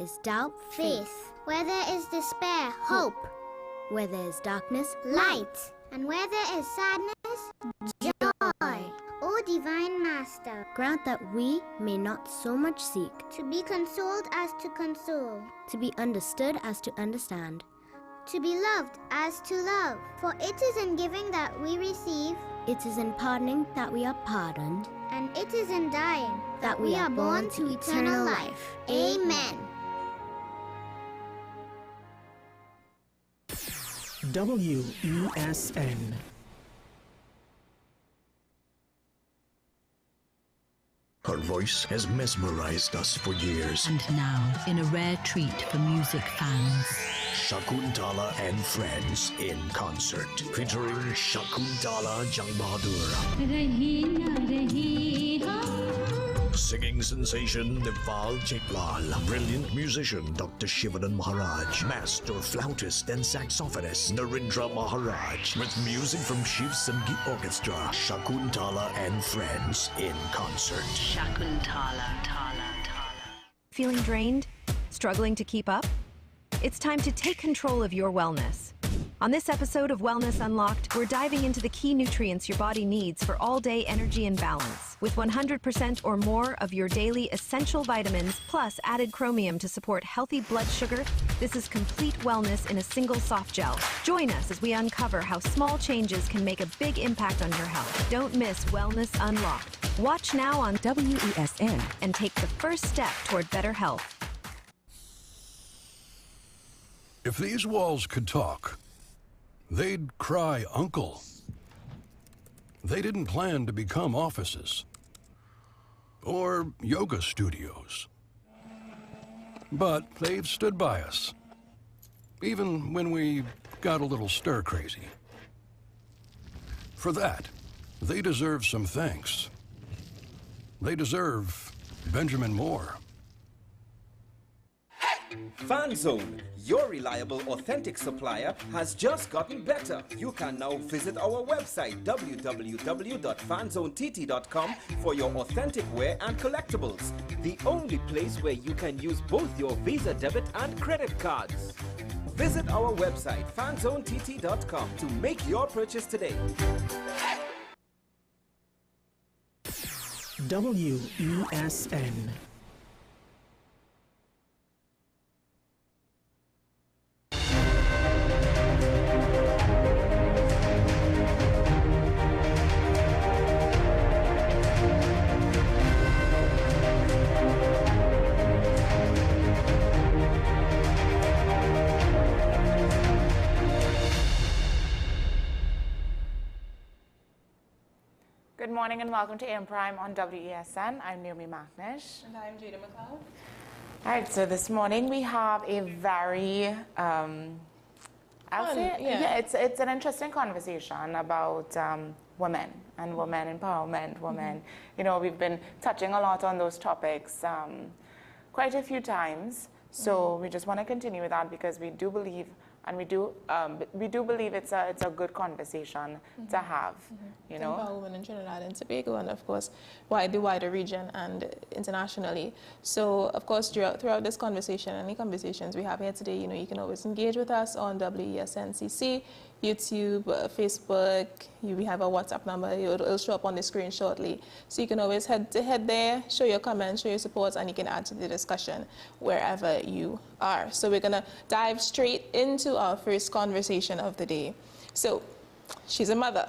is doubt, faith. Where there is despair, hope. Where there is darkness, light. And where there is sadness, joy. O Divine Master, grant that we may not so much seek to be consoled as to console, to be understood as to understand, to be loved as to love. For it is in giving that we receive, it is in pardoning that we are pardoned, and it is in dying that we are born to eternal life. Amen. WESN. Her voice has mesmerized us for years. And now, in a rare treat for music fans, Shakuntala and Friends in concert, featuring Shakuntala Jangbahadur, singing sensation Nepal Jeklal, brilliant musician Dr. Shivanan Maharaj, master flautist and saxophonist Narendra Maharaj, with music from Shiv Sangeet Orchestra. Shakuntala and Friends in concert. Shakuntala. Feeling drained? Struggling to keep up? It's time to take control of your wellness. On this episode of Wellness Unlocked, we're diving into the key nutrients your body needs for all-day energy and balance. With 100% or more of your daily essential vitamins, plus added chromium to support healthy blood sugar, this is complete wellness in a single soft gel. Join us as we uncover how small changes can make a big impact on your health. Don't miss Wellness Unlocked. Watch now on WESN and take the first step toward better health. If these walls could talk, they'd cry uncle. They didn't plan to become offices or yoga studios. But they've stood by us, even when we got a little stir-crazy. For that, they deserve some thanks. They deserve Benjamin Moore. FanZone, your reliable, authentic supplier, has just gotten better. You can now visit our website www.fanzonett.com for your authentic wear and collectibles. The only place where you can use both your Visa debit and credit cards. Visit our website fanzonett.com to make your purchase today. WESN. Good morning and welcome to AM Prime on WESN. I'm Naomi McNish. And I'm Jada McLeod. All right, so this morning we have a very, it's an interesting conversation about women and women empowerment, women. You know, we've been touching a lot on those topics quite a few times. So we just want to continue with that because we do believe, and we do believe it's a good conversation to have. You know, empower women in Trinidad and Tobago, and of course, the wider region and internationally. So, of course, throughout this conversation, any conversations we have here today, you know, you can always engage with us on WESNCC, YouTube, Facebook. We have a WhatsApp number. It'll show up on the screen shortly. So you can always head there, show your comments, show your support, and you can add to the discussion wherever you are. So we're gonna dive straight into our first conversation of the day. So she's a mother,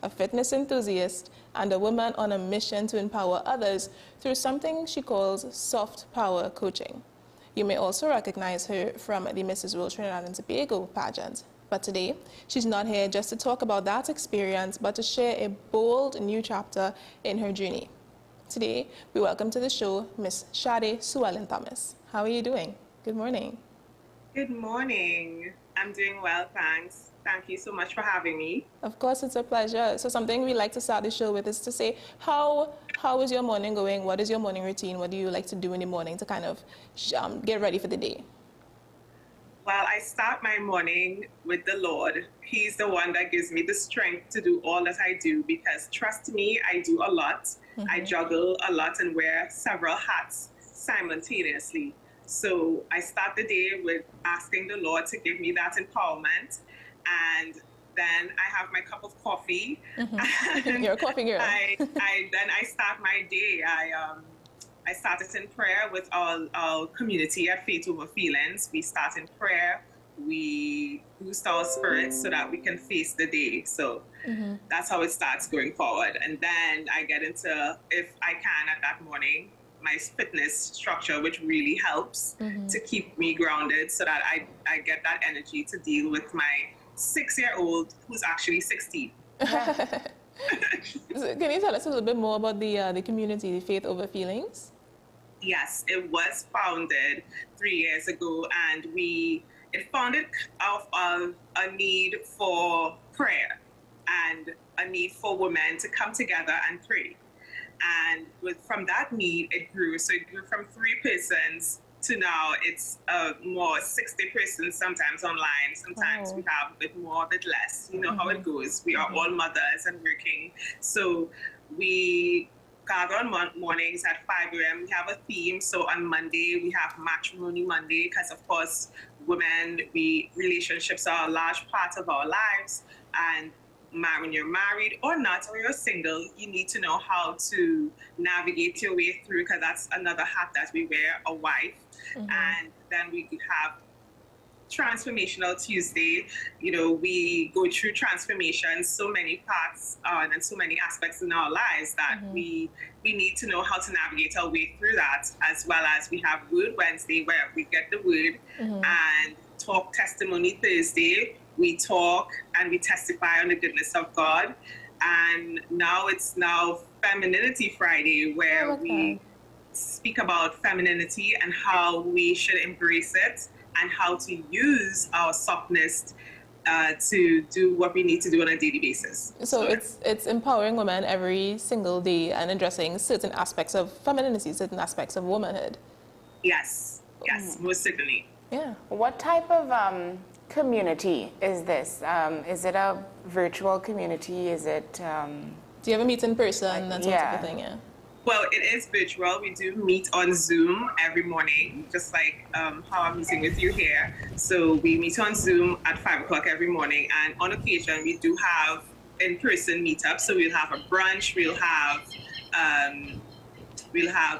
a fitness enthusiast, and a woman on a mission to empower others through something she calls soft power coaching. You may also recognize her from the Mrs. World Trinidad and Tobago pageant. But today, she's not here just to talk about that experience, but to share a bold new chapter in her journey. Today, we welcome to the show Miss Shade Suellen Thomas. How are you doing? Good morning. Good morning. I'm doing well, thanks. Thank you so much for having me. Of course, it's a pleasure. So something we like to start the show with is to say, how is your morning going? What is your morning routine? What do you like to do in the morning to kind of get ready for the day? Well, I start my morning with the Lord. He's the one that gives me the strength to do all that I do because, trust me, I do a lot. I juggle a lot and wear several hats simultaneously. So I start the day with asking the Lord to give me that empowerment. And then I have my cup of coffee. You're a coffee girl. Then I start my day. I started in prayer with our community at Faith Over Feelings. We start in prayer. We boost our spirits so that we can face the day. So that's how it starts going forward. And then I get into, if I can at that morning, my fitness structure, which really helps to keep me grounded so that I get that energy to deal with my 6-year-old who's actually 16. So can you tell us a little bit more about the community, Faith Over Feelings? Yes, it was founded 3 years ago, and it founded out of a need for prayer and a need for women to come together and pray. And from that need, it grew. So it grew from 3 persons to now it's more 60 persons, sometimes online. Sometimes we have a bit more, a bit less. You know how it goes. We are all mothers and working. So we gather on mornings at 5 a.m. We have a theme. So on Monday, we have Matrimony Monday because, of course, women, relationships are a large part of our lives. And when you're married or not, or you're single, you need to know how to navigate your way through, because that's another hat that we wear, a wife. And then we have Transformational Tuesday. You know, we go through transformation, so many parts and so many aspects in our lives that we need to know how to navigate our way through that, as well as we have Word Wednesday, where we get the word, and Talk Testimony Thursday. We talk and we testify on the goodness of God. And now it's Femininity Friday, where we speak about femininity and how we should embrace it and how to use our softness to do what we need to do on a daily basis. So it's empowering women every single day and addressing certain aspects of femininity, certain aspects of womanhood. Yes, most certainly. Yeah. What type of community is this? Is it a virtual community? Is it... Do you ever meet in person, that sort of thing? Yeah. Well, it is virtual. We do meet on Zoom every morning, just like how I'm meeting with you here. So we meet on Zoom at 5 o'clock every morning. And on occasion, we do have in-person meetups. So we'll have a brunch. We'll have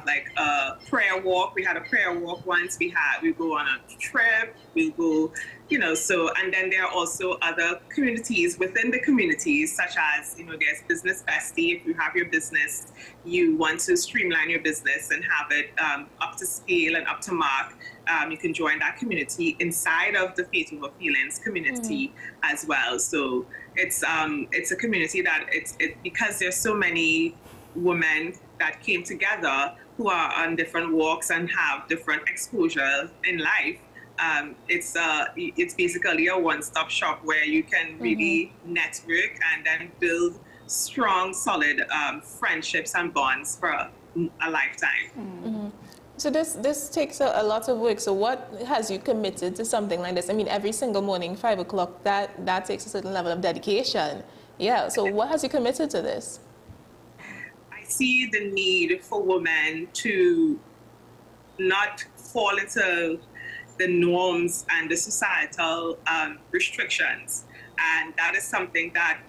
like a prayer walk. We had a prayer walk once. We go on a trip. We'll go, so, and then there are also other communities within the communities, such as, there's Business Bestie. If you have your business, you want to streamline your business and have it up to scale and up to mark, you can join that community inside of the Faith Over Feelings community as well. So it's a community that because there's so many women that came together who are on different walks and have different exposure in life. It's basically a one-stop shop where you can really network and then build strong, solid friendships and bonds for a lifetime. So this takes a lot of work. So what has you committed to something like this? I mean, every single morning, 5 o'clock, that takes a certain level of dedication. Yeah, so what has you committed to this? I see the need for women to not fall into the norms and the societal restrictions. And that is something that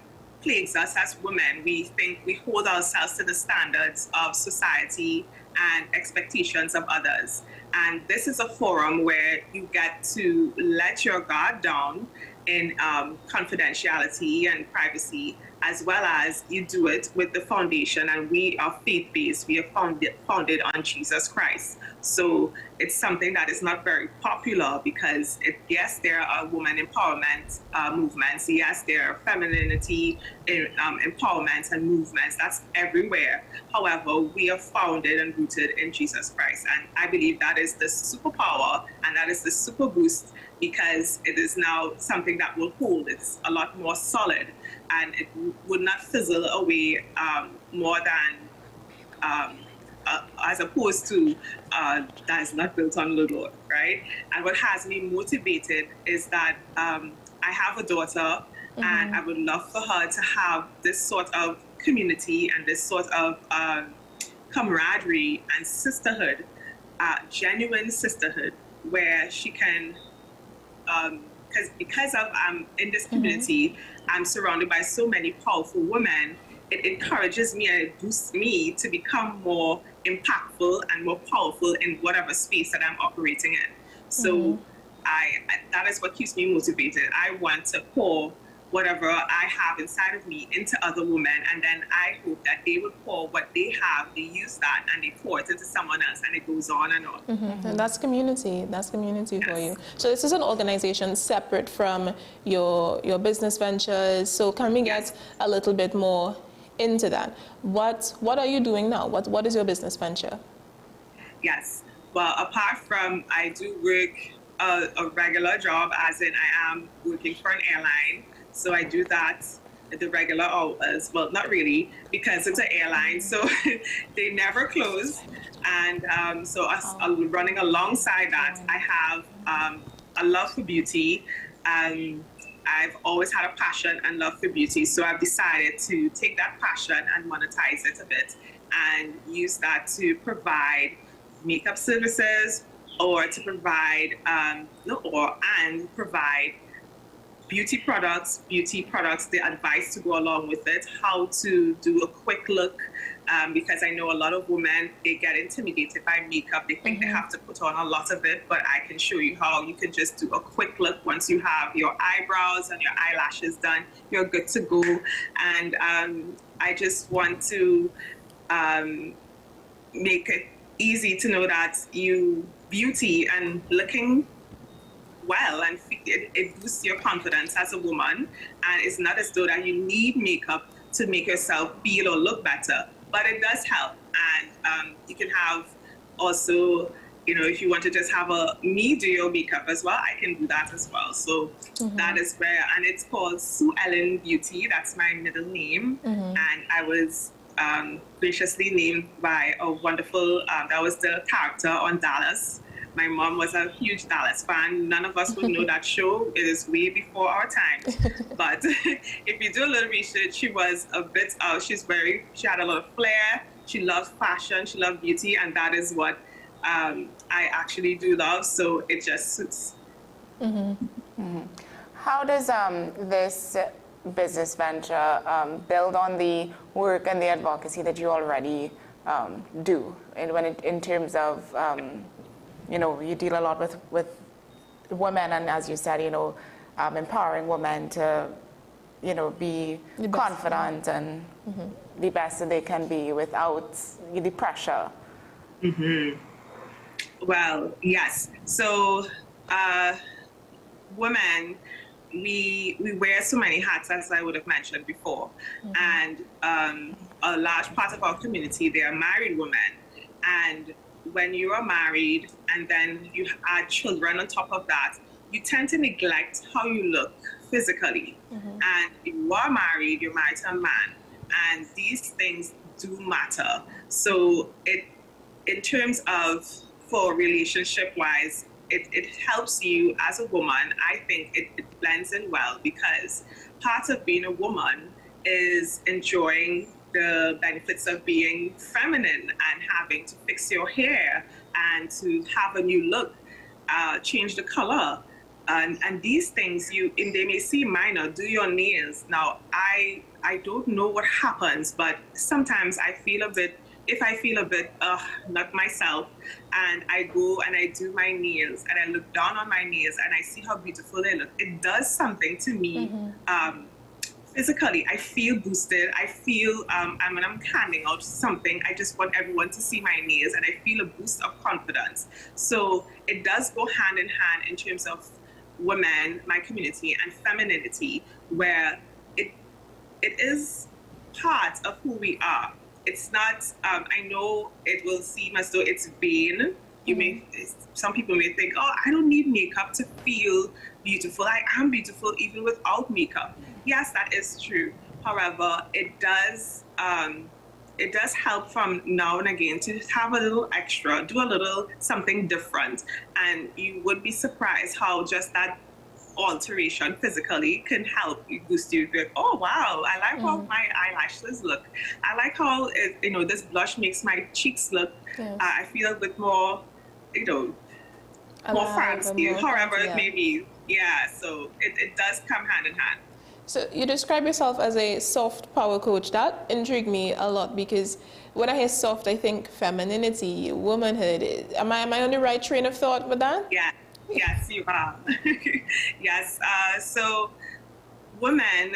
plagues us as women. We think we hold ourselves to the standards of society and expectations of others. And this is a forum where you get to let your guard down in confidentiality and privacy, as well as you do it with the foundation. And we are faith-based. We are founded on Jesus Christ. So it's something that is not very popular because, yes, there are women empowerment movements. Yes, there are femininity empowerment and movements. That's everywhere. However, we are founded and rooted in Jesus Christ. And I believe that is the superpower and that is the super boost, because it is now something that will hold. It's a lot more solid and it would not fizzle away more than as opposed to that is not built on the Lord, right? And what has me motivated is that I have a daughter, and I would love for her to have this sort of community and this sort of camaraderie and sisterhood genuine sisterhood where she can, because of in this community, I'm surrounded by so many powerful women. It encourages me and it boosts me to become more impactful and more powerful in whatever space that I'm operating in. So that is what keeps me motivated. I want to pour whatever I have inside of me into other women, and then I hope that they will pour what they have, they use that, and they pour it into someone else, and it goes on and on. And that's community. That's community for you. So this is an organization separate from your business ventures. So can we get a little bit more into that? What are you doing now? What is your business venture? Yes. Well, apart from I do work a regular job, as in I am working for an airline. So I do that at the regular hours. Well, not really, because it's an airline, so they never close. And so running alongside that, I have a love for beauty. I've always had a passion and love for beauty, so I've decided to take that passion and monetize it a bit and use that to provide makeup services, or to provide provide beauty products, the advice to go along with it, how to do a quick look, because I know a lot of women, they get intimidated by makeup. They think they have to put on a lot of it, but I can show you how you can just do a quick look. Once you have your eyebrows and your eyelashes done, you're good to go. And I just want to make it easy to know that beauty and looking well, and it boosts your confidence as a woman. And it's not as though that you need makeup to make yourself feel or look better, but it does help. And you can have also, if you want to just have me do your makeup as well, I can do that as well. So that is where, and it's called Sue Ellen Beauty. That's my middle name. And I was graciously named by a wonderful, that was the character on Dallas. My mom was a huge Dallas fan. None of us would know that show. It is way before our time. But if you do a little research, she was a bit, she had a lot of flair. She loved fashion, she loved beauty, and that is what I actually do love. So it just suits. How does this business venture build on the work and the advocacy that you already do? And in terms of you deal a lot with women, and as you said, empowering women to, be confident and the best that they can be without the pressure. Well, yes. So women, we wear so many hats, as I would have mentioned before. And a large part of our community, they are married women. And when you are married and then you add children on top of that, you tend to neglect how you look physically. And if you are married, you're married to a man, and these things do matter. So in terms of, for relationship-wise, it helps you as a woman. I think it blends in well, because part of being a woman is enjoying the benefits of being feminine and having to fix your hair and to have a new look, change the color. And these things, they may seem minor. Do your nails. Now, I don't know what happens, but sometimes if I feel a bit not myself, and I go and I do my nails and I look down on my nails and I see how beautiful they look, it does something to me. Physically, I feel boosted. I feel, when I'm handing out something, I just want everyone to see my nails, and I feel a boost of confidence. So it does go hand in hand in terms of women, my community, and femininity, where it is part of who we are. It's not, I know it will seem as though it's vain. Some people may think, oh, I don't need makeup to feel beautiful. I am beautiful even without makeup. Yes, that is true. However, it does help from now and again to have a little extra, do a little something different. And you would be surprised how just that alteration physically can help you boost you. Oh, wow, I like how my eyelashes look. I like how, this blush makes my cheeks look, I feel a bit more you know, more fancy, however it may be. Yeah, so it does come hand in hand. So you describe yourself as a soft power coach. That intrigued me a lot because when I hear soft, I think femininity, womanhood. Am I on the right train of thought with that? Yeah, yes, you are. Yes, so women,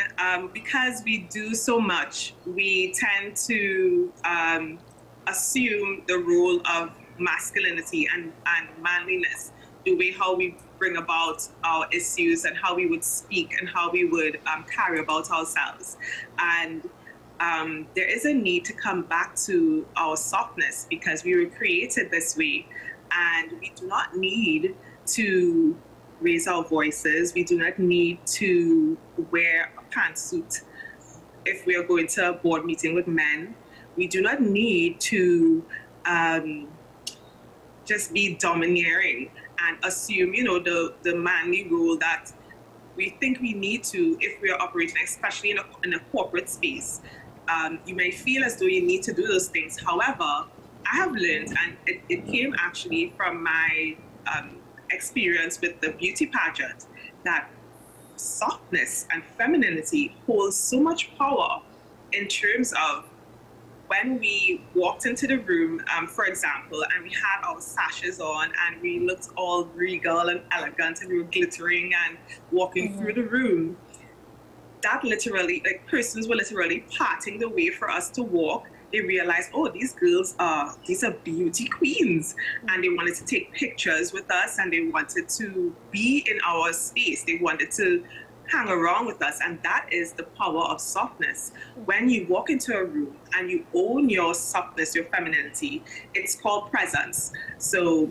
because we do so much, we tend to assume the role of masculinity and manliness, the way how we bring about our issues and how we would speak and how we would carry about ourselves. And there is a need to come back to our softness because we were created this way, and we do not need to raise our voices. We do not need to wear a pantsuit if we are going to a board meeting with men. We do not need to just be domineering and assume, you know, the manly role that we think we need to if we are operating, especially in a corporate space. You may feel as though you need to do those things. However, I have learned, and it came actually from my experience with the beauty pageant, that softness and femininity holds so much power in terms of when we walked into the room, for example, and we had our sashes on and we looked all regal and elegant and we were glittering and walking through the room, that literally, like, persons were literally parting the way for us to walk. They realized, oh, these are beauty queens. And they wanted to take pictures with us and they wanted to be in our space. They wanted to hang around with us, and that is the power of softness. When you walk into a room and you own your softness, your femininity, it's called presence. So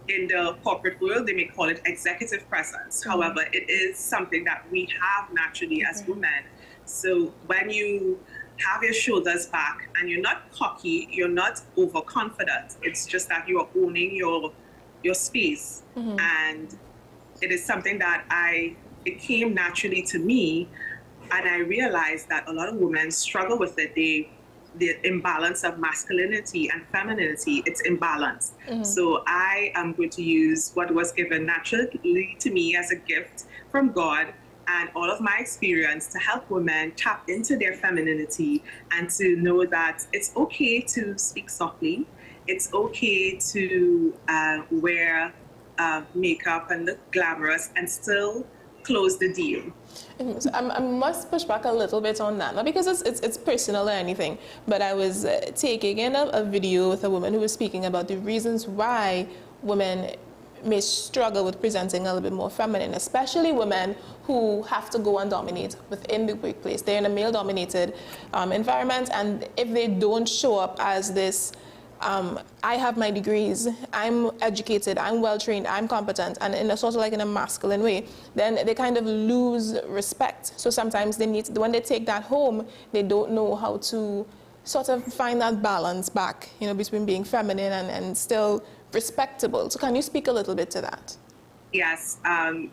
in the corporate world, they may call it executive presence. However, it is something that we have naturally as women. So when you have your shoulders back and you're not cocky, you're not overconfident, it's just that you are owning your space. And it is something that it came naturally to me, and I realized that a lot of women struggle with it. The imbalance of masculinity and femininity, it's imbalanced. So I am going to use what was given naturally to me as a gift from God and all of my experience to help women tap into their femininity and to know that it's okay to speak softly. It's okay to wear makeup and look glamorous and still close the deal. So I must push back a little bit on that, not because it's personal or anything, but I was taking in a video with a woman who was speaking about the reasons why women may struggle with presenting a little bit more feminine, especially women who have to go and dominate within the workplace. They're in a male-dominated environment, and if they don't show up as this, I have my degrees, I'm educated, I'm well-trained, I'm competent, and in a sort of like in a masculine way, then they kind of lose respect. So sometimes they need to, when they take that home, they don't know how to sort of find that balance back, you know, between being feminine and still respectable. So can you speak a little bit to that? Yes,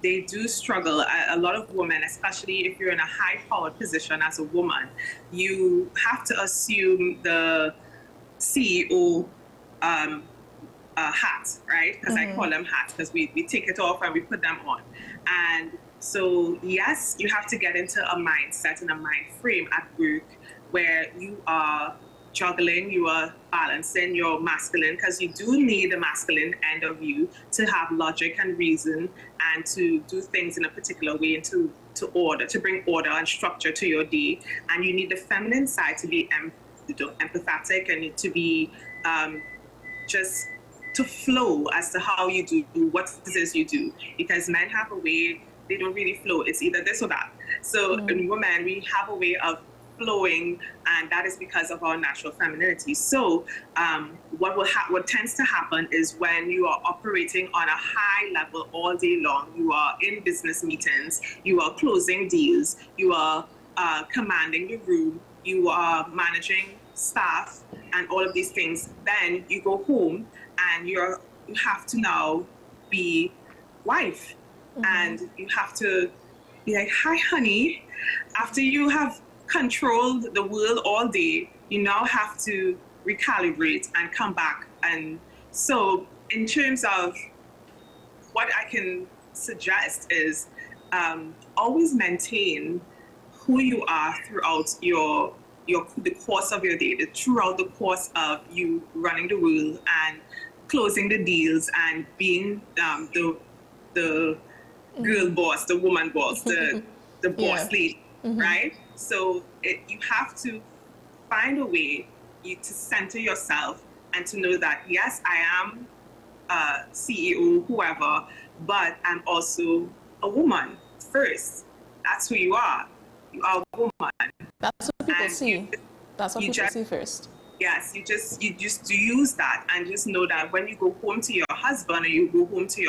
they do struggle. A lot of women, especially if you're in a high-powered position as a woman, you have to assume the CEO hat, right? Because I call them hats because we take it off and we put them on. And so, yes, you have to get into a mindset and a mind frame at work where you are juggling, you are balancing your masculine, because you do need the masculine end of you to have logic and reason and to do things in a particular way and to bring order and structure to your day. And you need the feminine side to be empathetic and to be just to flow as to how you do what it is you do, because men have a way, they don't really flow. It's either this or that. So in women, we have a way of flowing, and that is because of our natural femininity. So what tends to happen is when you are operating on a high level all day long, you are in business meetings, you are closing deals, you are commanding the room, you are managing staff and all of these things, then you go home and you have to now be wife, and you have to be like, hi honey, after you have controlled the world all day, you now have to recalibrate and come back. And so in terms of what I can suggest is always maintain who you are throughout the course of your day, throughout the course of you running the world and closing the deals and being the girl boss, the woman boss, the boss lady, right? So you have to find a way to center yourself and to know that, yes, I am CEO, whoever, but I'm also a woman first. That's who you are. You are a woman. That's what people see. That's what people see first. Yes, you just use that and just know that when you go home to your husband or you go home to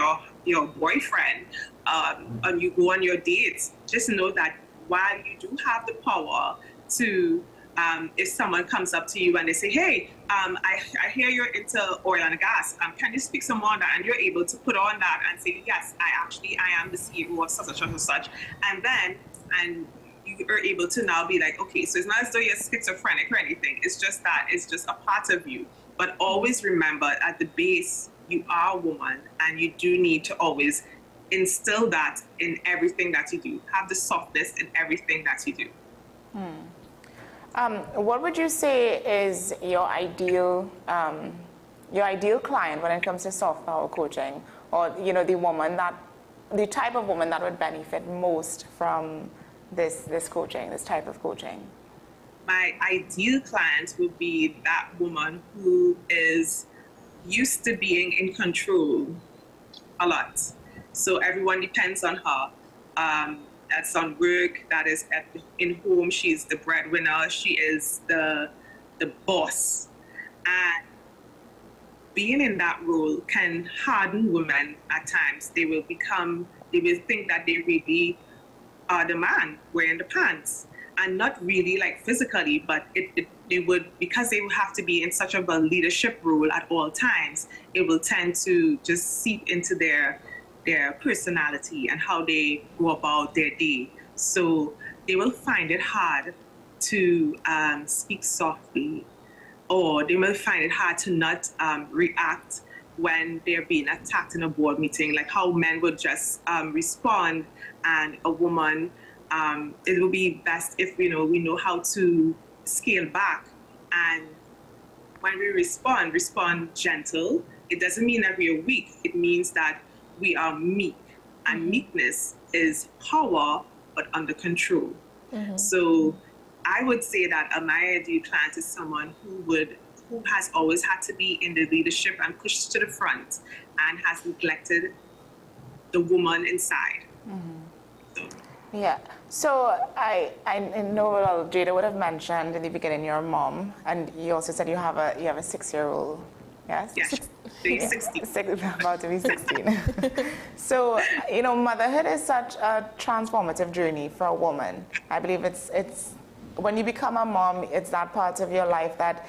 your boyfriend and you go on your dates, just know that while you do have the power to, if someone comes up to you and they say, hey, I hear you're into oil and gas, can you speak some more on that? And you're able to put on that and say, yes, I am the CEO of such and such. And you are able to now be like, okay, so it's not as though you're schizophrenic or anything. It's just that it's just a part of you. But always remember, at the base, you are a woman, and you do need to always instill that in everything that you do. Have the softness in everything that you do. What would you say is your ideal client when it comes to soft power coaching, or the type of woman that would benefit most from this coaching, this type of coaching? My ideal client would be that woman who is used to being in control a lot. So everyone depends on her. That's on work, that is in home, she's the breadwinner, she is the boss. And being in that role can harden women at times. They will think that they really are the man wearing the pants. And not really like physically, but they would, because they will have to be in such of a leadership role at all times, it will tend to just seep into their personality and how they go about their day. So they will find it hard to speak softly, or they will find it hard to not react when they're being attacked in a board meeting, like how men would just respond, and a woman, it will be best if we know how to scale back, and when we respond gentle. It doesn't mean that we are weak. It means that we are meek, and meekness is power, but under control. So I would say that my ideal client is someone who has always had to be in the leadership and pushed to the front, and has neglected the woman inside. Yeah. So I know, well, Jada would have mentioned in the beginning your mom, and you also said you have a 6-year-old. Yes? Yes, she's 16. About to be 16. So, motherhood is such a transformative journey for a woman. I believe it's when you become a mom, it's that part of your life that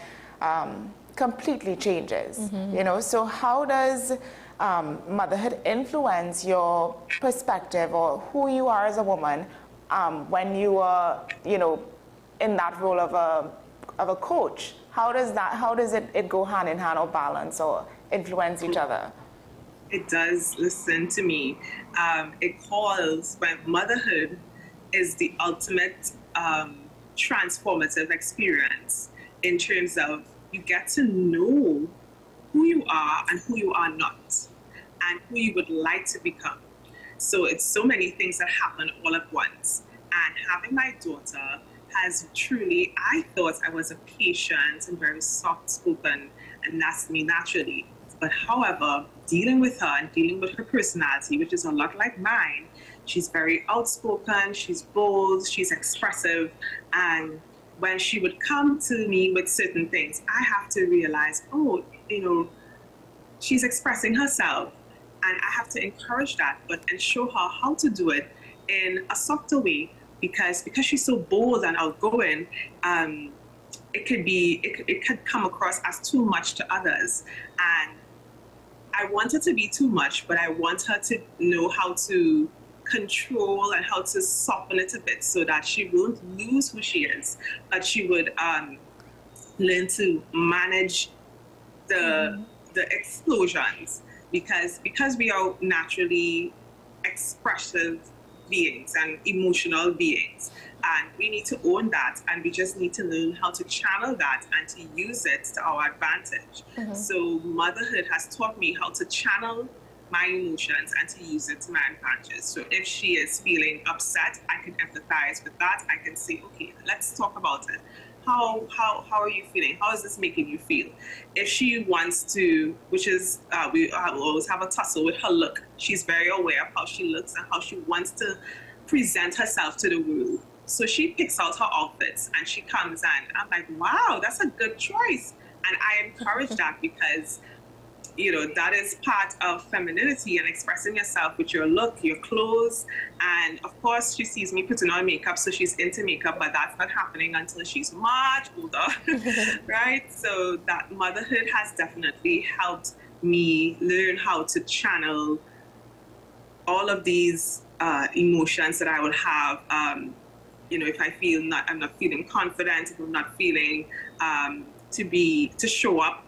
completely changes. So how does motherhood influence your perspective or who you are as a woman when you are, in that role of a coach? How does it go hand in hand or balance or influence each other? It does. Listen to me. When motherhood is the ultimate transformative experience in terms of you get to know who you are and who you are not, and who you would like to become. So it's so many things that happen all at once. And having my daughter has truly, I thought I was a patient and very soft-spoken, and that's me naturally. But however, dealing with her and dealing with her personality, which is a lot like mine, she's very outspoken, she's bold, she's expressive, and when she would come to me with certain things, I have to realize, she's expressing herself, and I have to encourage that, and show her how to do it in a softer way, because she's so bold and outgoing, it could come across as too much to others. And I want her to be too much, but I want her to know how to control and how to soften it a bit so that she won't lose who she is, but she would learn to manage the the explosions, because we are naturally expressive beings and emotional beings, and we need to own that, and we just need to learn how to channel that and to use it to our advantage. So motherhood has taught me how to channel my emotions and to use it to my advantage. So if she is feeling upset, I can empathize with that. I can say, okay, let's talk about it. How are you feeling? How is this making you feel? If she wants to, which is, we always have a tussle with her look. She's very aware of how she looks and how she wants to present herself to the world. So she picks out her outfits and she comes and I'm like, wow, that's a good choice. And I encourage that because, you know, that is part of femininity and expressing yourself with your look, your clothes. And of course, she sees me putting on makeup, so she's into makeup, but that's not happening until she's much older, right? So that motherhood has definitely helped me learn how to channel all of these emotions that I would have. You know, if I feel I'm not feeling confident, if I'm not feeling to show up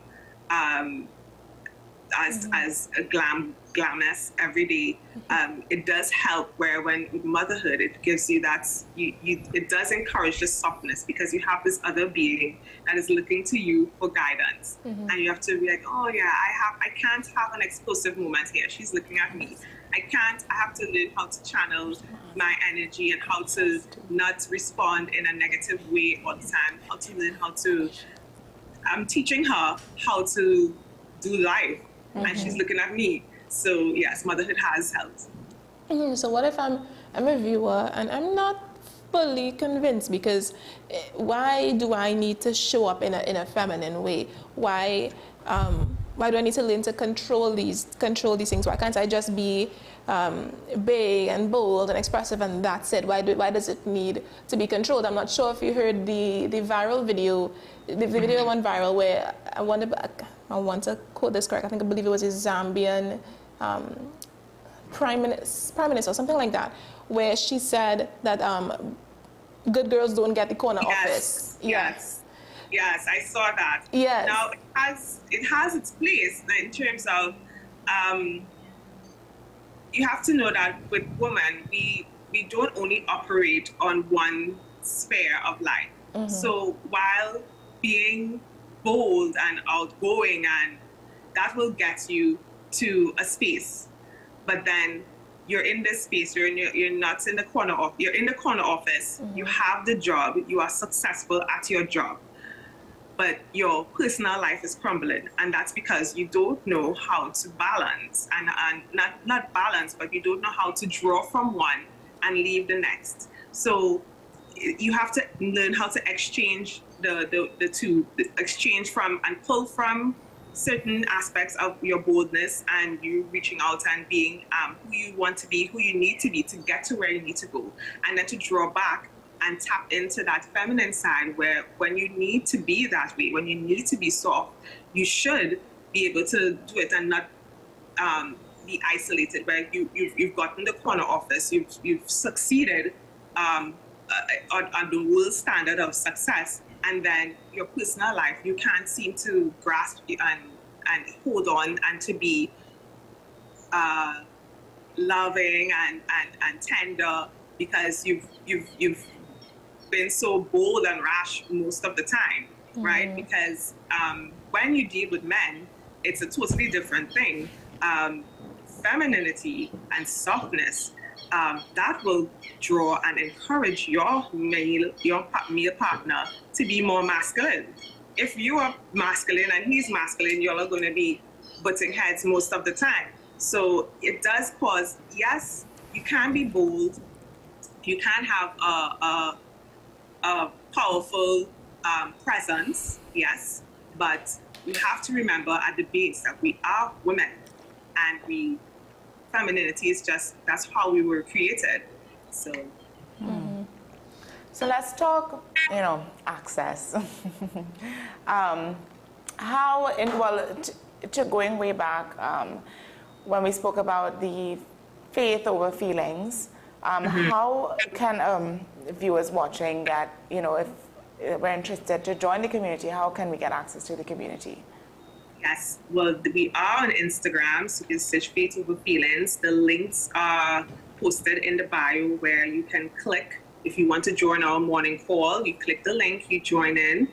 as a glamorous every day, it does help. Where when with motherhood, it gives you that it does encourage the softness, because you have this other being that is looking to you for guidance, and you have to be like, oh yeah, I can't have an explosive moment here. She's looking at me. I have to learn how to channel my energy and how to not respond in a negative way all the time. How to learn how to. I'm teaching her how to do life. And she's looking at me. So yes, motherhood has helped. So what if I'm a viewer and I'm not fully convinced, because why do I need to show up in a feminine way? Why do I need to learn to control these things? Why can't I just be big and bold and expressive and that's it? Why does it need to be controlled? I'm not sure if you heard the viral video. The video went viral where I want to quote this correct. I believe it was a Zambian prime minister or something like that, where she said that good girls don't get the corner office. Yes, I saw that. Yes. Now it has its place in terms of you have to know that with women we don't only operate on one sphere of life. So while being bold and outgoing, and that will get you to a space, but then you're in this space, you're not in the corner office, you're in the corner office, you have the job, you are successful at your job, but your personal life is crumbling, and that's because you don't know how to balance, and not balance, but you don't know how to draw from one and leave the next. So you have to learn how to exchange the two, exchange from and pull from certain aspects of your boldness and you reaching out and being who you want to be, who you need to be to get to where you need to go, and then to draw back and tap into that feminine side, where when you need to be that way, when you need to be soft, you should be able to do it and not be isolated, where you've gotten the corner office, you've succeeded on the world standard of success, and then your personal life, you can't seem to grasp and hold on and to be loving and tender, because you've been so bold and rash most of the time, right? Because when you deal with men, it's a totally different thing. Femininity and softness, that will draw and encourage your male partner to be more masculine. If you are masculine and he's masculine, you're all going to be butting heads most of the time. So it does cause, yes, you can be bold, you can have a powerful presence, yes, but we have to remember at the base that we are women, and femininity is just, that's how we were created. So so let's talk, access. To going way back, when we spoke about the faith over feelings, how can viewers watching get, if we're interested to join the community, how can we get access to the community? Yes, well, we are on Instagram, so you can search Faith Over Feelings. The links are posted in the bio where you can click. If you want to join our morning call, you click the link, you join in.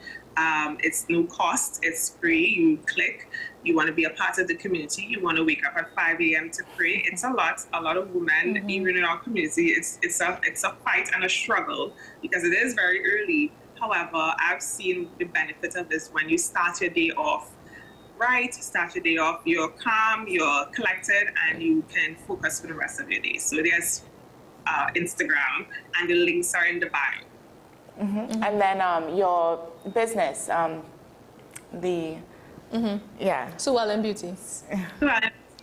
It's no cost, it's free. You click. You want to be a part of the community. You want to wake up at 5 a.m. to pray. It's a lot of women, even in our community. It's a fight and a struggle because it is very early. However, I've seen the benefit of this when you start your day off right, start your day off, you're calm, you're collected, and you can focus for the rest of your day. So there's Instagram, and the links are in the bio. And then your business, Suellen Beauty.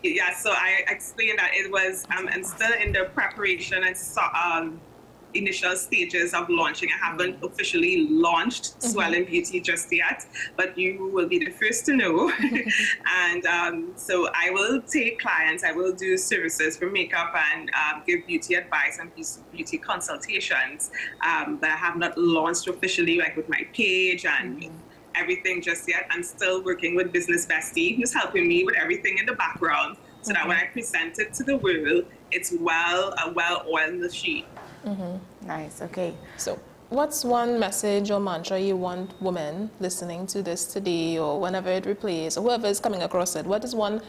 Yeah, so I explained that it was, I'm still in the preparation and initial stages of launching. I haven't officially launched Suellen Beauty just yet, but you will be the first to know. And so I will take clients, I will do services for makeup and give beauty advice and beauty consultations, but I have not launched officially, like with my page and everything just yet. I'm still working with Business Bestie, who's helping me with everything in the background, so that when I present it to the world, it's a well-oiled machine. Nice, okay. So what's one message or mantra you want women listening to this today or whenever it replays or whoever is coming across it? What is one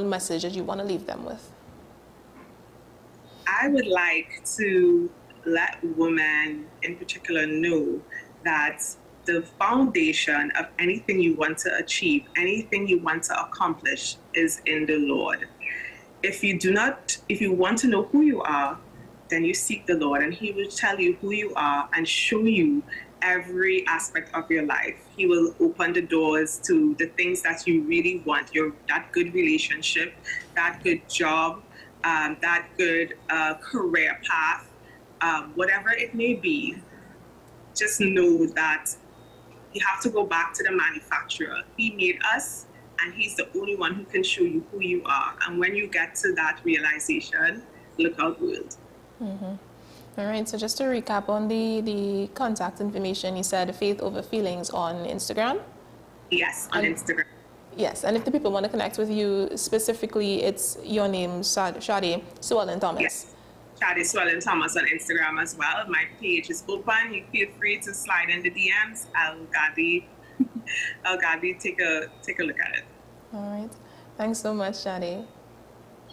message that you want to leave them with? I would like to let women in particular know that the foundation of anything you want to achieve, anything you want to accomplish is in the Lord. If you want to know who you are, then you seek the Lord and He will tell you who you are and show you every aspect of your life. He will open the doors to the things that you really want, that good relationship, that good job, that good career path, whatever it may be. Just know that you have to go back to the manufacturer. He made us, and He's the only one who can show you who you are. And when you get to that realization, look out, world. All right, so just to recap on the contact information, you said Faith Over Feelings on Instagram? Yes, on Instagram. Yes, and if the people want to connect with you specifically, it's your name, Shadi Suellen Thomas. Yes, Shadi Suellen Thomas on Instagram as well. My page is open. You feel free to slide in the DMs. I'll gladly take a look at it. All right. Thanks so much, Shadi.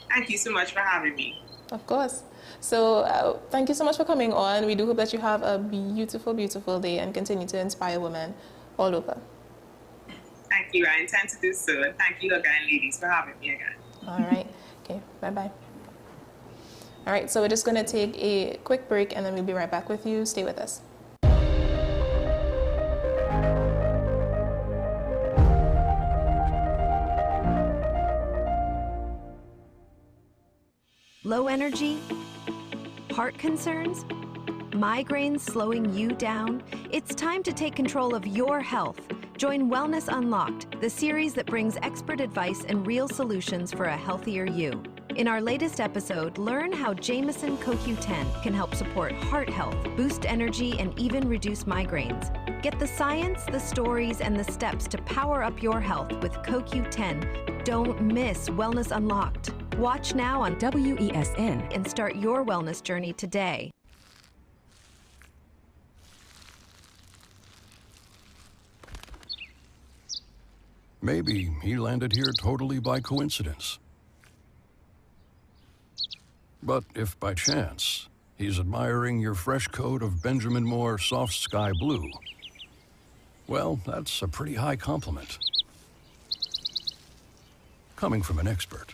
Thank you so much for having me. Of course. So thank you so much for coming on. We do hope that you have a beautiful, beautiful day and continue to inspire women all over. Thank you. I intend to do so. And thank you again, ladies, for having me again. All right. Okay. Bye-bye. All right. So we're just going to take a quick break and then we'll be right back with you. Stay with us. Low energy? Heart concerns? Migraines slowing you down? It's time to take control of your health. Join Wellness Unlocked, the series that brings expert advice and real solutions for a healthier you. In our latest episode, learn how Jameson CoQ10 can help support heart health, boost energy, and even reduce migraines. Get the science, the stories, and the steps to power up your health with CoQ10. Don't miss Wellness Unlocked. Watch now on WESN and start your wellness journey today. Maybe he landed here totally by coincidence. But if by chance he's admiring your fresh coat of Benjamin Moore soft sky blue, well, that's a pretty high compliment. Coming from an expert.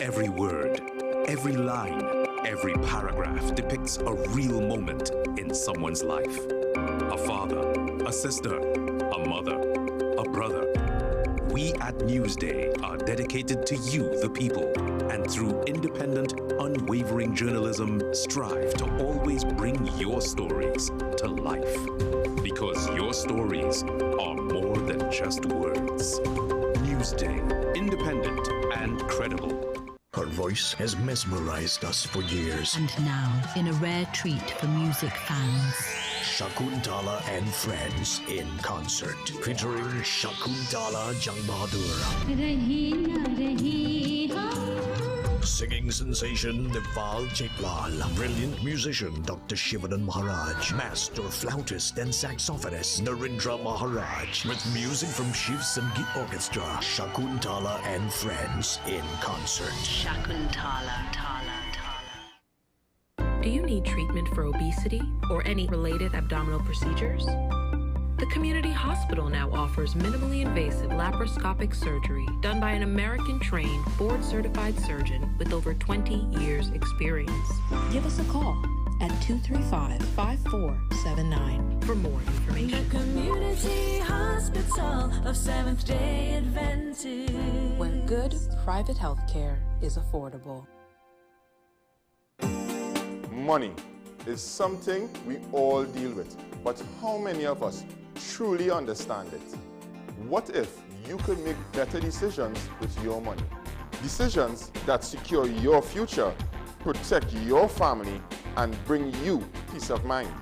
Every word, every line, every paragraph depicts a real moment in someone's life. A father, a sister, a mother, a brother. We at Newsday are dedicated to you, the people, and through independent, unwavering journalism, strive to always bring your stories to life. Because your stories are more than just words. Newsday, independent and credible. Her voice has mesmerized us for years. And now, in a rare treat for music fans, Shakuntala and Friends in concert, featuring Shakuntala Jangbahadur. Singing sensation Deval Chaitlal, brilliant musician Dr. Shivanan Maharaj, master flautist and saxophonist Narendra Maharaj, with music from Shiv Sangeet Orchestra, Shakuntala and Friends in concert. Shakuntala, Do you need treatment for obesity or any related abdominal procedures? The community hospital now offers minimally invasive laparoscopic surgery done by an American-trained, board-certified surgeon with over 20 years' experience. Give us a call at 235-5479 for more information. The Community Hospital of Seventh-day Adventist, where good private health care is affordable. Money is something we all deal with, but how many of us truly understand it? What if you could make better decisions with your money? Decisions that secure your future, protect your family, and bring you peace of mind.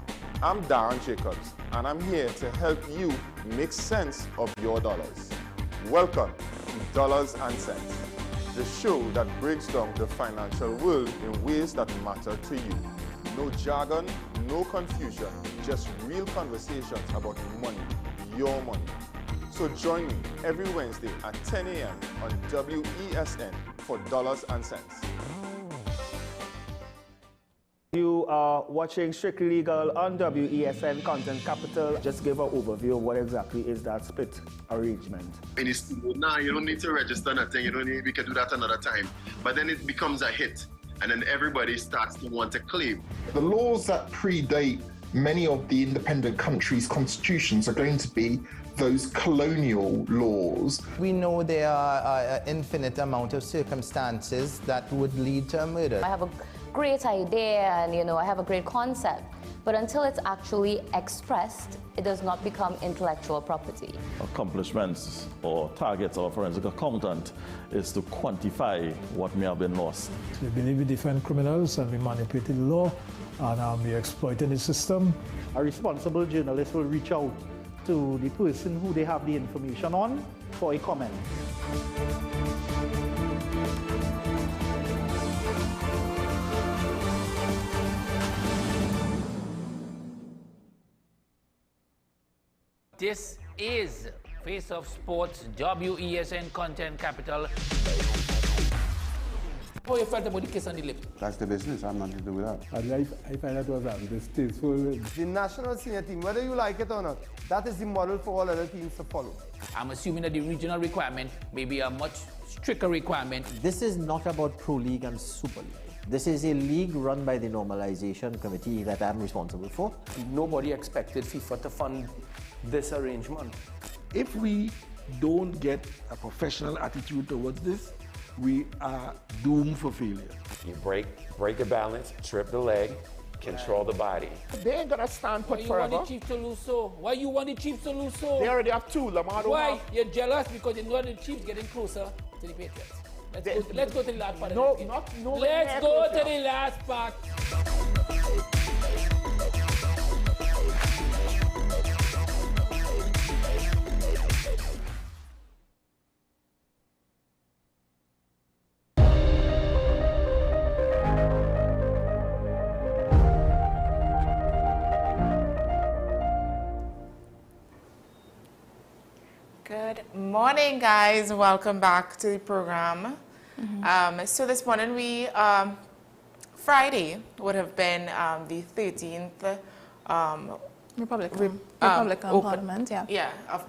I'm Darren Jacobs, and I'm here to help you make sense of your dollars. Welcome to Dollars and Cents, the show that breaks down the financial world in ways that matter to you. No jargon, no confusion, just real conversations about money, your money. So join me every Wednesday at 10 a.m. on WESN for Dollars and Cents. You are watching Strictly Legal on WESN Content Capital. Just give an overview of what exactly is that split arrangement. In the studio now, you don't need to register nothing. You don't need, we can do that another time. But then it becomes a hit. And then everybody starts to want to claim. The laws that predate many of the independent countries' constitutions are going to be those colonial laws. We know there are an infinite amount of circumstances that would lead to a murder. I have a great idea and I have a great concept, but until it's actually expressed, it does not become intellectual property. Accomplishments or targets of a forensic accountant is to quantify what may have been lost. We believe in different criminals and we manipulated the law and we exploited the system. A responsible journalist will reach out to the person who they have the information on for a comment. This is Face of Sports, WESN Content Capital. How you felt about the kiss on the lip? That's the business. I'm not to do with that. I find that was distasteful. The national senior team, whether you like it or not, that is the model for all other teams to follow. I'm assuming that the regional requirement may be a much stricter requirement. This is not about Pro League and Super League. This is a league run by the Normalization Committee that I'm responsible for. Nobody expected FIFA to fund this arrangement. If we don't get a professional attitude towards this, we are doomed for failure. You break the balance, trip the leg, control the body. They ain't gonna stand put forever. Why you want the Chiefs to lose so? Why you want the Chiefs to lose so? They already have two. Lamar don't Why? have. You're jealous because you know the Chiefs getting closer to the Patriots. Let's go to the last part. No, let's go to the last part. Good morning, guys. Welcome back to the program. So this morning Friday would have been the 13th Republican Parliament, yeah. Yeah, of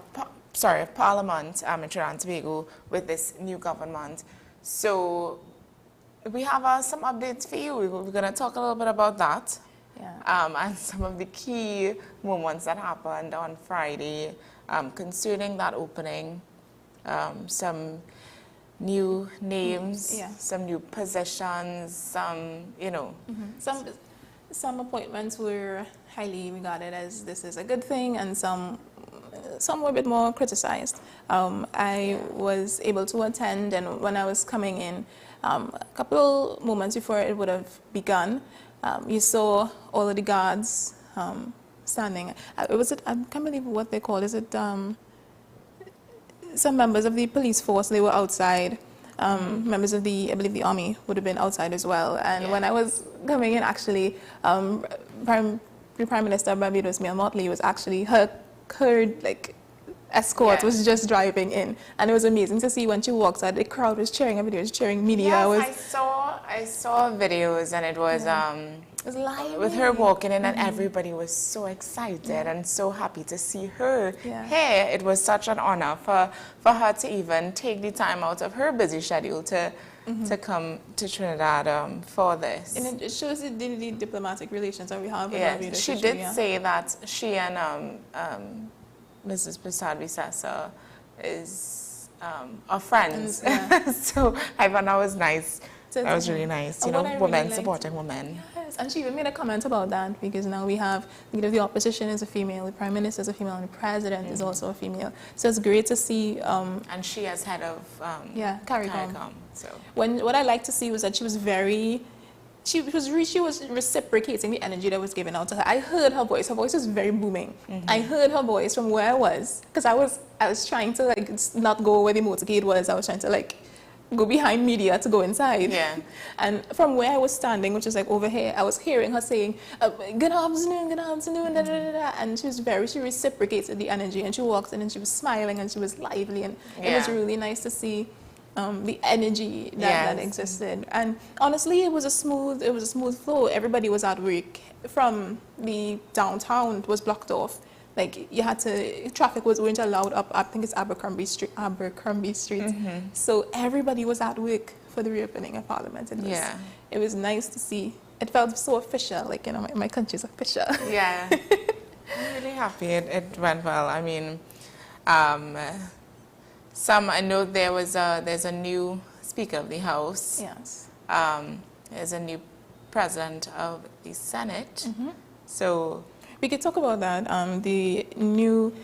Parliament in Trinidad and Tobago with this new government. So we have some updates for you. We're going to talk a little bit about that. Yeah. And some of the key moments that happened on Friday concerning that opening. Some new names, some new positions, some, you know. Some appointments were highly regarded as this is a good thing, and some were a bit more criticized. I was able to attend, and when I was coming in, a couple moments before it would have begun, you saw all of the guards standing. I can't believe what they call. Is it some members of the police force? They were outside. Members of I believe the army would have been outside as well. And when I was coming in, actually, Prime Minister Barbados Mia Motley was actually her escort was just driving in, and it was amazing to see when she walked out. The crowd was cheering, everybody was cheering. Media Yes, I saw videos, and it was lively. with her walking in, and everybody was so excited and so happy to see her here. It was such an honor for her to even take the time out of her busy schedule to come to Trinidad for this. And it shows the diplomatic relations that we have with Barbados. She did say that she and Mrs. Prasad Visesa are friends. So I thought that was nice. That was really nice. You know, women supporting women. Yes, and she even made a comment about that, because now we have, the opposition is a female, the Prime Minister is a female, and the President is also a female. So it's great to see. And she as head of CARICOM. So what I liked to see was that she was very. She was reciprocating the energy that was given out to her. I heard her voice. Her voice was very booming. I heard her voice from where I was, because I was trying to not go where the motorcade was. I was trying to go behind media to go inside. Yeah. And from where I was standing, which is over here, I was hearing her saying, good afternoon, da, da, da, da. And she reciprocated the energy, and she walked in and she was smiling and she was lively, and it was really nice to see the energy that existed. And honestly, it was a smooth flow. Everybody was at work. From the downtown, it was blocked off. Traffic weren't allowed up, I think it's Abercrombie Street. So everybody was at work for the reopening of Parliament. It was nice to see. It felt so official, my country's official. Yeah. I'm really happy it went well. I mean, I know there's a new Speaker of the House. Yes. There's a new President of the Senate. So we could talk about that. The new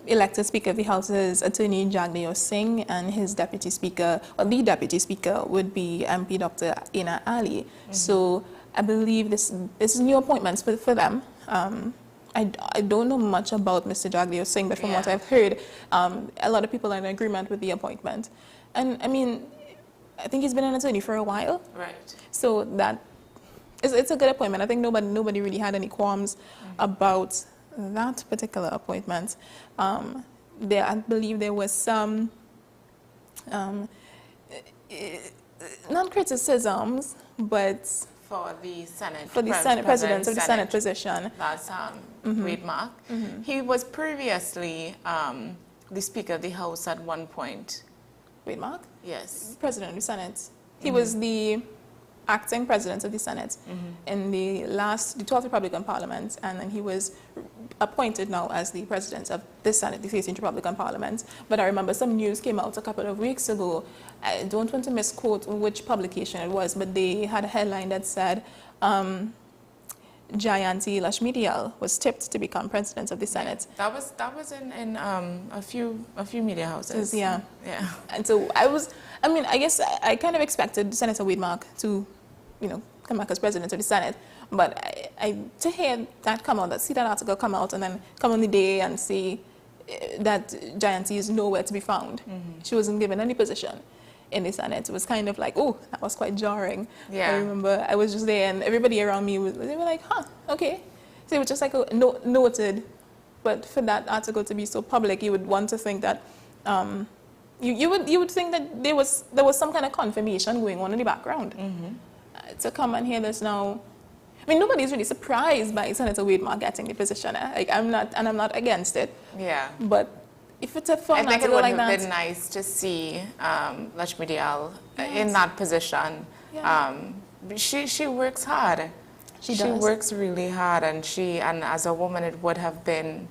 elected Speaker of the House is Attorney Jagdeo Singh, and his Deputy Speaker, or the Deputy Speaker, would be MP Dr. Aina Ali. So I believe this is new appointments for them. I don't know much about Mr. Jagdeo Singh, but from what I've heard, a lot of people are in agreement with the appointment. And I mean, I think he's been an attorney for a while. Right. So it's a good appointment. I think nobody really had any qualms about that particular appointment. I believe there was some not criticisms, but for the Senate, President of the Senate position. That's Wade Mark. He was previously the Speaker of the House at one point. Wade Mark? Yes. President of the Senate. He was the acting President of the Senate in the 12th Republican Parliament, and then he was appointed now as the President of the Senate, the 13th Republican Parliament. But I remember some news came out a couple of weeks ago. I don't want to misquote which publication it was, but they had a headline that said Jayanti Lakshmidiyal was tipped to become President of the Senate. That was in a few media houses. Yeah. And so I guess I kind of expected Senator Wade Mark to, come back as President of the Senate. But to hear that come out, see that article come out, and then come on the day and see that Jayanti is nowhere to be found. She wasn't given any position in the Senate. It was kind of like, oh, that was quite jarring. Yeah. I remember I was just there, and everybody around me they were like, okay. So it was just noted. But for that article to be so public, you would want to think that you would think that there was some kind of confirmation going on in the background. To come and hear this now, I mean, nobody's really surprised by Senator Wade Mark getting the position. I'm not against it. Yeah. But if it's a fun I think it article would like have that, been nice to see Lakshmidiyal in that position Yeah. She works hard. She She does. works really hard, and as a woman, it would have been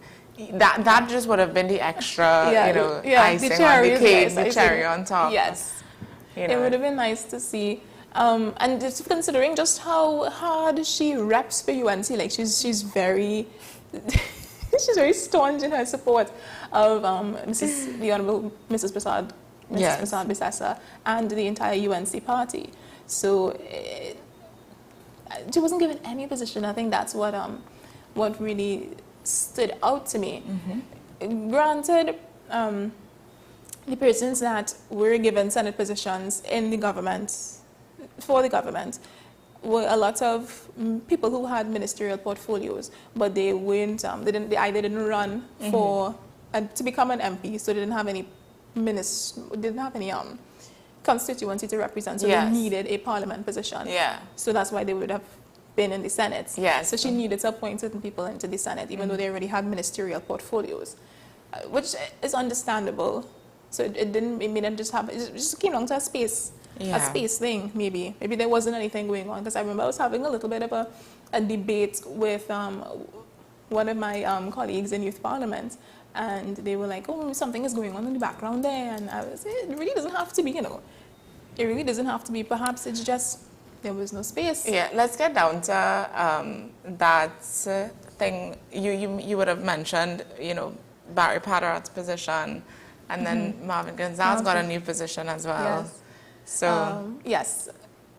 that just would have been the extra, Yeah, you know, yeah, icing the on cherry the is cake, nice, the icing. cherry on top. Yes. You It know. would have been nice to see. And just considering just how hard she reps for UNC, like she's very, she's very staunch in her support of the Honorable Mrs. Prasad, Yes. Prasad Bisasa, and the entire UNC party. So she wasn't given any position. I think that's what really stood out to me. Granted, the persons that were given Senate positions in the government, for the government, were a lot of people who had ministerial portfolios, but they weren't, they either didn't run for, to become an MP, so they didn't have any constituency to represent, so Yes. they needed a parliament position. Yeah. So that's why they would have been in the Senate. Yes. So she needed to appoint certain people into the Senate, even though they already had ministerial portfolios, which is understandable. So it didn't just happen. It just came down to a space thing, maybe. Maybe there wasn't anything going on, because I remember I was having a little bit of a debate with one of my colleagues in Youth Parliament, and they were like, oh, something is going on in the background there, and I was, it really doesn't have to be, you know. It really doesn't have to be. Perhaps it's just there was no space. Yeah, let's get down to that thing you would have mentioned, you know, Barry Paderat's position, and then Marvin Gonzalez got a new position as well. Yes. So yes,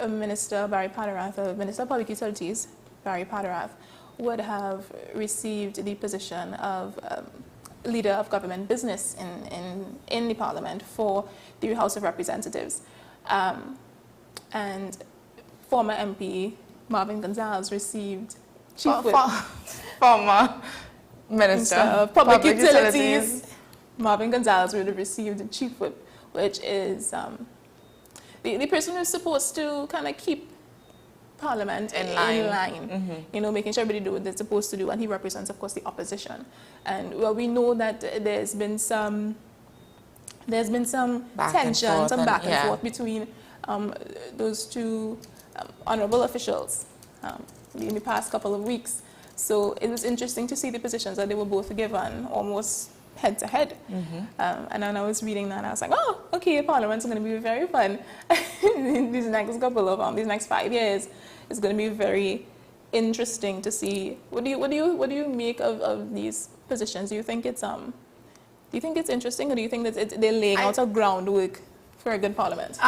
Minister Barry Paderath, Minister of Public Utilities, Barry Paderath, would have received the position of leader of government business in the Parliament for the House of Representatives, and former MP Marvin Gonzalez received chief whip. Former Minister of Public Utilities. Marvin Gonzalez would have received the chief whip, which is the person who's supposed to kind of keep Parliament in line. You know, making sure everybody do what they're supposed to do, and he represents, of course, the opposition. And well, we know that there's been some tension, some back and forth between those two honorable officials in the past couple of weeks. So it was interesting to see the positions that they were both given almost head to head. And then I was reading that and I was like, oh, okay, Parliament's going to be very fun. These next 5 years, it's going to be very interesting to see. What do you make of these positions? Do you think it's interesting, or do you think that they're laying out a groundwork for a good Parliament?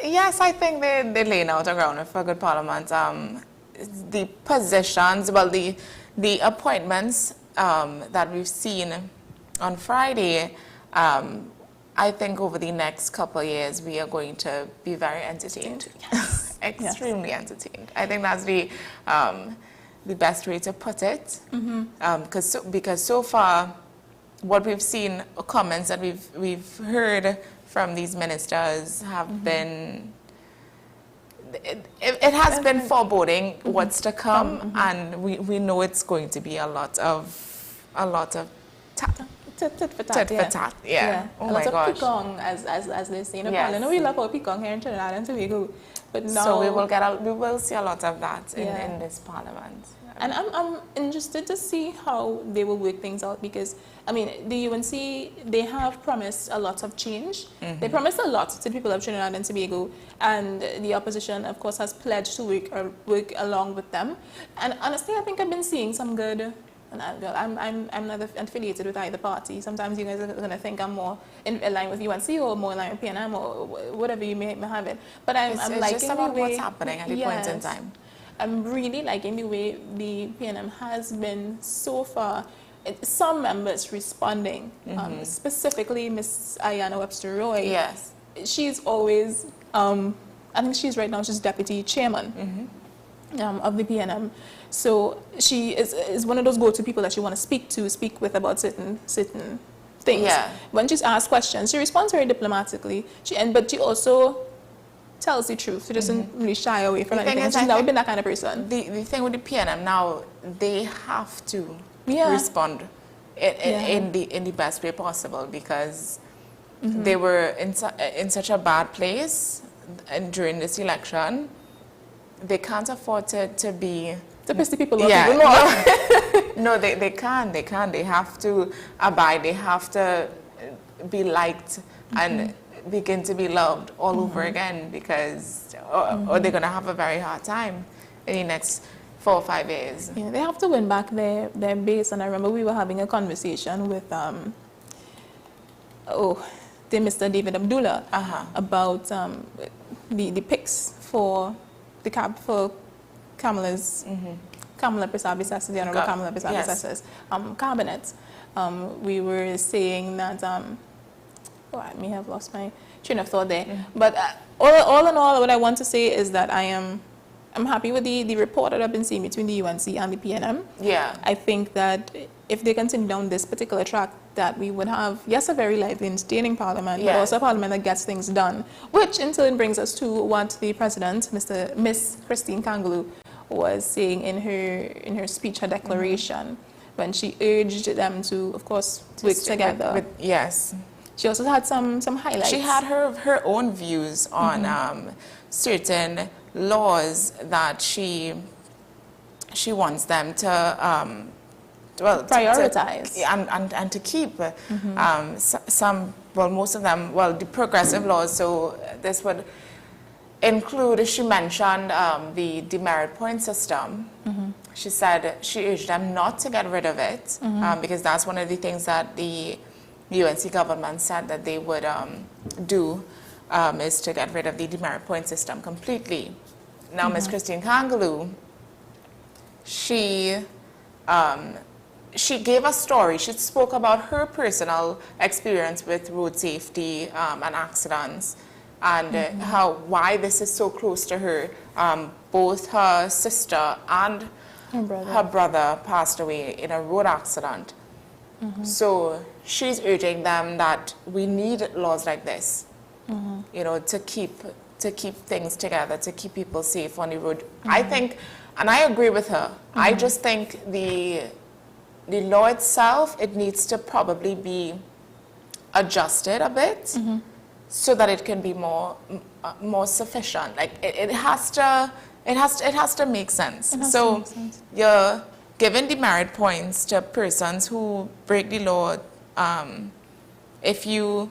Yes, I think they're laying out a groundwork for a good Parliament. The positions, well, the appointments that we've seen on Friday, I think over the next couple of years we are going to be very entertained. Yes. Extremely entertained. I think that's the best way to put it. Because so far, what we've seen, comments that we've heard from these ministers have been. It has been foreboding what's to come, and we know it's going to be a lot of tit for tat. Yeah. Oh a my lot gosh. of picong, as they say. Yes. I know we love our picong here in Trinidad and Tobago, but now So we will see a lot of that in this Parliament. And I'm interested to see how they will work things out, because, I mean, the UNC, they have promised a lot of change. They promised a lot to the people of Trinidad and Tobago, and the opposition, of course, has pledged to work along with them. And honestly, I think I've been seeing some good, and I'm not affiliated with either party. Sometimes you guys are going to think I'm more in line with UNC or more in line with PNM or whatever you may have it. But I'm liking just about the way, what's happening at the point in time. I'm really liking the way the PNM has been so far. Some members responding, specifically Miss Ayana Webster-Roy. Yes. She's always, I think she's right now, she's deputy chairman of the PNM. So she is one of those go-to people that you want to speak with about certain things. Yeah. When she's asked questions, she responds very diplomatically. But she also tells the truth. She doesn't really shy away from anything. She's never been that kind of person. The thing with the PNM now, they have to respond in the best way possible, because they were in such a bad place and during this election, they can't afford to be... To piss the people off Yeah, even more. no, they can't. They can't. They have to abide. They have to be liked and begin to be loved all over again, because or they're going to have a very hard time in the next 4 or 5 years. Yeah, they have to win back their base. And I remember we were having a conversation with Mr. David Abdullah about the picks for Kamala's Kamala Persad-Bissess's, the Honorable Kamala Persad-Bissess's cabinet. We were saying that I may have lost my train of thought there. But all in all, what I want to say is that I'm happy with the report that I've been seeing between the UNC and the PNM. Yeah. I think that if they continue down this particular track, that we would have, yes, a very lively, entertaining parliament, but also a parliament that gets things done, which in turn brings us to what the president, Miss Christine Kangaloo, was saying in her speech, her declaration, when she urged them to, of course, work together. Yes. She also had some highlights. She had her own views on certain laws that she wants them to prioritize and to keep. Most of them, the progressive laws. So this would include, she mentioned the demerit point system. She said she urged them not to get rid of it because that's one of the things that the UNC government said that they would do, is to get rid of the demerit point system completely. Now, Ms. Christine Kangaloo, she gave a story. She spoke about her personal experience with road safety and accidents, and why this is so close to her. Both her sister and her brother passed away in a road accident. So she's urging them that we need laws like this, you know, to keep things together, to keep people safe on the road. I think, and I agree with her, I just think the law itself, it needs to probably be adjusted a bit so that it can be more sufficient. Like it has to make sense. So you're giving demerit points to persons who break the law. If you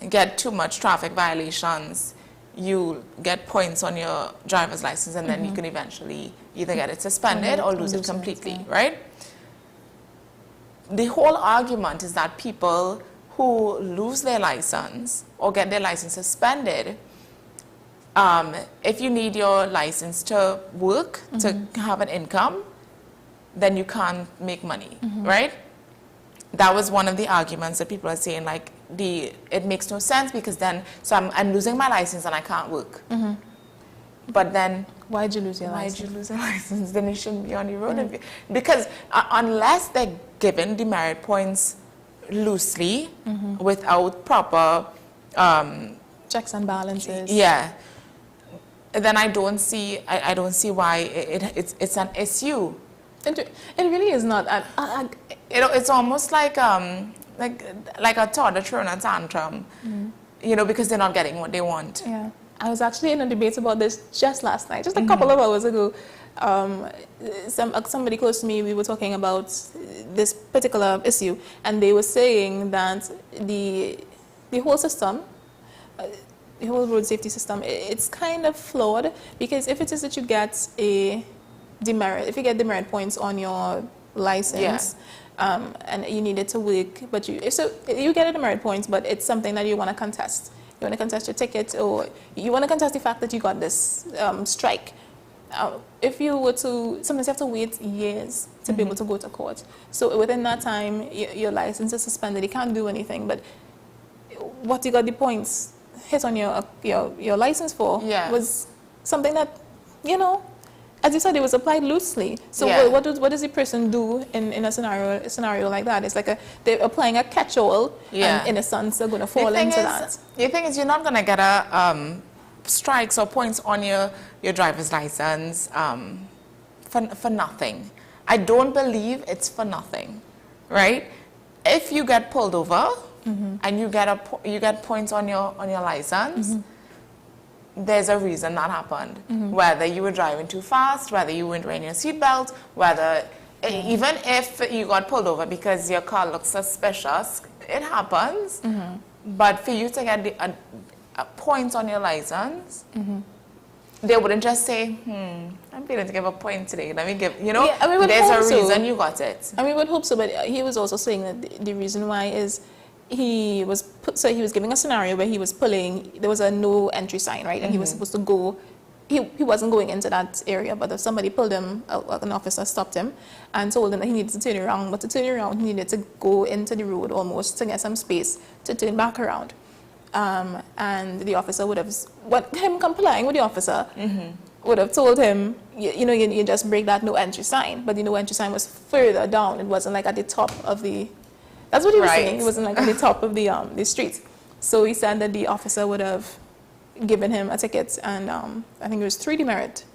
get too much traffic violations, you get points on your driver's license, and then you can eventually either get it suspended or lose it completely, right? The whole argument is that people who lose their license or get their license suspended, if you need your license to work, to have an income, then you can't make money, right? That was one of the arguments that people are saying, like, it makes no sense because then, so I'm losing my license and I can't work. But then... Why'd you lose your license? Why'd you lose your license? Then you shouldn't be on the road. Because unless they're given demerit points loosely, without proper... checks and balances. Yeah. Then I don't see why it's an issue. It really is not. It's almost like a toddler throwing a tantrum, you know, because they're not getting what they want. Yeah, I was actually in a debate about this just last night, just a couple of hours ago. Somebody close to me, we were talking about this particular issue, and they were saying that the whole system, the whole road safety system, it's kind of flawed, because if it is that you get a demerit, if you get demerit points on your license, and you need it to work, but you get a demerit points, but it's something that you want to contest. You want to contest your ticket, or you want to contest the fact that you got this strike. If you were to, sometimes you have to wait years to be able to go to court. So within that time, your license is suspended. You can't do anything. But what you got the points hit on your license for was something that, you know, as you said, it was applied loosely. So what does the person do in a scenario like that? It's like they're applying a catch-all, and innocents are going to fall into that. The thing is, you're not going to get strikes or points on your driver's license for nothing. I don't believe it's for nothing, right? If you get pulled over and you get points on your license, there's a reason that happened. Whether you were driving too fast, whether you weren't wearing your seatbelt, whether even if you got pulled over because your car looks suspicious, it happens. But for you to get a point on your license, they wouldn't just say, I'm feeling to give a point today. Let me give, you know, there's a reason you got it. And we would hope so, but he was also saying that the reason why is he was giving a scenario where he was pulling, there was a no entry sign, right? And he was supposed to go, he wasn't going into that area, but if somebody pulled him, an officer stopped him and told him that he needed to turn around, but to turn around, he needed to go into the road almost to get some space to turn back around. And the officer would have, him complying with the officer, would have told him, you just break that no entry sign. But the no entry sign was further down. It wasn't like at the top of the, that's what he was saying. It wasn't like at the top of the street. So he said that the officer would have given him a ticket, and I think it was 3 demerit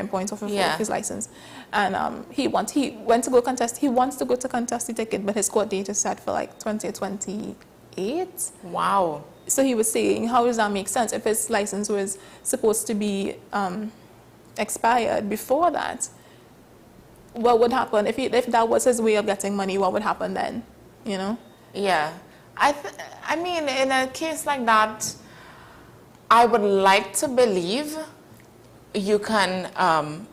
points off of his license. And he went to go contest. He wants to go to contest the ticket, but his court date is set for like 2028. Wow. So he was saying, how does that make sense? If his license was supposed to be expired before that, what would happen? If that was his way of getting money, what would happen then? You know? Yeah. I mean, in a case like that, I would like to believe you can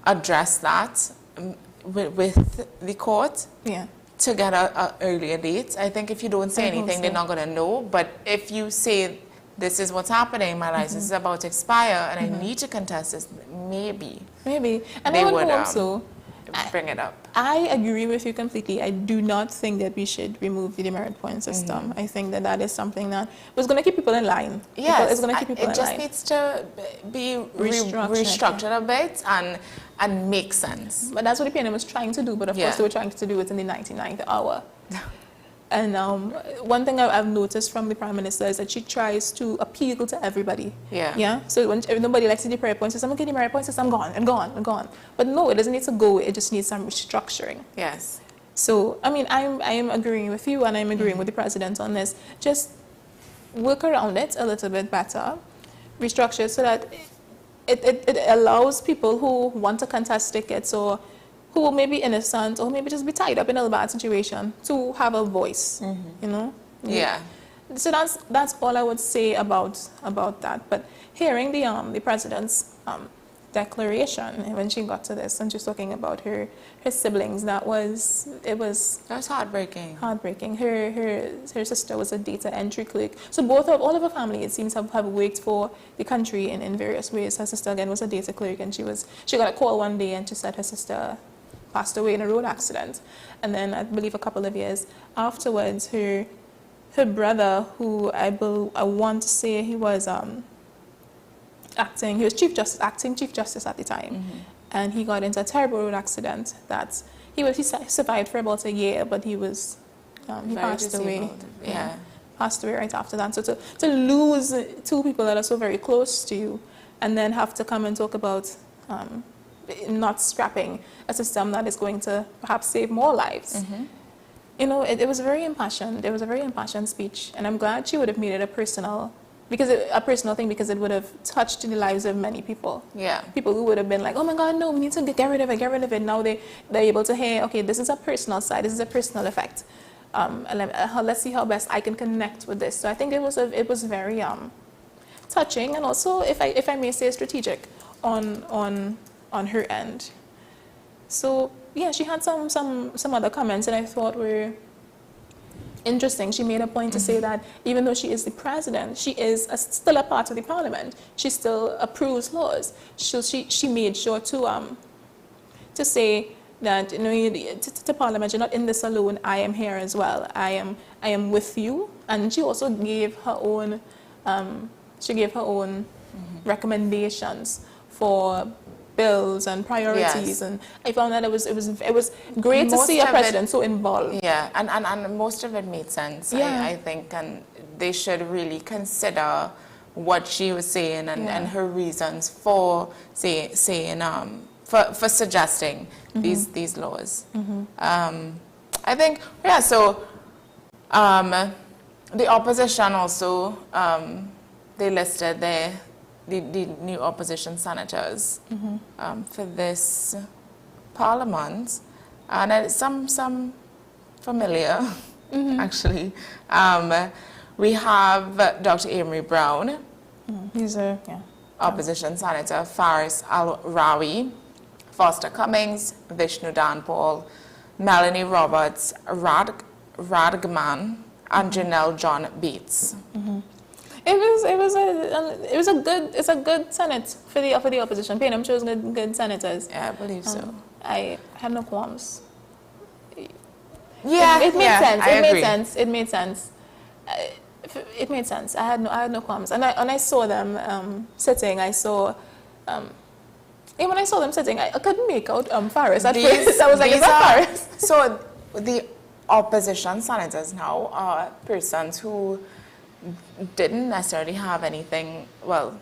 address that with the court. Yeah. To get a earlier date. I think if you don't say anything, they're not going to know. But if you say, this is what's happening, my license is about to expire, and I need to contest this, maybe. And they I would would hope so. Bring it up. I agree with you completely. I do not think that we should remove the demerit point system. I think that is something that was going to keep people in line. Yes, it's going to keep people in line. It just needs to be restructured a bit and make sense. But that's what the PNM was trying to do, but of course they were trying to do it in the 99th hour. And one thing I've noticed from the Prime Minister is that she tries to appeal to everybody. Yeah. So when nobody likes the demerit point system, okay, the demerit point system, I'm gone. But no, it doesn't need to go. It just needs some restructuring. Yes. So I mean, I am agreeing with you, and I'm agreeing with the president on this. Just work around it a little bit better, restructure it so that it allows people who want to contest tickets or who may be innocent or maybe just be tied up in a bad situation to have a voice, you know? Yeah. So that's all I would say about that. But hearing the president's declaration when she got to this and she's talking about her siblings, that was heartbreaking. Her sister was a data entry clerk. So all of her family, it seems, have worked for the country in various ways. Her sister again was a data clerk, and she got a call one day and she said her sister passed away in a road accident. And then I believe a couple of years afterwards, her brother, who I want to say he was he was acting chief justice at the time, and he got into a terrible road accident that he survived for about a year, but he passed away. Passed away right after that. So to lose 2 people that are so very close to you, and then have to come and talk about not scrapping a system that is going to perhaps save more lives. You know, it was very impassioned. It was a very impassioned speech, and I'm glad she would have made it a personal thing, because it would have touched the lives of many people. Yeah. People who would have been like, oh my God, no, we need to get rid of it. Now they're able to hear, okay, this is a personal side, this is a personal effect. And let's see how best I can connect with this. So I think it was very touching, and also, if I may say, strategic on her end. So yeah, she had some other comments that I thought were interesting. She made a point to say that even though she is the president, she is still a part of the parliament. She still approves laws. So she made sure to say that, you know, to parliament, you're not in this alone. I am here as well. I am with you. And she also gave her own recommendations for bills and priorities. Yes. And I found that it was great to see a president so involved. Yeah, and most of it made sense. Yeah. I think, and they should really consider what she was saying and her reasons for saying for suggesting these laws. I think, yeah, so the opposition also, they listed the new opposition senators for this parliament, and some familiar, actually. We have Dr. Amory Brown. He's a opposition senator, Faris Al-Rawi, Foster Cummings, Vishnu Danpal, Melanie Roberts, Radgman, and Janelle John Bates. It's a good Senate for the opposition. PNM chose good senators. Yeah, I believe so. I have no qualms. Yeah, it made sense. I agree. It made sense. It made sense. I had no qualms. And I saw them sitting. I saw. And when I saw them sitting, I couldn't make out Faris at first. I was like, is that Faris? So the opposition senators now are persons who didn't necessarily have anything, well,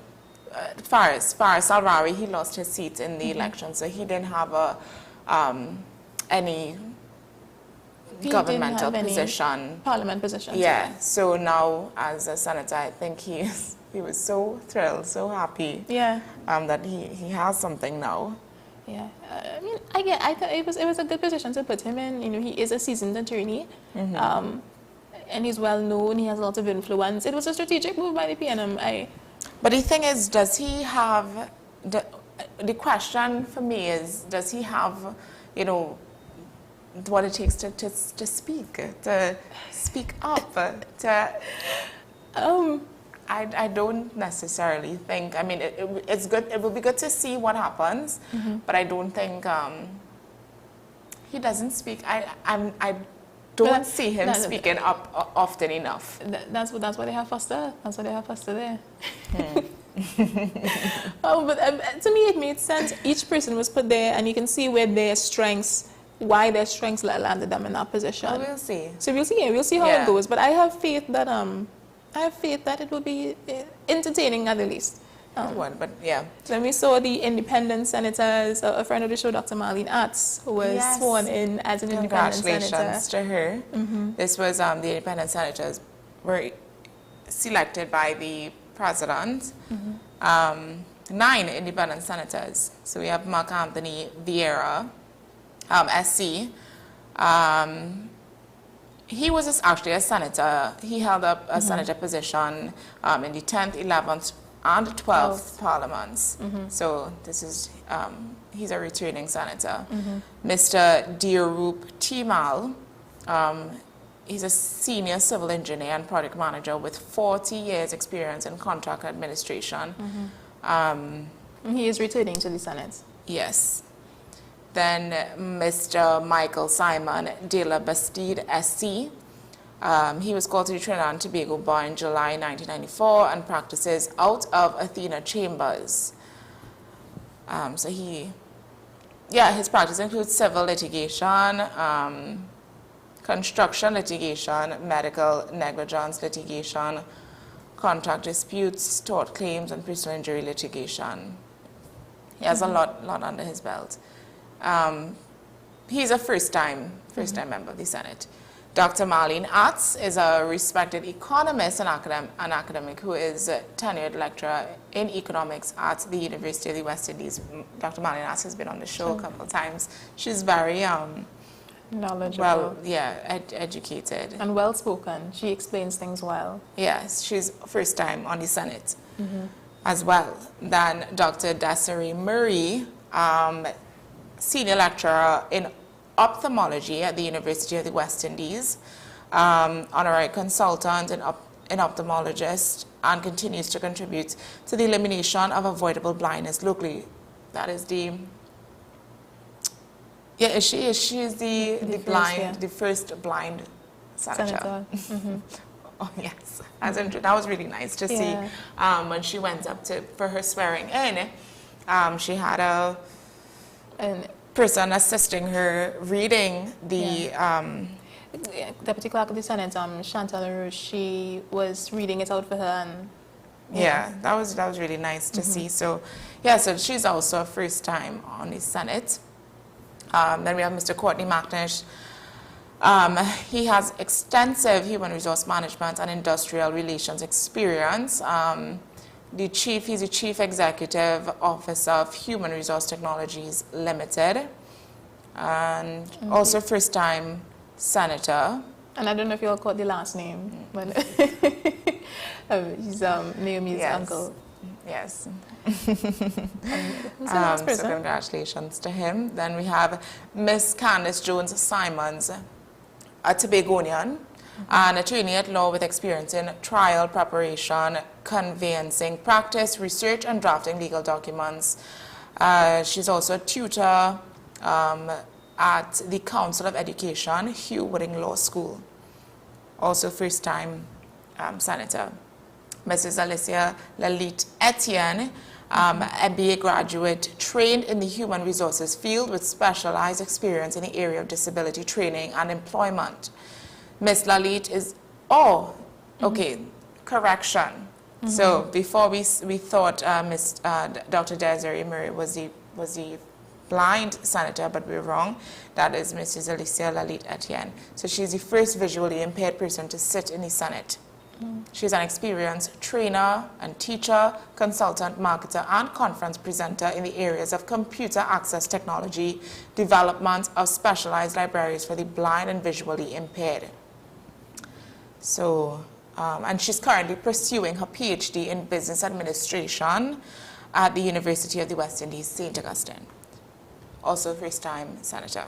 Faris Al-Rawi, he lost his seat in the election, so he didn't have any governmental position. Parliament position. Yeah, so now as a senator, I think he was so thrilled, so happy that he has something now. Yeah, I mean, I thought it was a good position to put him in. You know, he is a seasoned attorney, and he's well known. He has a lot of influence. It was a strategic move by the PNM. But the thing is, does he have the question for me is, does he have, you know, what it takes to speak up, I don't necessarily think. I mean, it's good. It will be good to see what happens, but I don't think he doesn't speak. I don't see him speaking up often enough. That's what they have Foster. That's what they have Foster there. But to me, it made sense. Each person was put there, and you can see where their strengths. Why their strengths landed them in that position. Oh, we'll see. So we'll see. We'll see how it goes. But I have faith that it will be entertaining at the least. But yeah. Then we saw the independent senators. A friend of the show, Dr. Marlene Atz, who was sworn in as an independent senator. Congratulations to her. This was the independent senators were selected by the president. 9 independent senators. So we have Mark Anthony Vieira. SC. He was actually a senator. He held up a senator position in the 10th, 11th, and 12th parliaments. So this is, he's a returning senator. Mr. Diarup Timal, he's a senior civil engineer and project manager with 40 years experience in contract administration. He is returning to the Senate. Yes. Then Mr. Michael Simon de la Bastide, SC. He was called to the Trinidad and Tobago Bar in July 1994 and practices out of Athena Chambers. So his practice includes civil litigation, construction litigation, medical negligence litigation, contract disputes, tort claims, and personal injury litigation. He has a lot under his belt. He's a first-time member of the Senate. Dr. Marlene Atz is a respected economist and academic who is a tenured lecturer in economics at the University of the West Indies. Dr. Marlene Atz has been on the show a couple of times. She's very knowledgeable. Educated. And well-spoken. She explains things well. Yes, she's first time on the Senate as well. Then Dr. Desiree Murray, senior lecturer in ophthalmology at the University of the West Indies, honorary consultant and ophthalmologist, and continues to contribute to the elimination of avoidable blindness locally. That is the she is the first blind senator. Oh yes, that was really nice to see. When she went up for her swearing in, she had a person assisting her reading the Deputy Clerk of the Senate, Chantal LaRouche, she was reading it out for her, and that was really nice to see. So so she's also a first time on the Senate. Then we have Mr. Courtney McNish. He has extensive human resource management and industrial relations experience. He's the Chief Executive Officer of Human Resource Technologies Limited, and also first-time senator. And I don't know if you'll caught the last name, but he's Naomi's uncle. Yes. Who's the last person? So congratulations to him. Then we have Miss Candice Jones-Simons, a Tobagonian, and a trainee at law with experience in trial preparation, conveyancing practice, research, and drafting legal documents. She's also a tutor at the Council of Education, Hugh Wooding Law School. Also first-time senator. Mrs. Alicia Lalit Etienne, MBA graduate, trained in the human resources field with specialized experience in the area of disability training and employment. Ms. Lalit is, correction. So before we thought Dr. Desiree Murray was the blind senator, but we were wrong. That is Mrs. Alicia Lalit Etienne. So she's the first visually impaired person to sit in the Senate. She's an experienced trainer and teacher, consultant, marketer, and conference presenter in the areas of computer access technology, development of specialized libraries for the blind and visually impaired. So, and she's currently pursuing her PhD in business administration at the University of the West Indies, St. Augustine. Also first-time senator.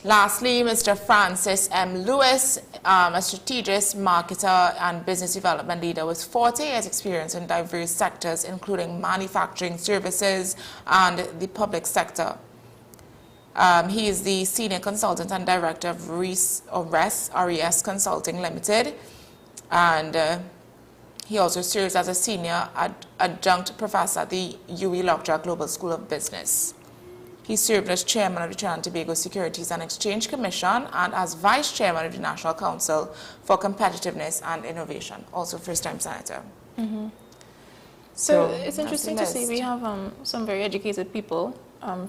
Lastly, Mr. Francis M. Lewis, a strategist, marketer, and business development leader with 40 years experience in diverse sectors, including manufacturing, services, and the public sector. He is the senior consultant and director of RES Consulting Limited, and he also serves as a senior adjunct professor at the UE Lockjaw Global School of Business. He served as chairman of the Trinidad and Tobago Securities and Exchange Commission and as vice chairman of the National Council for Competitiveness and Innovation, also first-time senator. So it's interesting to see we have some very educated people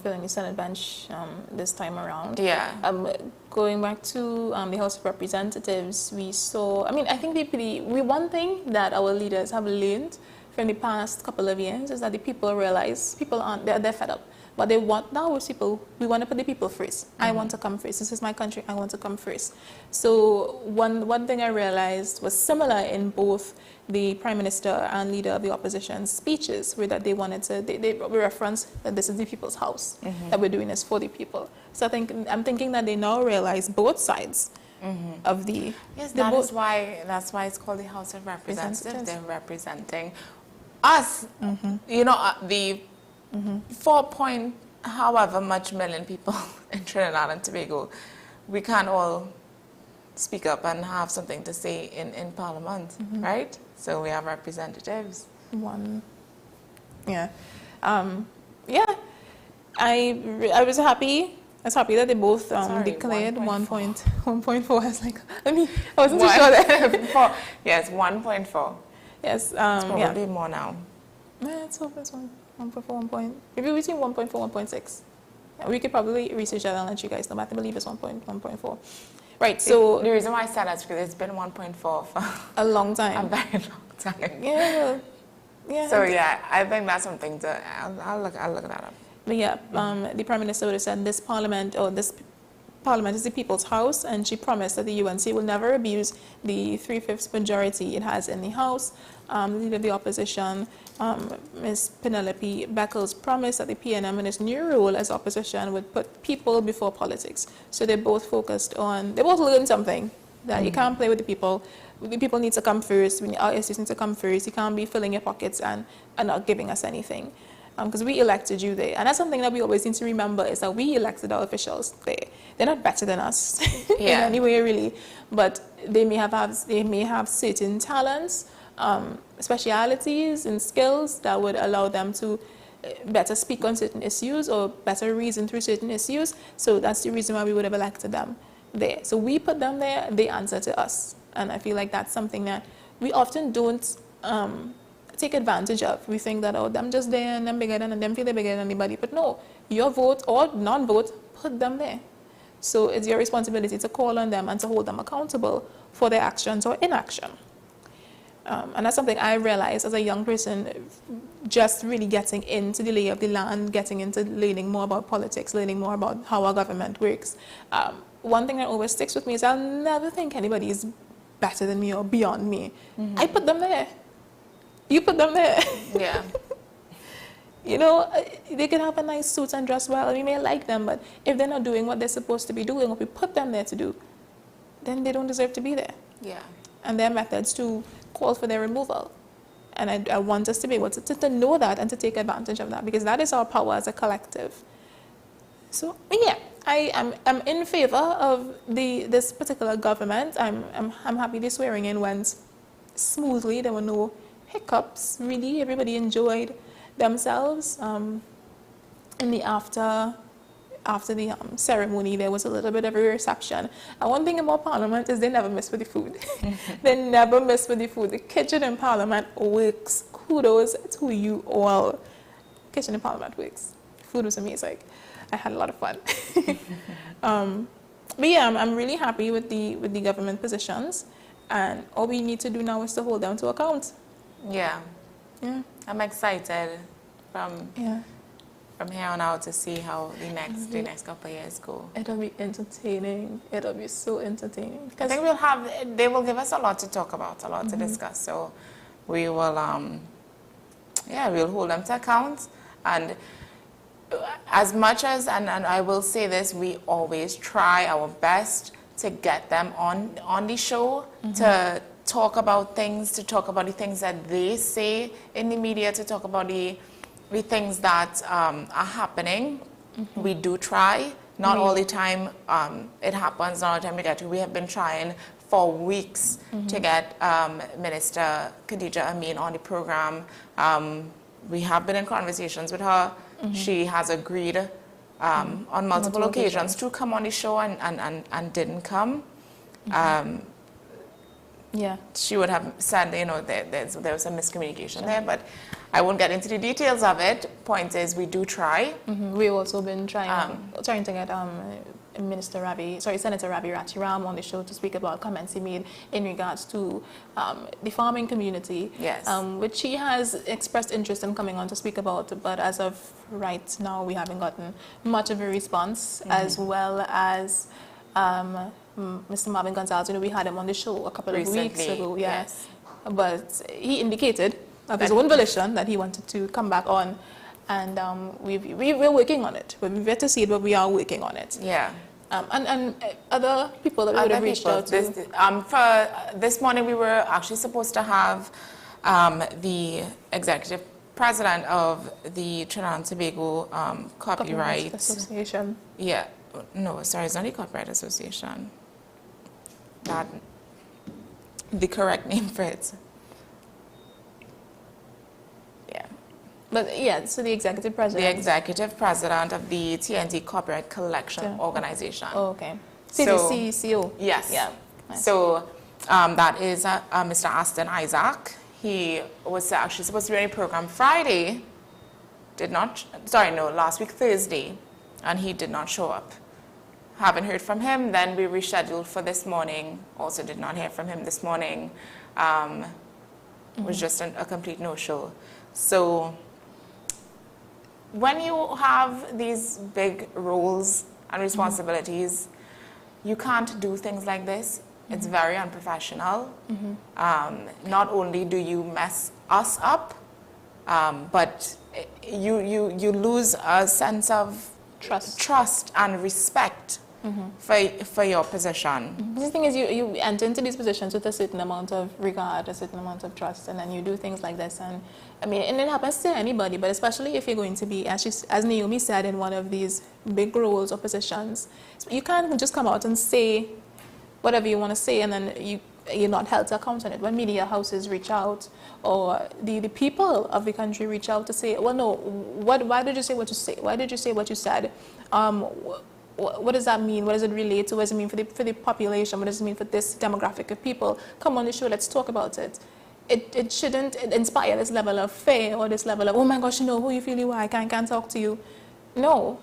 filling the Senate bench this time around. Yeah. Going back to the House of Representatives, we saw, I think one thing that our leaders have learned from the past couple of years is that the people realize they're fed up. What they want now is we want to put the people first. I want to come first. This is my country. I want to come first. So one thing I realized was similar in both the Prime Minister and leader of the opposition's speeches, where that they wanted to, they referenced that this is the people's house, that we're doing this for the people. So I'm thinking that they now realize both sides of the... Yes, that's why it's called the House of Representatives. They're representing us. You know, the 4 point however much million people in Trinidad and Tobago, we can't all speak up and have something to say in Parliament, right? So we have representatives. I was happy. I was happy that they both declared 1.4. I was like, I wasn't too sure that. Yes, 1.4. Yes. It's probably more now. Let's hope it's 1.4, maybe between 1.4 and 1.6. We could probably research that and let you guys know, but I believe it's 1.4. Right, so... The reason why I said that is because it's been 1.4 for... a long time. A very long time. Yeah. So yeah, I think that's something to... I'll look that up. But yeah, the Prime Minister would have said this Parliament is the people's house, and she promised that the UNC will never abuse the 3/5 majority it has in the House. The leader of the opposition, Ms. Penelope Beckles, promised that the PNM in its new role as opposition would put people before politics. So they both learned something, that you can't play with the people. The people need to come first. Our issues need to come first. You can't be filling your pockets and not giving us anything. Because we elected you there. And that's something that we always need to remember, is that we elected our officials there. They're not better than us in any way, really. But they may have certain talents, specialities and skills that would allow them to better speak on certain issues or better reason through certain issues. So that's the reason why we would have elected them there. So we put them there, they answer to us. And I feel like that's something that we often don't take advantage of. We think that, them just there and them bigger than, and them feel they're bigger than anybody. But no, your vote or non-vote, put them there. So it's your responsibility to call on them and to hold them accountable for their actions or inaction. And that's something I realized as a young person, just really getting into the lay of the land, getting into learning more about politics, learning more about how our government works. One thing that always sticks with me is I'll never think anybody is better than me or beyond me. I put them there. You put them there. Yeah. You know, they can have a nice suit and dress well, and we may like them, but if they're not doing what they're supposed to be doing, what we put them there to do, then they don't deserve to be there. Yeah. And there are methods to call for their removal. And I want us to be able to know that and to take advantage of that, because that is our power as a collective. So, yeah, I'm in favor of this particular government. I'm happy the swearing in went smoothly. There were no hiccups, really. Everybody enjoyed themselves. In the after the ceremony, there was a little bit of a reception. And one thing about Parliament is they never miss with the food. They never miss with the food. The kitchen in Parliament works. Kudos to you all. Kitchen in Parliament works. Food was amazing. I had a lot of fun. But yeah, I'm really happy with the government positions, and all we need to do now is to hold them to account. Yeah. Yeah. I'm excited from here on out to see how the next couple of years go. It'll be entertaining. It'll be so entertaining. I think they will give us a lot to talk about, a lot to discuss. So we will, we'll hold them to account. And as much as, and I will say this, we always try our best to get them on the show, to talk about things, to talk about the things that they say in the media, to talk about the things that are happening. We do try. Not all the time it happens, not all the time we get to. We have been trying for weeks to get Minister Khadija Amin on the program. We have been in conversations with her. She has agreed on multiple occasions to come on the show and didn't come. Yeah. She would have said, you know, there was some miscommunication there, but I won't get into the details of it. Point is, we do try. We've also been trying to get Senator Ravi Rathiram on the show to speak about comments he made in regards to the farming community, which he has expressed interest in coming on to speak about, but as of right now, we haven't gotten much of a response, as well as Mr. Marvin Gonzalez. You know, we had him on the show a couple of weeks ago, but he indicated of his own volition that he wanted to come back on, and we're working on it. We've yet to see it, but we are working on it. Yeah. And other people that we would have reached out to. For this morning, we were actually supposed to have the executive president of the Trinidad and Tobago Copyright Association. Yeah. No, sorry, it's not the Copyright Association. That, the correct name for it. Yeah. But yeah, so the executive president. The executive president of the TNT Copyright Collection Organization. Oh, okay. CEO. Yes. Yeah. Nice. So that is Mr. Aston Isaac. He was actually supposed to be on a program Friday. Last week Thursday, and he did not show up. Haven't heard from him. Then we rescheduled for this morning. Also did not hear from him this morning. Was just a complete no-show. So when you have these big roles and responsibilities, you can't do things like this. It's very unprofessional. Not only do you mess us up, but you lose a sense of trust and respect for your position. The thing is, you enter into these positions with a certain amount of regard, a certain amount of trust, and then you do things like this. And I mean, and it happens to anybody, but especially if you're going to be, as Naomi said, in one of these big roles or positions, you can't just come out and say whatever you want to say, and then you're not held to account on it. When media houses reach out, or the people of the country reach out to say, well, no, why did you say what you say? Why did you say what you said? What does that mean? What does it relate to? What does it mean for the population? What does it mean for this demographic of people? Come on the show, let's talk about it. It shouldn't inspire this level of fear or this level of, oh my gosh, you know, who you feel you are, I can't talk to you. No.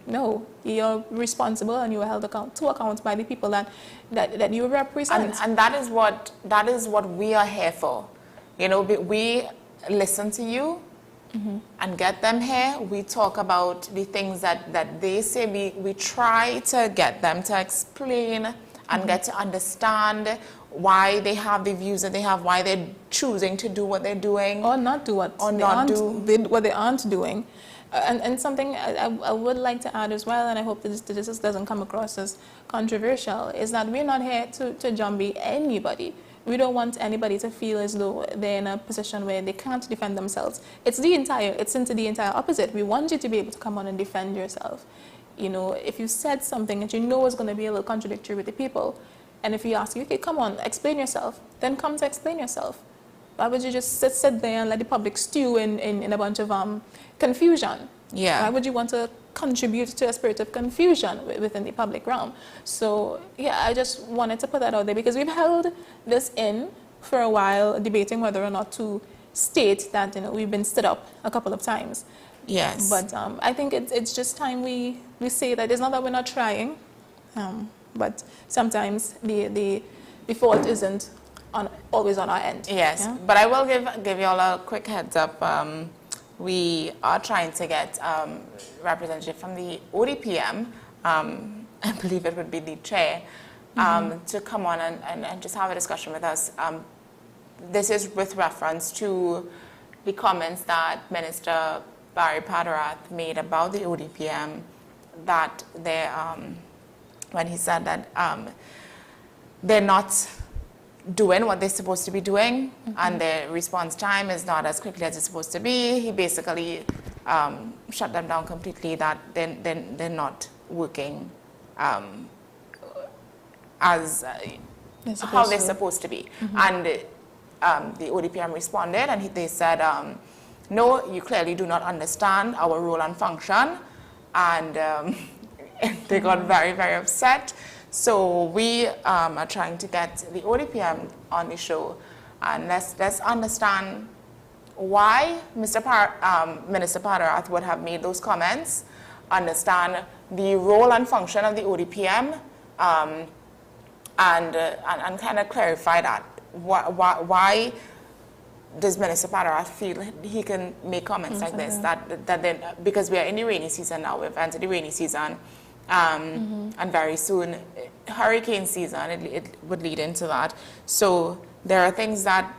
No, you're responsible and you are held to account by the people that you represent. And that is what we are here for. You know, we listen to you and get them here. We talk about the things that they say. We try to get them to explain and get to understand why they have the views that they have, why they're choosing to do what they're doing. Or not do what what they aren't doing. And something I would like to add as well, and I hope that this doesn't come across as controversial, is that we're not here to zombie anybody. We don't want anybody to feel as though they're in a position where they can't defend themselves. It's into the entire opposite. We want you to be able to come on and defend yourself. You know, if you said something that you know is going to be a little contradictory with the people, and if you ask you, okay, come on, explain yourself, then come to explain yourself. Why would you just sit there and let the public stew in a bunch of confusion? Yeah. Why would you want to contribute to a spirit of confusion within the public realm? So, yeah, I just wanted to put that out there because we've held this in for a while, debating whether or not to state that, you know, we've been stood up a couple of times. Yes. But I think it's just time we say that. It's not that we're not trying, but sometimes the fault isn't always on our end. Yes, yeah? But I will give you all a quick heads up. We are trying to get representative from the ODPM, I believe it would be the chair, to come on and just have a discussion with us. This is with reference to the comments that Minister Barry Padarath made about the ODPM, that when he said that they're not doing what they're supposed to be doing, and their response time is not as quickly as it's supposed to be. He basically shut them down completely, that they're not working as how they're supposed to be. And the ODPM responded, and they said, no, you clearly do not understand our role and function, and they got very, very upset. So we are trying to get the ODPM on the show, and let's understand why Minister Padarath would have made those comments, understand the role and function of the ODPM, and kind of clarify that. Why does Minister Padarath feel he can make comments like this? That then, because we are in the rainy season now, we've entered the rainy season. And very soon, hurricane season, it would lead into that. So there are things that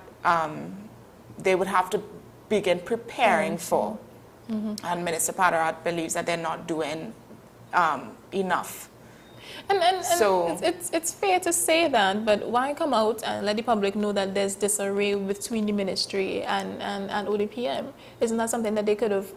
they would have to begin preparing for. And Minister Padarath believes that they're not doing enough. And so it's fair to say that, but why come out and let the public know that there's disarray between the ministry and ODPM? Isn't that something that they could have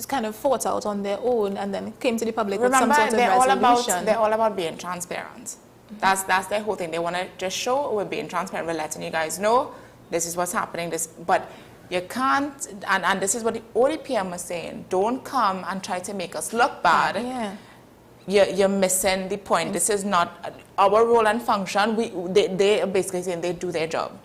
kind of fought out on their own and then came to the public with some sort of resolution? They're all about being transparent. That's their whole thing. They want to just show we're being transparent. We're letting you guys know this is what's happening. But you can't, and this is what the ODPM was saying. Don't come and try to make us look bad. You're missing the point. This is not our role and function. They are basically saying they do their job.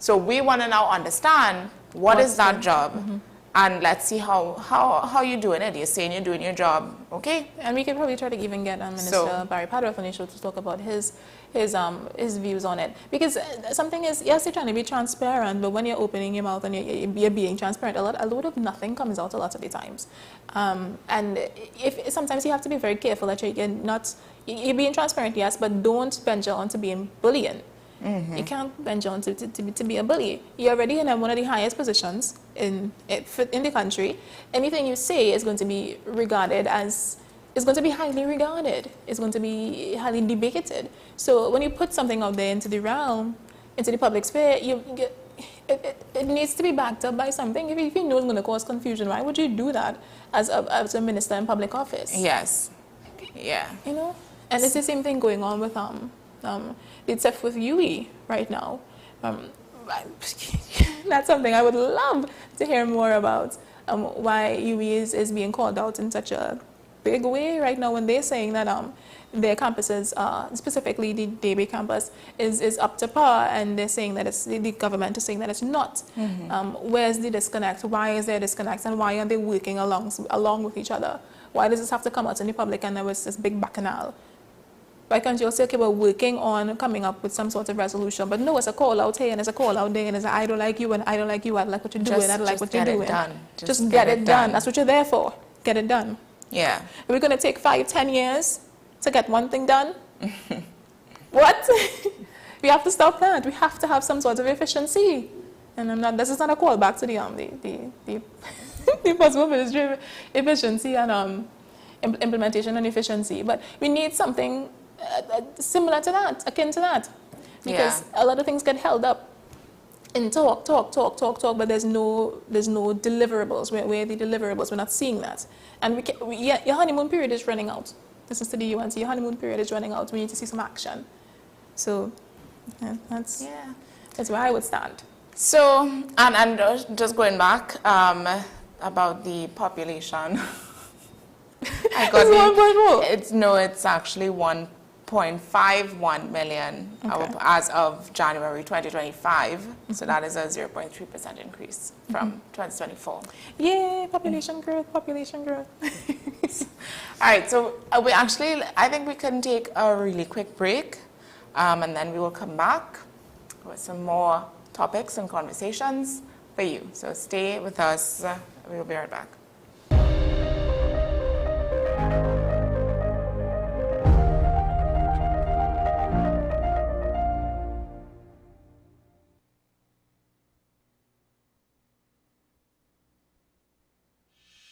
So we want to now understand what is that job. And let's see how you're doing it. You're saying you're doing your job, okay? And we could probably try to even get Minister Barry Padarath on the show to talk about his views on it. Because something is, yes, you're trying to be transparent, but when you're opening your mouth and you're being transparent, a lot of nothing comes out a lot of the times. And sometimes you have to be very careful that you're being transparent, yes, but don't venture onto being bullying. You can't venture on to be a bully. You're already in one of the highest positions in the country. Anything you say is going to be regarded as, is going to be highly regarded. It's going to be highly debated. So when you put something out there into the realm, into the public sphere, it needs to be backed up by something. If you know it's going to cause confusion, why would you do that as a minister in public office? Yes. Yeah. You know? And it's the same thing going on with the stuff with UE right now. That's something I would love to hear more about. Why UE is being called out in such a big way right now when they're saying that their campuses, specifically the Debe campus, is up to par, and they're saying that the government is saying that it's not. Where's the disconnect? Why is there a disconnect? And why are they working along with each other Why does this have to come out in the public and there was this big bacchanal? Why can't you say, okay, we're working on coming up with some sort of resolution? But no, it's a call out here and it's a call out there and it's a, I don't like you and I don't like you, I don't like what you're doing, I don't like what you're doing. Just get it done. That's what you're there for. Get it done. Yeah. Are we going to take 5, 10 years to get one thing done? What? We have to stop that. We have to have some sort of efficiency. And this is not a call back to the possible ministry efficiency and implementation and efficiency. But we need something similar to that, akin to that. Because a lot of things get held up in talk, but there's no deliverables. Where are the deliverables? We're not seeing that. And your honeymoon period is running out. This is to the UN, so your honeymoon period is running out. We need to see some action. So that's where I would stand. So, and just going back about the population. It's actually 1.51 million as of January 2025. So that is a 0.3% increase from 2024. Yay, population growth, population growth. All right, so I think we can take a really quick break and then we will come back with some more topics and conversations for you. So stay with us. We will be right back.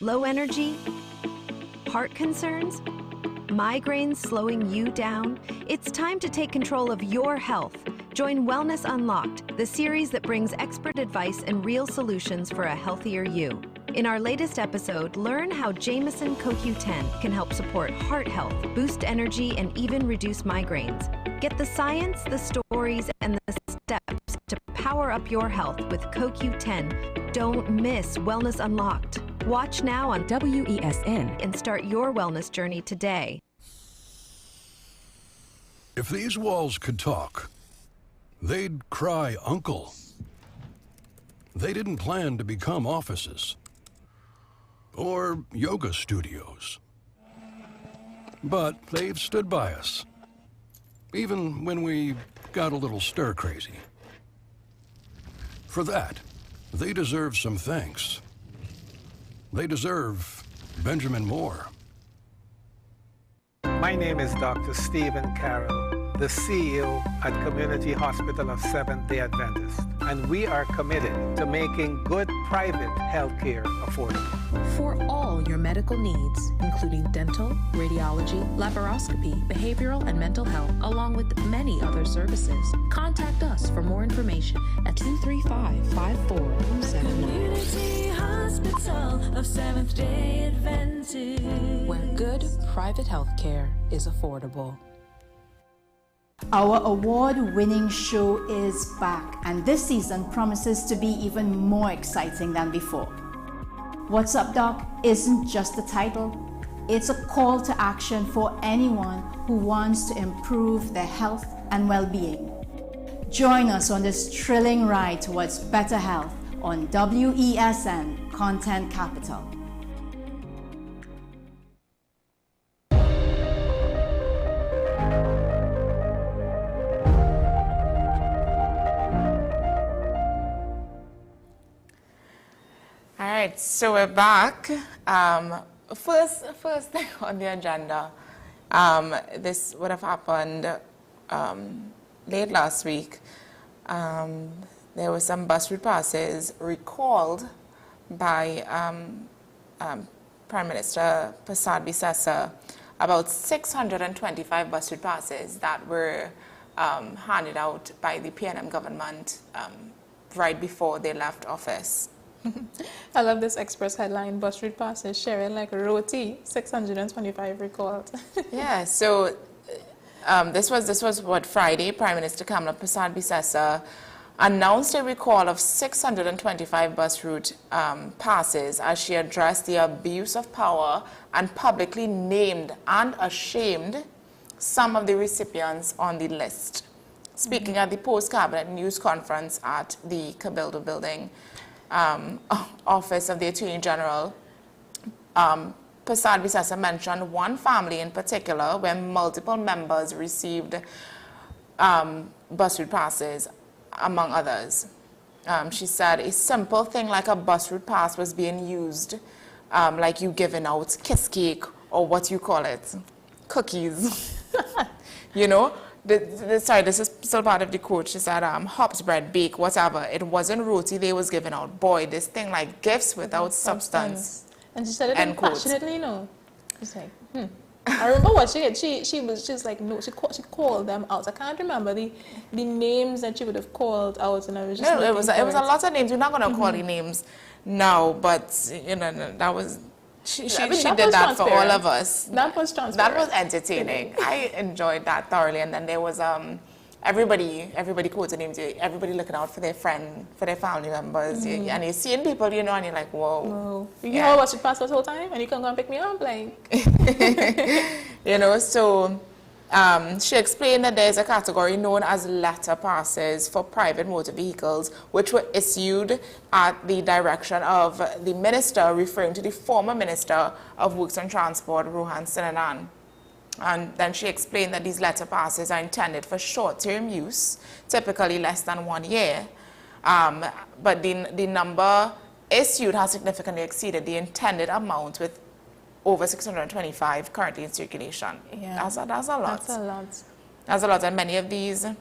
Low energy? Heart concerns? Migraines slowing you down? It's time to take control of your health. Join Wellness Unlocked, the series that brings expert advice and real solutions for a healthier you. In our latest episode, learn how Jameson CoQ10 can help support heart health, boost energy, and even reduce migraines. Get the science, the stories, and the steps to power up your health with CoQ10. Don't miss Wellness Unlocked. Watch now on WESN and start your wellness journey today. If these walls could talk, they'd cry uncle. They didn't plan to become offices or yoga studios, but they've stood by us, even when we got a little stir-crazy. For that, they deserve some thanks. They deserve Benjamin Moore. My name is Dr. Stephen Carroll, the CEO at Community Hospital of Seventh-day Adventist, and we are committed to making good private health care affordable. For all your medical needs, including dental, radiology, laparoscopy, behavioral and mental health, along with many other services, contact us for more information at 235-5479. Community Hospital of Seventh-day Adventist, where good private health care is affordable. Our award-winning show is back, and this season promises to be even more exciting than before. What's Up, Doc isn't just a title, it's a call to action for anyone who wants to improve their health and well-being. Join us on this thrilling ride towards better health on WESN Content Capital. All right, so we're back. First thing on the agenda, this would have happened late last week. There were some bus route passes recalled by Prime Minister Prasad Bisesa, about 625 bus route passes that were handed out by the PNM government right before they left office. I love this Express headline, bus route passes sharing like roti, 625 recalled. Yeah, so this was what, Friday. Prime Minister Kamala Prasad Bisesa announced a recall of 625 bus route passes as she addressed the abuse of power and publicly named and ashamed some of the recipients on the list. Speaking at the post-cabinet news conference at the Cabildo building, office of the Attorney General, Prasad Visesa mentioned one family in particular where multiple members received bus route passes, among others. She said a simple thing like a bus route pass was being used, like you giving out kiss cake or what you call it, cookies. You know, sorry, this is still part of the quote. She said, hops, bread, bake, whatever. It wasn't roti they was giving out. Boy, this thing like gifts without substance. And she said it passionately, you know. She's like, I remember what she did. She was like, no, she called them out. I can't remember the names that she would have called out, and I was just no, it was a lot of names. We're not going to call the names now, but you know, that was she did that for all of us. That was transparent. That was entertaining. I enjoyed that thoroughly, and then there was everybody quoted names. Everybody looking out for their friend, for their family members, and you're seeing people, you know, and you're like, whoa. You know what should pass this whole time, and you can go and pick me up, like. You know, so she explained that there's a category known as letter passes for private motor vehicles, which were issued at the direction of the minister, referring to the former Minister of Works and Transport, Rohan Sinanan. And then she explained that these letter passes are intended for short-term use, typically less than 1 year. But the number issued has significantly exceeded the intended amount, with over 625 currently in circulation. Yeah. That's a lot. That's a lot. That's a lot, and many of these have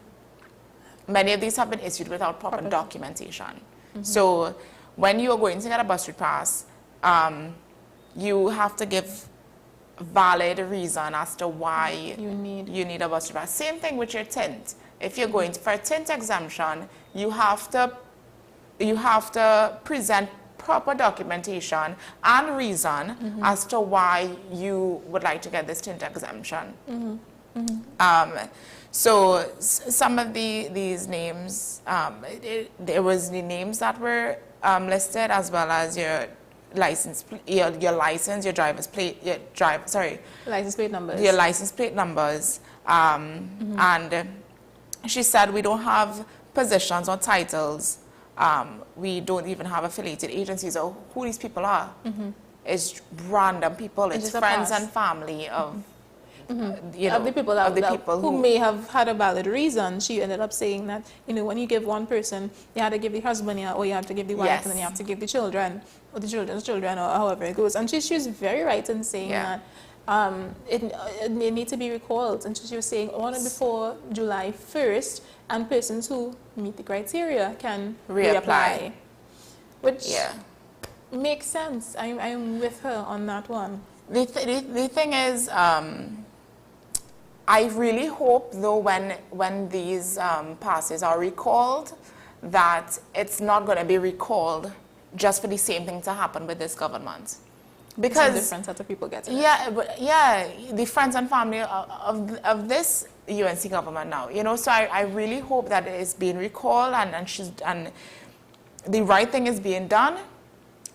been issued without proper documentation. So when you are going to get a bus route pass, you have to give valid reason as to why you need a bus route pass. Same thing with your tint. If you're going for a tint exemption, you have to present proper documentation and reason as to why you would like to get this tint exemption. So some of these names, there was the names that were listed, as well as your license, your license, your driver's plate, license plate numbers. Your license plate numbers. And she said we don't have positions or titles. We don't even have affiliated agencies or who these people are. It's random people. It's friends and family of, you know, of the people who may have had a valid reason. She ended up saying that, you know, when you give one person, you have to give the husband, or you have to give the wife, and then you have to give the children, or the children's children, or however it goes. And she was very right in saying that it needs to be recalled. And she was saying on or before July 1st, and persons who meet the criteria can reapply. Which makes sense. I'm with her on that one. The thing is, I really hope, though, when these passes are recalled, that it's not going to be recalled just for the same thing to happen with this government. Because it's a different set of people getting it. The friends and family of this UNC government now, you know, so I really hope that it's being recalled and the right thing is being done,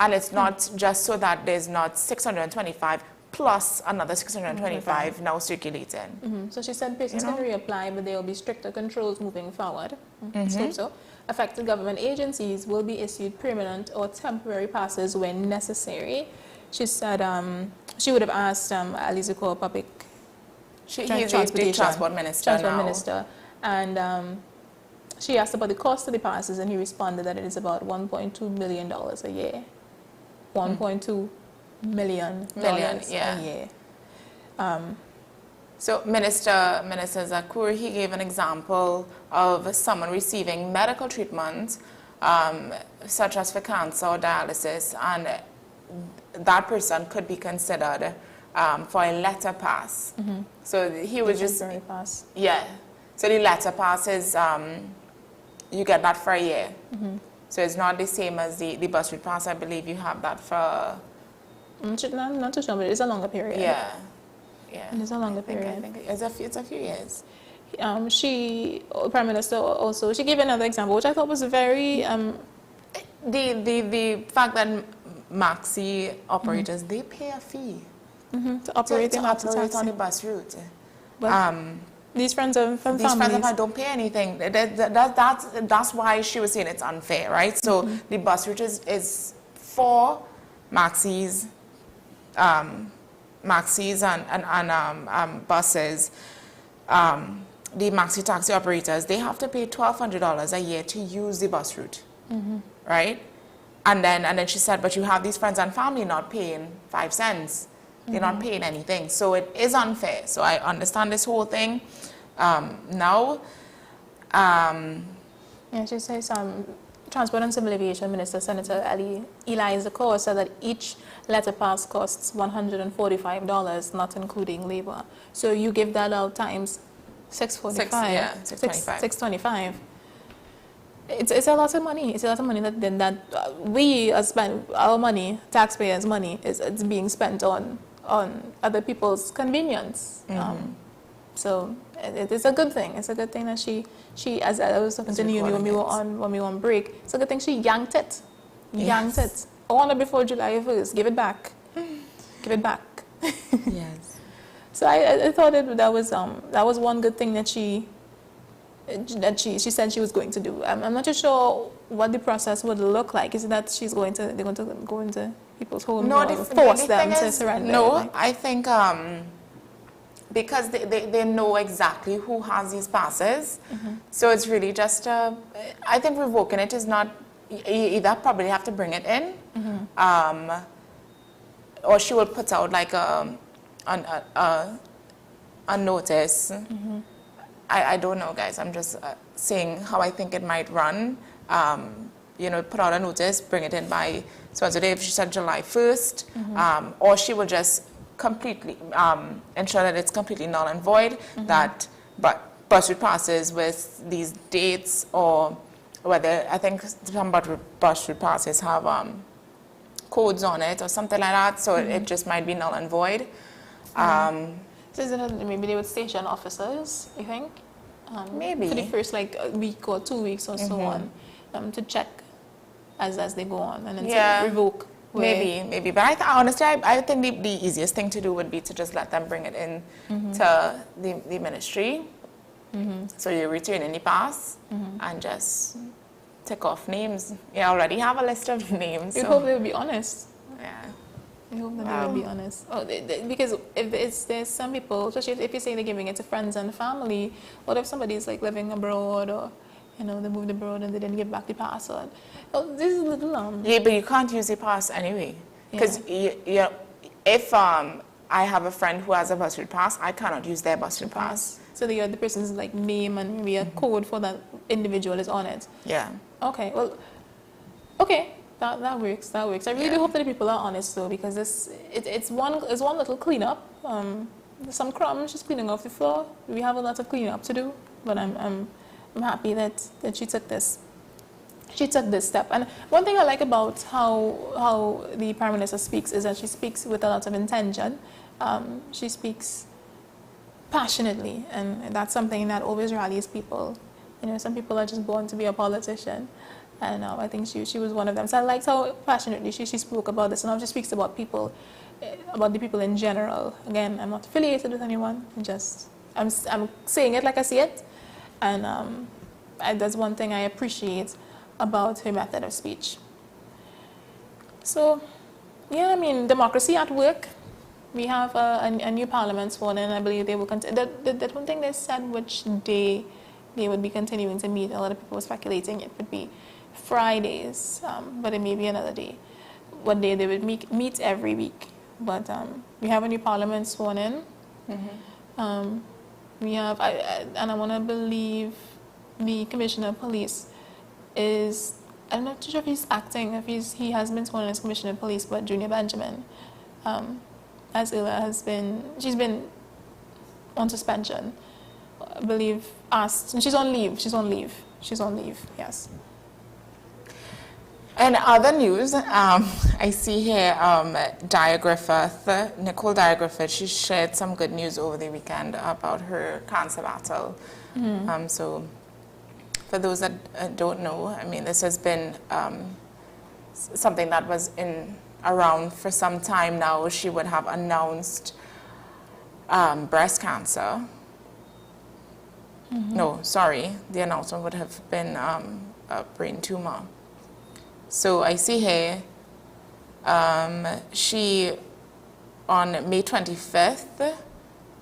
and it's not just so that there's not 625 plus another 625 now circulating. So she said persons can reapply, but there will be stricter controls moving forward. So affected government agencies will be issued permanent or temporary passes when necessary. She said she would have asked Ali Zuko, public transportation, transport minister, and she asked about the cost of the passes, and he responded that it is about $1.2 million a year. $1.2 million a year. So Minister Zakur, he gave an example of someone receiving medical treatment, such as for cancer or dialysis, and that person could be considered for a letter pass. So he was just pass. So the letter pass is you get that for a year. So it's not the same as the bus route pass. I believe you have that for. Not too sure, but it's a longer period. Yeah. And it's a longer period. I think it's a few years. Prime Minister also, she gave another example, which I thought was very. The fact that maxi operators, they pay a fee to operate on the bus route. But these friends of families don't pay anything. That's why she was saying it's unfair, right? So the bus route is for maxis maxis and buses, the maxi taxi operators, they have to pay $1,200 a year to use the bus route, right? And then she said, but you have these friends and family not paying 5 cents. They're not paying anything. So it is unfair. So I understand this whole thing now. Yeah, she says Transport and Civil Aviation Minister Senator Eli Zakor said that each letter pass costs $145, not including labor. So you give that out times 645. $625. It's a lot of money. It's a lot of money that we spend our money, taxpayers' money, it's being spent on other people's convenience. So it's a good thing. It's a good thing that she as I was talking to you when we were on break, it's a good thing she yanked it. Yanked it. On or before July 1st. Give it back. Give it back. Yes. So I thought that was one good thing that she said she was going to do. I'm not too sure what the process would look like. Is it that they're going to go into people's homes or force them to surrender? No, I think because they know exactly who has these passes, so it's really just I think revoking it is not. You either probably have to bring it in, or she will put out like a notice. I don't know, guys. I'm just saying how I think it might run. You know, put out a notice, bring it in by so today. If she said July 1st, or she will just completely ensure that it's completely null and void. That bus route passes with these dates, or whether I think some bus route passes have codes on it or something like that. So it just might be null and void. So is it maybe they would station officers, you think? Maybe. For the first like a week or 2 weeks or so on, to check as they go on and then to revoke. Maybe. But honestly, I think the easiest thing to do would be to just let them bring it in to the ministry. So you return any pass and just tick off names. You already have a list of names. You hope they would be honest. Yeah. I hope that they will be honest. Because if there's some people, especially if you say they're giving it to friends and family, what if somebody's like living abroad or, you know, they moved abroad and they didn't give back the pass? Or, this is a little Yeah, but you can't use the pass anyway. Because if I have a friend who has a bus route pass, I cannot use their bus route pass. So the person's like name and maybe a code for that individual is on it. Yeah. Okay. Well. Okay. That works. I really do hope that the people are honest though, because it's one little cleanup. Some crumbs just cleaning off the floor. We have a lot of cleanup to do, but I'm happy that she took this. She took this step. And one thing I like about how the Prime Minister speaks is that she speaks with a lot of intention. She speaks passionately, and that's something that always rallies people. You know, some people are just born to be a politician. And I think she was one of them. So I liked how passionately she spoke about this, and how she speaks about people, about the people in general. Again, I'm not affiliated with anyone. I'm saying it like I see it, and that's one thing I appreciate about her method of speech. So, yeah, I mean, democracy at work. We have a new parliament sworn in. I believe they will continue. That one thing they said which day they would be continuing to meet. A lot of people were speculating it would be Fridays, but it may be another day. What day they would meet every week. But we have a new parliament sworn in. We have, and I want to believe the Commissioner of Police is, I'm not sure if he's acting, if he has been sworn in as Commissioner of Police, but Junior Benjamin, as Illa she's been on suspension. I believe asked, and she's on leave, yes. In other news, I see here Nicole Dyer Griffith, she shared some good news over the weekend about her cancer battle. So for those that don't know, I mean, this has been something that was around for some time now. She would have announced breast cancer. No, sorry, the announcement would have been a brain tumor. So I see here, she on May 25th,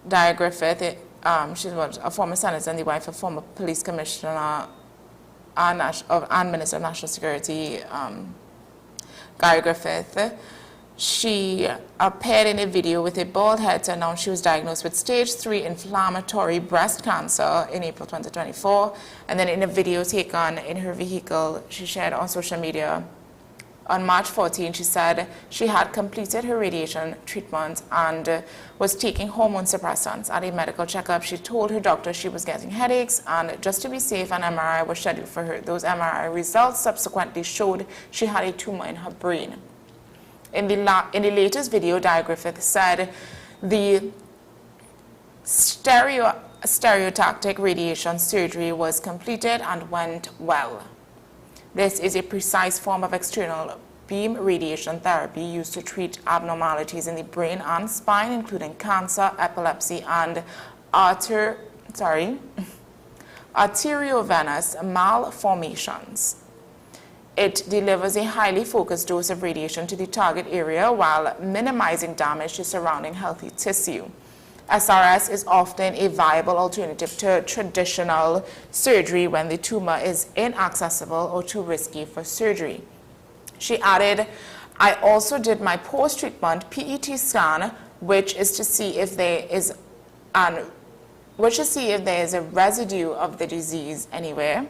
Diane Griffith, she was a former senator and the wife of former police commissioner and Minister of National Security, Gary Griffith. She appeared in a video with a bald head to announce she was diagnosed with stage 3 inflammatory breast cancer in April 2024. And then in a video taken in her vehicle, she shared on social media, on March 14, she said she had completed her radiation treatment and was taking hormone suppressants. At a medical checkup, she told her doctor she was getting headaches, and just to be safe, an MRI was scheduled for her. Those MRI results subsequently showed she had a tumor in her brain. In the latest video, Diane Griffith said the stereotactic radiation surgery was completed and went well. This is a precise form of external beam radiation therapy used to treat abnormalities in the brain and spine, including cancer, epilepsy, and arteriovenous malformations. It delivers a highly focused dose of radiation to the target area while minimizing damage to surrounding healthy tissue. SRS is often a viable alternative to traditional surgery when the tumor is inaccessible or too risky for surgery. She added, I also did my post-treatment PET scan, which is to see if there is a residue of the disease anywhere,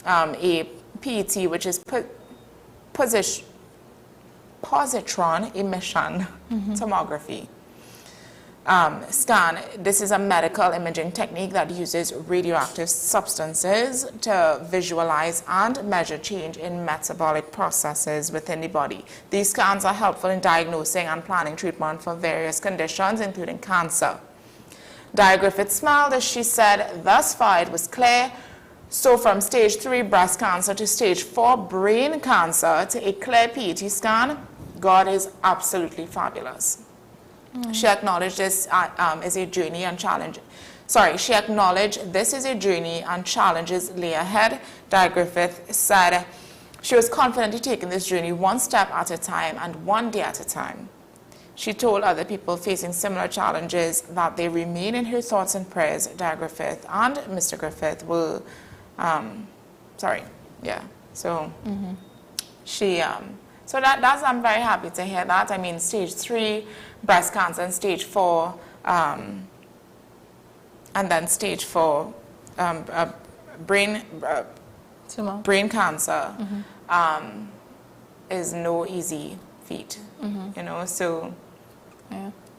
a PET, which is positron emission tomography scan. This is a medical imaging technique that uses radioactive substances to visualize and measure change in metabolic processes within the body. These scans are helpful in diagnosing and planning treatment for various conditions, including cancer. Diane Griffith smiled as she said, thus far it was clear. So from stage 3 breast cancer to stage 4 brain cancer to a clear PET scan, God is absolutely fabulous. She acknowledged this is a journey and challenge. She acknowledged this is a journey and challenges lay ahead. Diane Griffith said she was confidently taking this journey one step at a time and one day at a time. She told other people facing similar challenges that they remain in her thoughts and prayers. Diane Griffith and Mr. Griffith will, so that's, I'm very happy to hear that. I mean, stage 3 breast cancer and stage 4, and then stage 4 brain cancer is no easy feat, you know. So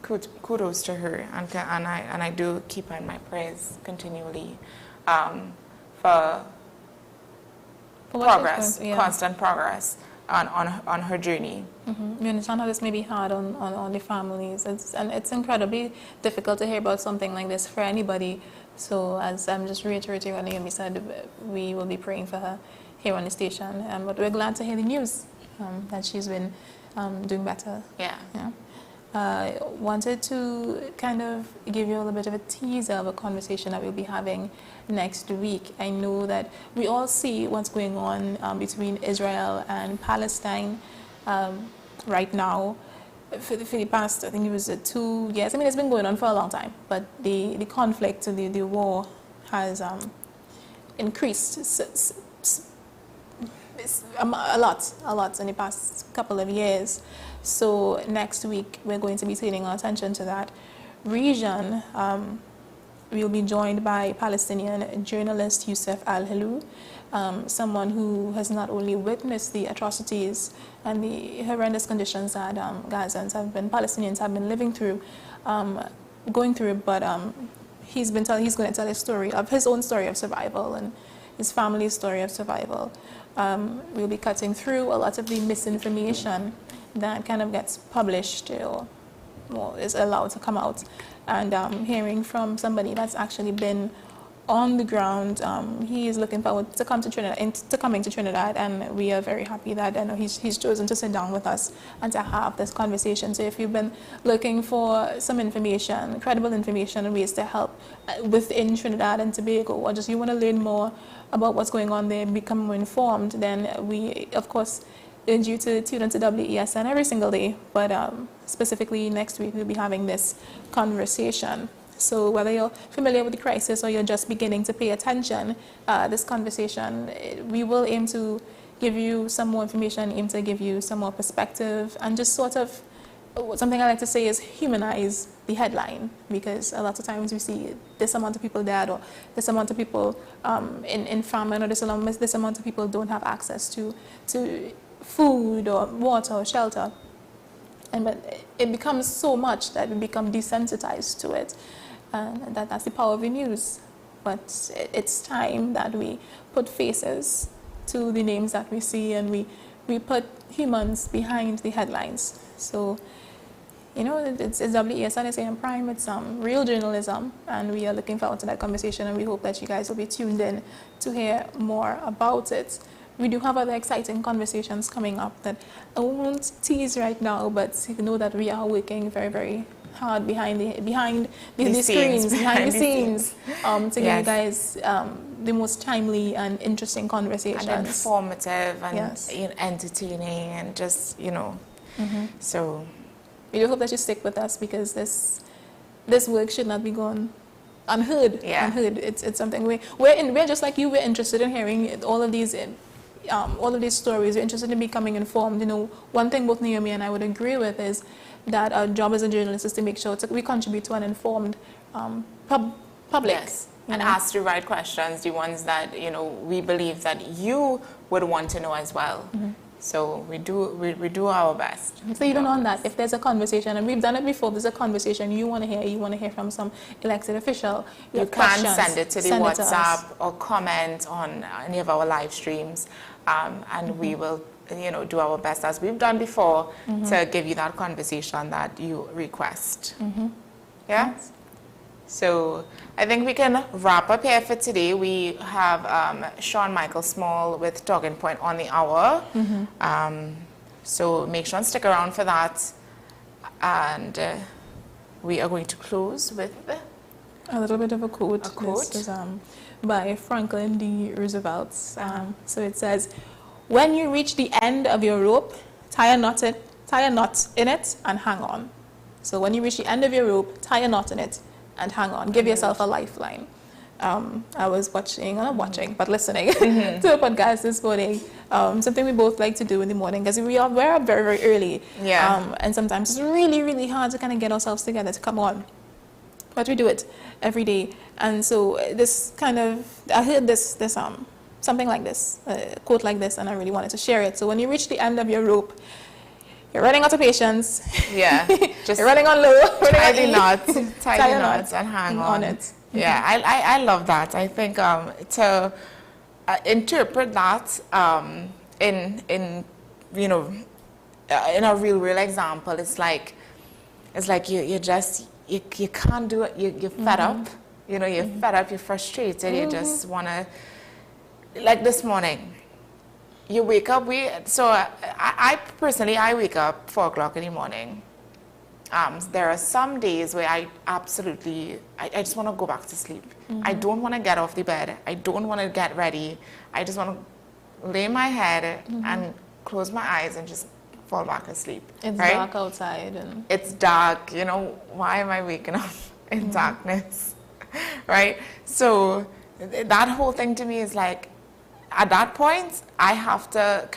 kudos to her, and I do keep her in my prayers continually for progress, constant progress on her journey. We understand how this may be hard on the families. It's incredibly difficult to hear about something like this for anybody. So as I'm just reiterating what Naomi said, we will be praying for her here on the station. But we're glad to hear the news that she's been doing better. Wanted to kind of give you a little bit of a teaser of a conversation that we'll be having next week. I know that we all see what's going on between Israel and Palestine right now. For the past, I think it was 2 years. I mean, it's been going on for a long time, but the conflict, the war has increased a lot in the past couple of years. So next week, we're going to be turning our attention to that region. We'll be joined by Palestinian journalist Youssef Al-Halou, someone who has not only witnessed the atrocities and the horrendous conditions that Palestinians have been living through, going through, but he's going to tell his own story of survival and his family's story of survival. We'll be cutting through a lot of the misinformation that kind of gets published or is allowed to come out, and hearing from somebody that's actually been on the ground. He is looking forward to coming to Trinidad, and we are very happy that he's chosen to sit down with us and to have this conversation. So if you've been looking for some information, credible information, and ways to help within Trinidad and Tobago, or just you want to learn more about what's going on there, become more informed, then we, of course, urge you to tune into WESN every single day, but specifically next week we'll be having this conversation. So whether you're familiar with the crisis or you're just beginning to pay attention, this conversation, we will aim to give you some more information, aim to give you some more perspective, and just sort of, something I like to say is humanize the headline, because a lot of times we see this amount of people dead, or this amount of people in famine, or this amount of people don't have access to food or water or shelter. But it becomes so much that we become desensitized to it. And that's the power of the news. But it's time that we put faces to the names that we see, and we put humans behind the headlines. So, you know, it's WESN, it's AM Prime, it's real journalism, and we are looking forward to that conversation, and we hope that you guys will be tuned in to hear more about it. We do have other exciting conversations coming up that I won't tease right now, but you know that we are working very, very hard behind the screens, behind the scenes, to give you guys the most timely and interesting conversations. And informative and yes, entertaining, and just, you know, so... We do hope that you stick with us, because this work should not be gone unheard. Yeah. Unheard. It's something we're just like you. We're interested in hearing all of these stories. We're interested in becoming informed. You know, one thing both Naomi and I would agree with is that our job as a journalist is to make sure we contribute to an informed public. Yes. And ask the right questions, the ones that, you know, we believe that you would want to know as well. So we do our best. So even on that, if there's a conversation, and we've done it before, there's a conversation you want to hear from some elected official, you can send it to the WhatsApp or comment on any of our live streams, and we will, you know, do our best, as we've done before, to give you that conversation that you request. Yeah. Yes. So I think we can wrap up here for today. We have Sean Michael Small with Talking Point on the hour. So make sure and stick around for that. And we are going to close with a little bit of a quote. A quote? This is by Franklin D. Roosevelt. So it says, "When you reach the end of your rope, tie a knot in it and hang on." So when you reach the end of your rope, tie a knot in it and hang on. Give yourself a lifeline. I was listening to a podcast this morning. Something we both like to do in the morning, because we're up very, very early. Yeah. And sometimes it's really, really hard to kind of get ourselves together to come on. But we do it every day. And so I heard this something like this, a quote like this, and I really wanted to share it. So when you reach the end of your rope, you're running out of patience. Yeah. Just you're running on low. Tie the knots and hang on it. Yeah, I love that. I think to interpret that in you know, in a real example, it's like you can't do it. You're fed up. You know, you're fed up. You're frustrated. You just wanna, like this morning. You wake up, I personally wake up 4 o'clock in the morning. There are some days where I just want to go back to sleep. I don't want to get off the bed. I don't want to get ready. I just want to lay my head and close my eyes and just fall back asleep. It's dark outside. And it's dark, you know, why am I waking up in darkness, right? So that whole thing to me is like, at that point, I have to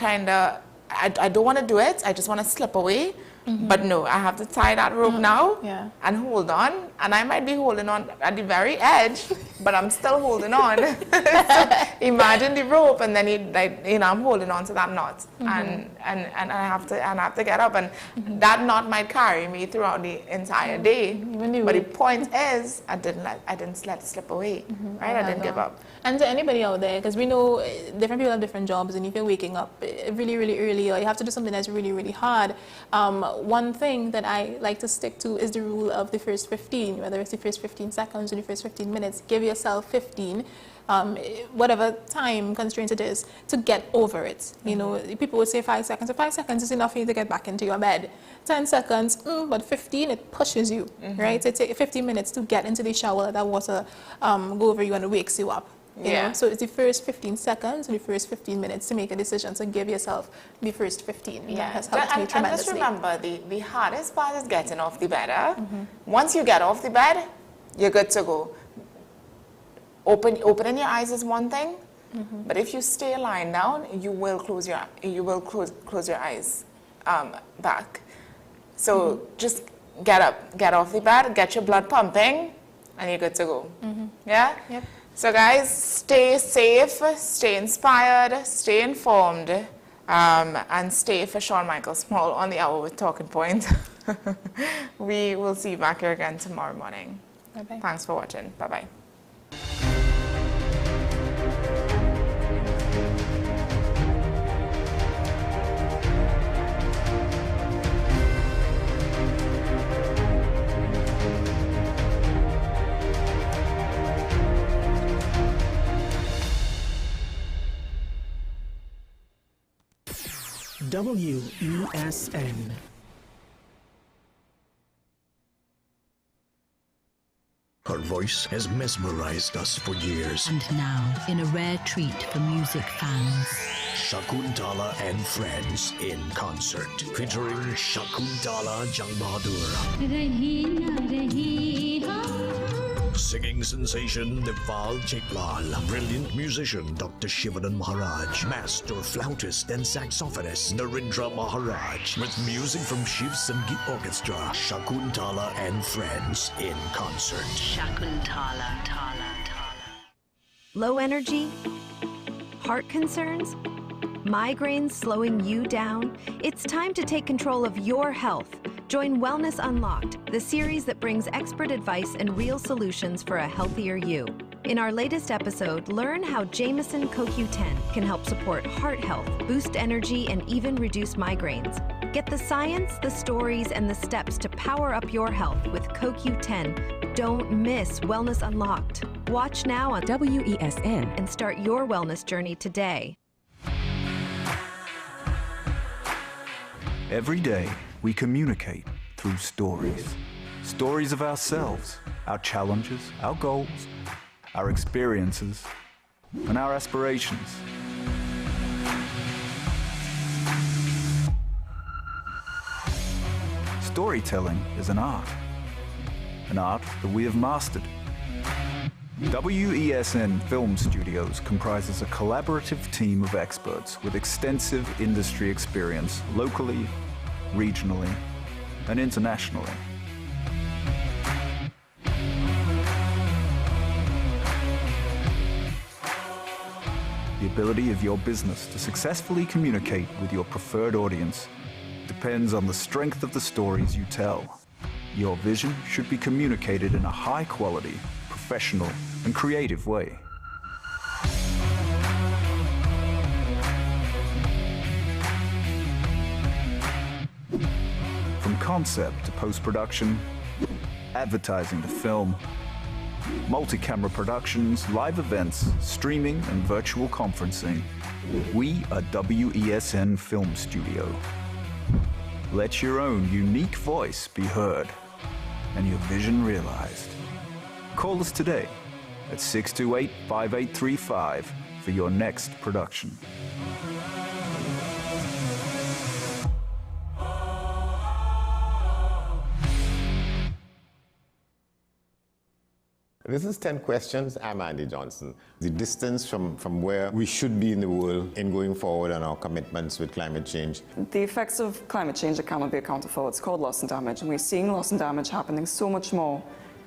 I don't want to do it. I just want to slip away. But no, I have to tie that rope now and hold on. And I might be holding on at the very edge, but I'm still holding on. So imagine the rope, and then I'm holding on to that knot, and I have to get up, and that knot might carry me throughout the entire day. But the point is, I didn't let it slip away. Right? I didn't give up. And to anybody out there, because we know different people have different jobs, and if you're waking up really, really early, or you have to do something that's really, really hard, one thing that I like to stick to is the rule of the first 15, whether it's the first 15 seconds or the first 15 minutes. Give yourself 15, whatever time constraint it is, to get over it. You know, people would say 5 seconds. So 5 seconds is enough for you to get back into your bed. 10 seconds, but 15, it pushes you, right? So it takes 15 minutes to get into the shower, let that water go over you and it wakes you up. You know? So it's the first 15 seconds and the first 15 minutes to make a decision. So give yourself the first 15. And that has helped me tremendously. And just remember, the hardest part is getting off the bed. Once you get off the bed, you're good to go. Opening your eyes is one thing, but if you stay lying down, you will close your eyes back. So just get up, get off the bed, get your blood pumping, and you're good to go. Yeah? Yep. So guys, stay safe, stay inspired, stay informed, and stay for Sean Michael Small on the Hour with Talking Point. We will see you back here again tomorrow morning. Bye-bye. Thanks for watching. Bye-bye. WESN. Her voice has mesmerized us for years. And now, in a rare treat for music fans, Shakuntala and Friends in concert, featuring Shakuntala Jangbahadur. Singing sensation Nepal Cheklal, brilliant musician Dr. Shivanan Maharaj, master flautist and saxophonist Narendra Maharaj, with music from Shiv Sangeet Orchestra, Shakuntala and Friends in concert. Shakuntala, Low energy? Heart concerns? Migraines slowing you down? It's time to take control of your health. Join Wellness Unlocked, the series that brings expert advice and real solutions for a healthier you. In our latest episode, learn how Jameson CoQ10 can help support heart health, boost energy, and even reduce migraines. Get the science, the stories, and the steps to power up your health with CoQ10. Don't miss Wellness Unlocked. Watch now on WESN and start your wellness journey today. Every day, we communicate through stories. Stories of ourselves, our challenges, our goals, our experiences, and our aspirations. Storytelling is an art that we have mastered. WESN Film Studios comprises a collaborative team of experts with extensive industry experience locally, regionally, and internationally. The ability of your business to successfully communicate with your preferred audience depends on the strength of the stories you tell. Your vision should be communicated in a high-quality, professional, and creative way. From concept to post-production, advertising to film, multi-camera productions, live events, streaming, and virtual conferencing, we are WESN Film Studio. Let your own unique voice be heard and your vision realized. Call us today at 628-5835 for your next production. This is 10 Questions. I'm Andy Johnson. The distance from where we should be in the world in going forward and our commitments with climate change. The effects of climate change that cannot be accounted for, it's called loss and damage. And we're seeing loss and damage happening so much more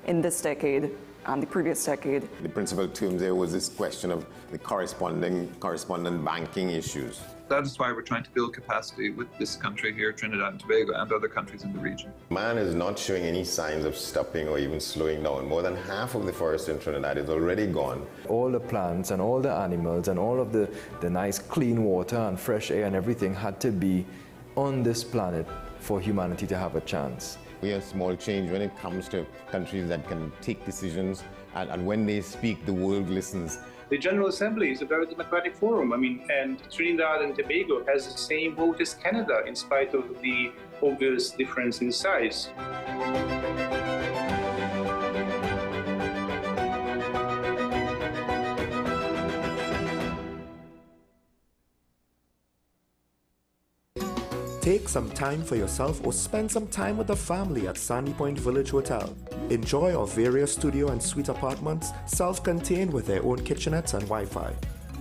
in this decade and the previous decade. The principal term there was this question of the correspondent banking issues. That is why we're trying to build capacity with this country here, Trinidad and Tobago, and other countries in the region. Man is not showing any signs of stopping or even slowing down. More than half of the forest in Trinidad is already gone. All the plants and all the animals and all of the nice clean water and fresh air and everything had to be on this planet for humanity to have a chance. We have small change when it comes to countries that can take decisions, and when they speak, the world listens. The General Assembly is a very democratic forum. And Trinidad and Tobago has the same vote as Canada, in spite of the obvious difference in size. Take some time for yourself or spend some time with the family at Sandy Point Village Hotel. Enjoy our various studio and suite apartments, self-contained with their own kitchenettes and Wi-Fi.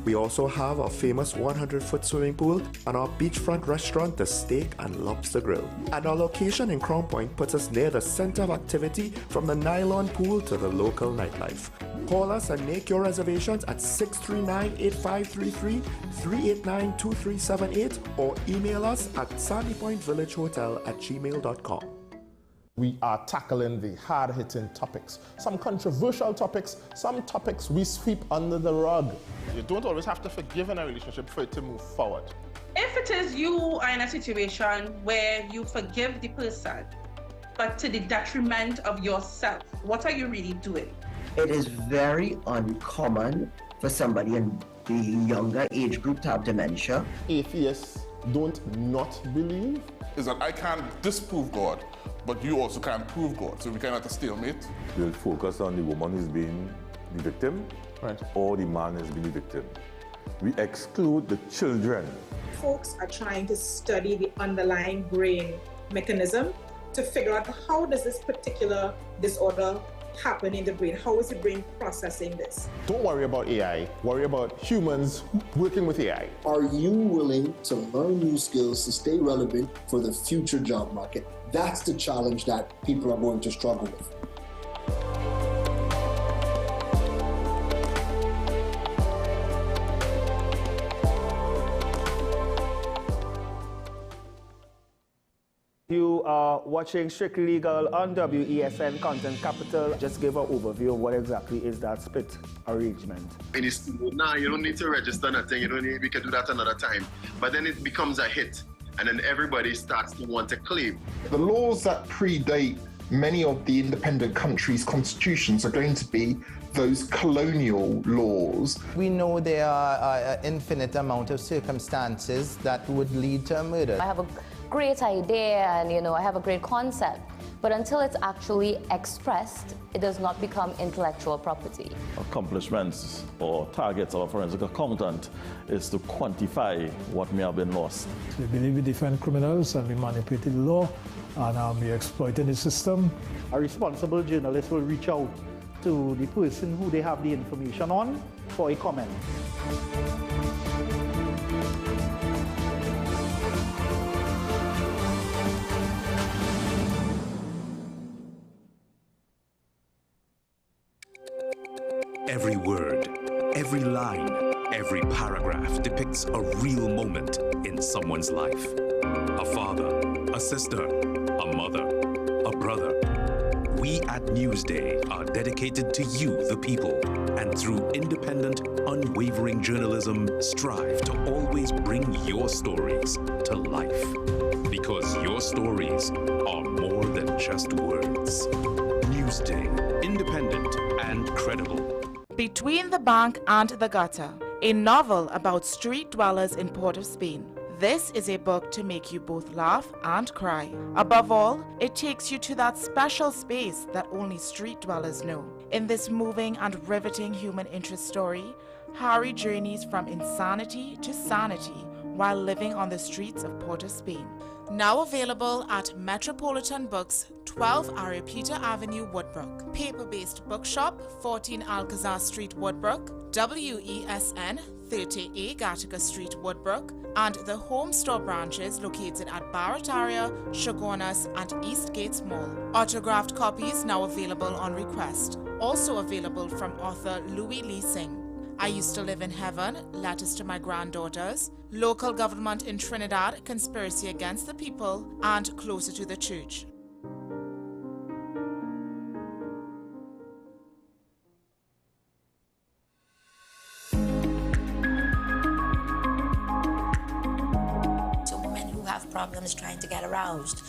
We also have our famous 100-foot swimming pool and our beachfront restaurant, The Steak and Lobster Grill. And our location in Crown Point puts us near the center of activity from the nylon pool to the local nightlife. Call us and make your reservations at 639-8533, 389-2378 or email us at sandypointvillagehotel@gmail.com. We are tackling the hard-hitting topics, some controversial topics, some topics we sweep under the rug. You don't always have to forgive in a relationship for it to move forward. If it is you are in a situation where you forgive the person, but to the detriment of yourself, what are you really doing? It is very uncommon for somebody in the younger age group to have dementia. Atheists don't not believe. Is that I can't disprove God, but you also can't prove God, so we cannot have a stalemate. We'll focus on the woman who's being the victim, right, or the man who's being the victim. We exclude the children. Folks are trying to study the underlying brain mechanism to figure out how does this particular disorder happen in the brain? How is the brain processing this? Don't worry about AI, worry about humans working with AI. Are you willing to learn new skills to stay relevant for the future job market? That's the challenge that people are going to struggle with. You are watching Strictly Legal on WESN Content Capital. Just give an overview of what exactly is that split arrangement. And it's, nah, you don't need to register nothing. You don't need, we can do that another time. But then it becomes a hit. And then everybody starts to want to claim. The laws that predate many of the independent countries' constitutions are going to be those colonial laws. We know there are an infinite amount of circumstances that would lead to a murder. I have a great idea and I have a great concept, but until it's actually expressed, it does not become intellectual property. Accomplishments or targets of a forensic accountant is to quantify what may have been lost. They believe we defend criminals and we manipulated the law and we exploited the system. A responsible journalist will reach out to the person who they have the information on for a comment. Every word, every line, every paragraph depicts a real moment in someone's life. A father, a sister, a mother, a brother. We at Newsday are dedicated to you, the people, and through independent, unwavering journalism, strive to always bring your stories to life. Because your stories are more than just words. Newsday, independent and credible. Between the Bank and the Gutter, a novel about street dwellers in Port of Spain. This is a book to make you both laugh and cry. Above all, it takes you to that special space that only street dwellers know. In this moving and riveting human interest story, Harry journeys from insanity to sanity while living on the streets of Port of Spain. Now available at Metropolitan Books, 12 Ariapita Avenue, Woodbrook. Paper-based bookshop, 14 Alcazar Street, Woodbrook. WESN, 30A Gattaca Street, Woodbrook. And the home store branches located at Barataria, Shogunas, and East Gates Mall. Autographed copies now available on request. Also available from author Louis Lee Singh. I Used to Live in Heaven, Letters to My Granddaughters, Local Government in Trinidad, Conspiracy Against the People, and Closer to the Church. So women who have problems trying to get aroused,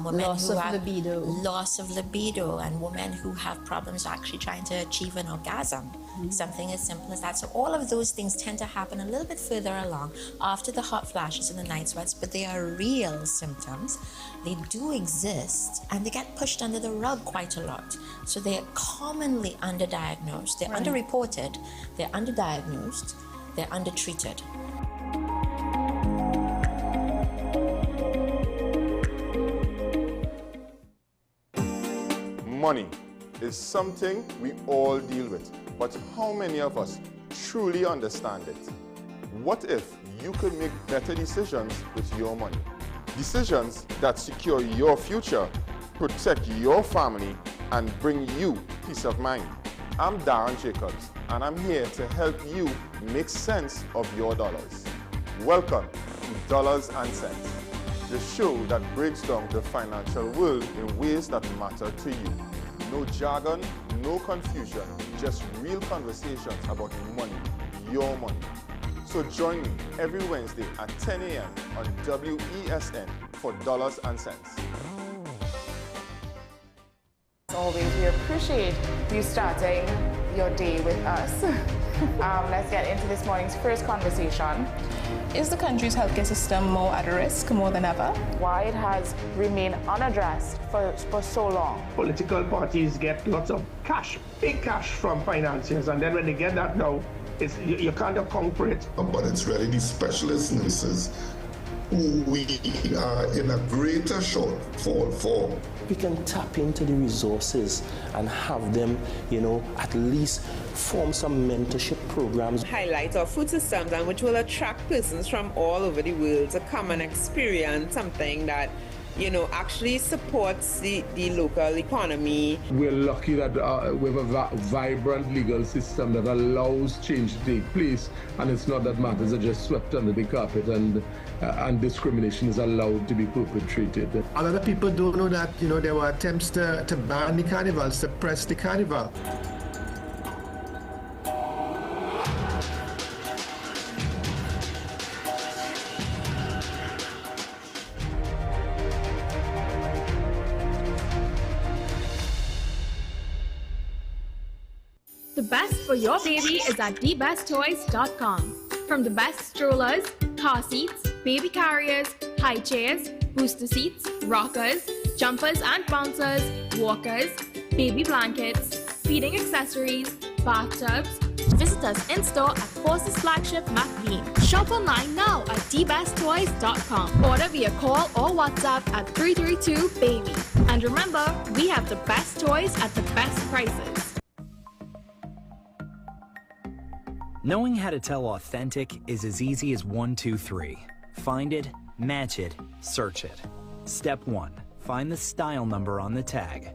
women Loss who of have libido. loss of libido, and women who have problems actually trying to achieve an orgasm. Something as simple as that. So all of those things tend to happen a little bit further along after the hot flashes and the night sweats, but they are real symptoms. They do exist, and they get pushed under the rug quite a lot. So they are commonly underdiagnosed. They're Right. underreported, they're underdiagnosed, they're undertreated. Money is something we all deal with, but how many of us truly understand it? What if you could make better decisions with your money? Decisions that secure your future, protect your family, and bring you peace of mind. I'm Darren Jacobs, and I'm here to help you make sense of your dollars. Welcome to Dollars and Cents, the show that breaks down the financial world in ways that matter to you. No jargon, no confusion, just real conversations about money, your money. So join me every Wednesday at 10 a.m. on WESN for Dollars and Cents. As always, we appreciate you starting your day with us. Let's get into this morning's first conversation. Is the country's healthcare system more at risk, more than ever? Why it has remained unaddressed for so long. Political parties get lots of cash, big cash from financiers, and then when they get that now, you can't account for it. But it's really the specialist nurses who we are in a greater shortfall for. We can tap into the resources and have them, at least form some mentorship programs. Highlight our food systems, and which will attract persons from all over the world to come and experience something that actually supports the local economy. We're lucky that we have a vibrant legal system that allows change to take place, and it's not that matters are just swept under the carpet and discrimination is allowed to be perpetrated. A lot of people don't know that, there were attempts to ban the carnival, suppress the carnival. The best for your baby is at thebesttoys.com. From the best strollers, car seats, baby carriers, high chairs, booster seats, rockers, jumpers and bouncers, walkers, baby blankets, feeding accessories, bathtubs. Visit us in-store at Forces Flagship McLean. Shop online now at thebesttoys.com. Order via call or WhatsApp at 332-BABY. And remember, we have the best toys at the best prices. Knowing how to tell authentic is as easy as 1, 2, 3. Find it, match it, search it. Step 1. Find the style number on the tag.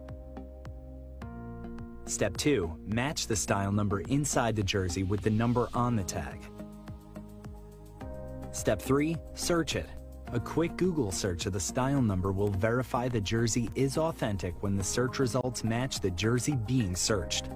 Step 2. Match the style number inside the jersey with the number on the tag. Step 3. Search it. A quick Google search of the style number will verify the jersey is authentic when the search results match the jersey being searched.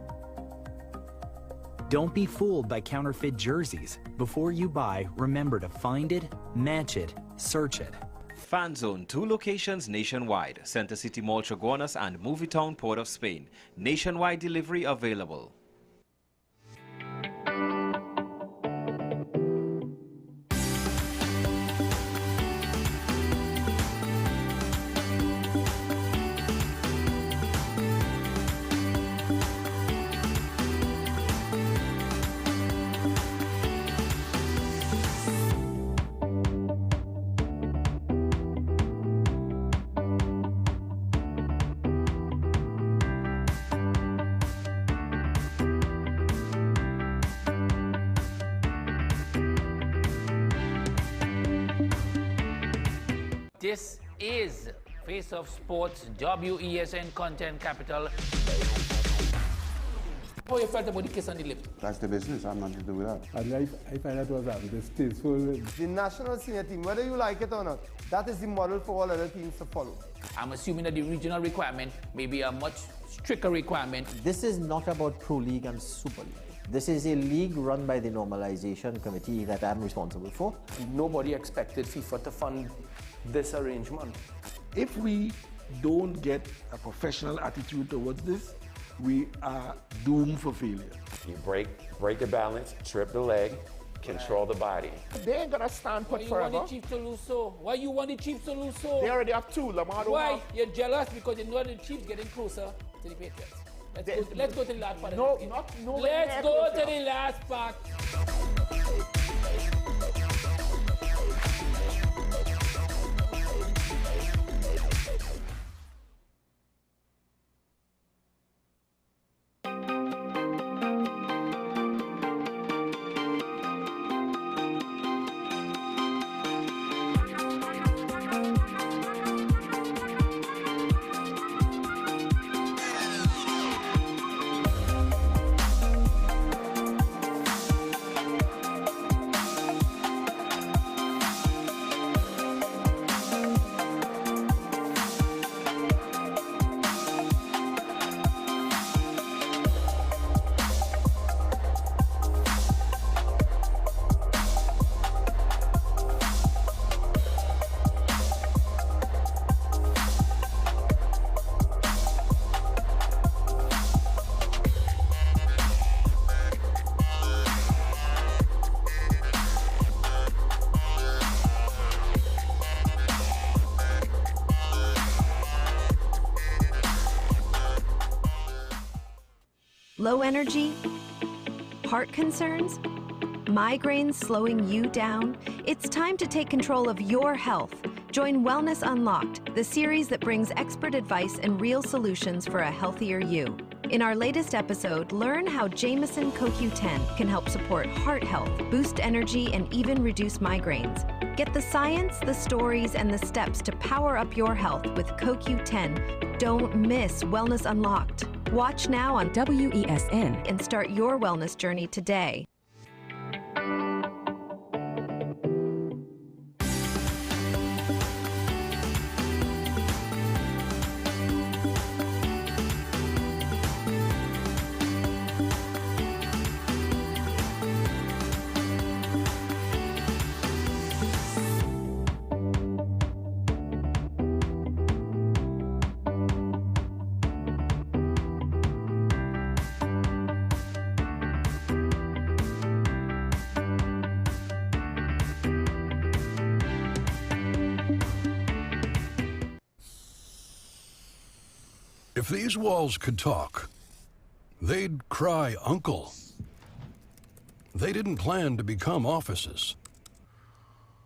Don't be fooled by counterfeit jerseys. Before you buy, remember to find it, match it, search it. Fan Zone, 2 locations nationwide. Center City Mall, Chaguanas and Movietown, Port of Spain. Nationwide delivery available. This is Face of Sports, WESN Content Capital. How you felt about the kiss on the lip? That's the business. I'm nothing to do with that. I find that was distasteful. The national senior team, whether you like it or not, that is the model for all other teams to follow. I'm assuming that the regional requirement may be a much stricter requirement. This is not about Pro League and Super League. This is a league run by the Normalization Committee that I'm responsible for. Nobody expected FIFA to fund this arrangement. If we don't get a professional attitude towards this, we are doomed for failure. You break the balance, trip the leg, control the body. They ain't gonna stand put forever. Why you want the Chiefs to lose so? Why you want the Chiefs to lose so? They already have 2. Lamar don't Why? have. You're jealous because you know the Chiefs getting closer to the Patriots. Let's go to the last part. No, of the not no. Let's go to the last part. Low energy? Heart concerns? Migraines slowing you down? It's time to take control of your health. Join Wellness Unlocked, the series that brings expert advice and real solutions for a healthier you. In our latest episode, learn how Jameson CoQ10 can help support heart health, boost energy, and even reduce migraines. Get the science, the stories, and the steps to power up your health with CoQ10. Don't miss Wellness Unlocked. Watch now on WESN and start your wellness journey today. If these walls could talk, they'd cry uncle. They didn't plan to become offices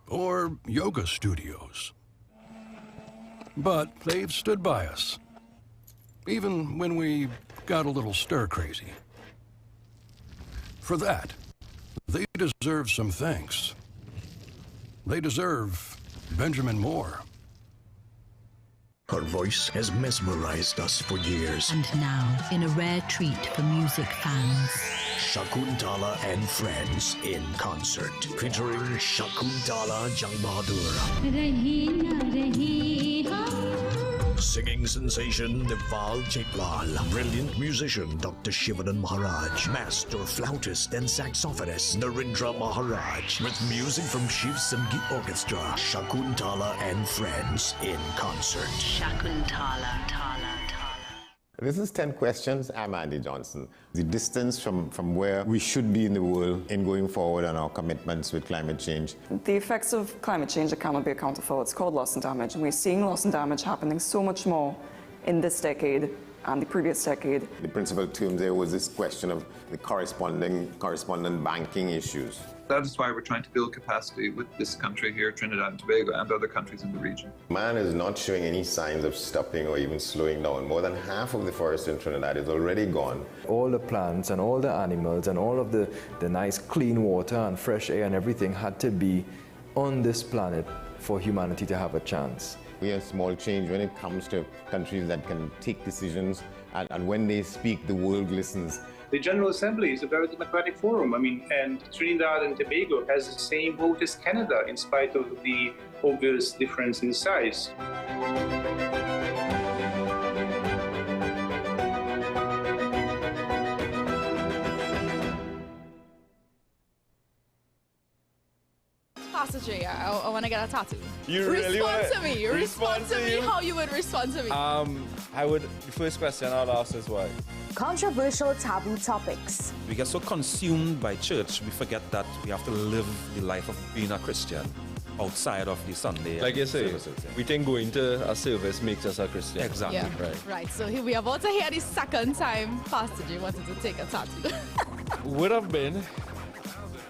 or yoga studios. But they've stood by us, even when we got a little stir-crazy. For that, they deserve some thanks. They deserve Benjamin Moore. Her voice has mesmerized us for years. And now, in a rare treat for music fans, Shakuntala and Friends in concert, featuring Shakuntala Jangbahadur, singing sensation Deval Chaitlal, brilliant musician Dr. Shivanan Maharaj, master flautist and saxophonist Narendra Maharaj, with music from Shiv Sangeet Orchestra, Shakuntala and Friends in concert. Shakuntala. This is 10 Questions. I'm Andy Johnson. The distance from where we should be in the world in going forward on our commitments with climate change. The effects of climate change that cannot be accounted for. It's called loss and damage. And we're seeing loss and damage happening so much more in this decade and the previous decade. The principal term there was this question of the correspondent banking issues. That is why we're trying to build capacity with this country here, Trinidad and Tobago, and other countries in the region. Man is not showing any signs of stopping or even slowing down. More than half of the forest in Trinidad is already gone. All the plants and all the animals and all of the nice clean water and fresh air and everything had to be on this planet for humanity to have a chance. We have small change when it comes to countries that can take decisions, and when they speak, the world listens. The General Assembly is a very democratic forum. And Trinidad and Tobago has the same vote as Canada, in spite of the obvious difference in size. Pastor J, I want to get a tattoo. You really respond to me. Respond to me how you would respond to me. The first question I'll ask is why? Controversial taboo topics. We get so consumed by church, we forget that we have to live the life of being a Christian outside of the Sunday. Like you say, services, yeah. we think going to a service makes us a Christian. Exactly. Yeah. Right. So here we are about to hear the second time Pastor J wanted to take a tattoo. Would have been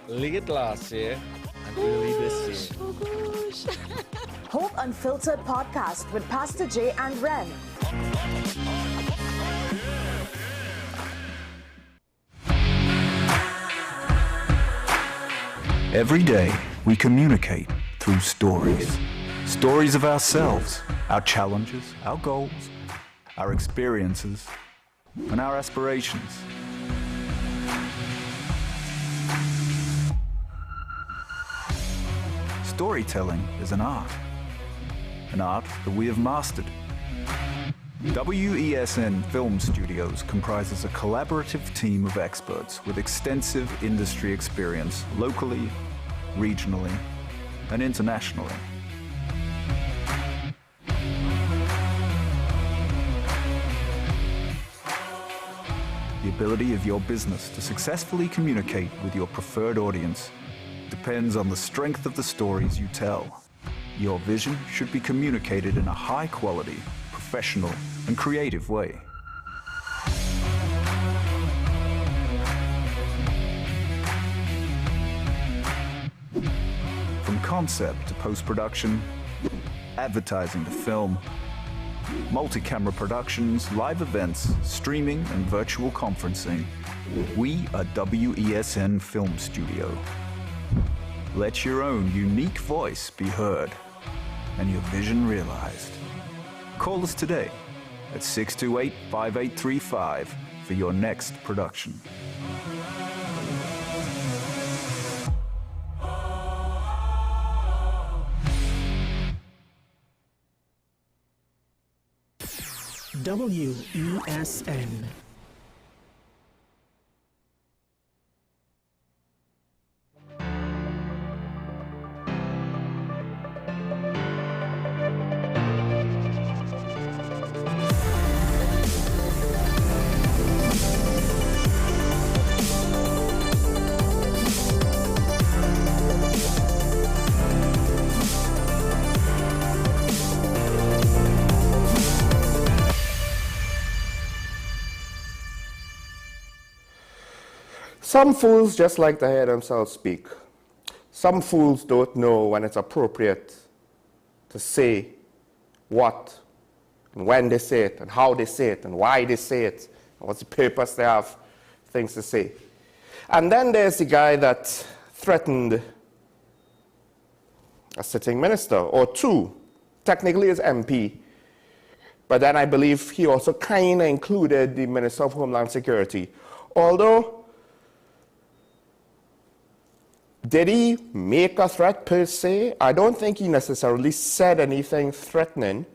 late last year and early this year. Oh gosh. Hope Unfiltered podcast with Pastor J and Ren. Every day, we communicate through stories. Stories of ourselves, our challenges, our goals, our experiences, and our aspirations. Storytelling is an art that we have mastered. WESN Film Studios comprises a collaborative team of experts with extensive industry experience locally, regionally, and internationally. The ability of your business to successfully communicate with your preferred audience depends on the strength of the stories you tell. Your vision should be communicated in a high-quality, professional, and creative way. concept to post-production, advertising to film, multi-camera productions, live events, streaming, and virtual conferencing. We are WESN Film Studio. Let your own unique voice be heard and your vision realized. Call us today at 628-5835 for your next production. WESN. Some fools just like to hear themselves speak. Some fools don't know when it's appropriate to say what, and when they say it, and how they say it, and why they say it, and what's the purpose they have things to say. And then there's the guy that threatened a sitting minister, or two, technically as MP, but then I believe he also kind of included the Minister of Homeland Security. Although, did he make a threat per se? I don't think he necessarily said anything threatening.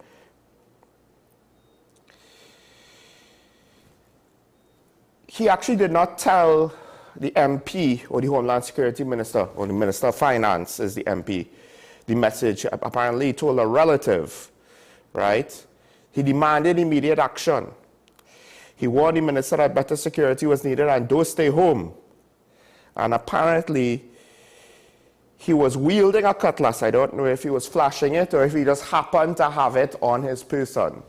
He actually did not tell the MP or the Homeland Security Minister or the Minister of Finance is the MP the message. Apparently he told a relative, right? He demanded immediate action. He warned the minister that better security was needed and don't stay home. And apparently he was wielding a cutlass. I don't know if he was flashing it or if he just happened to have it on his person.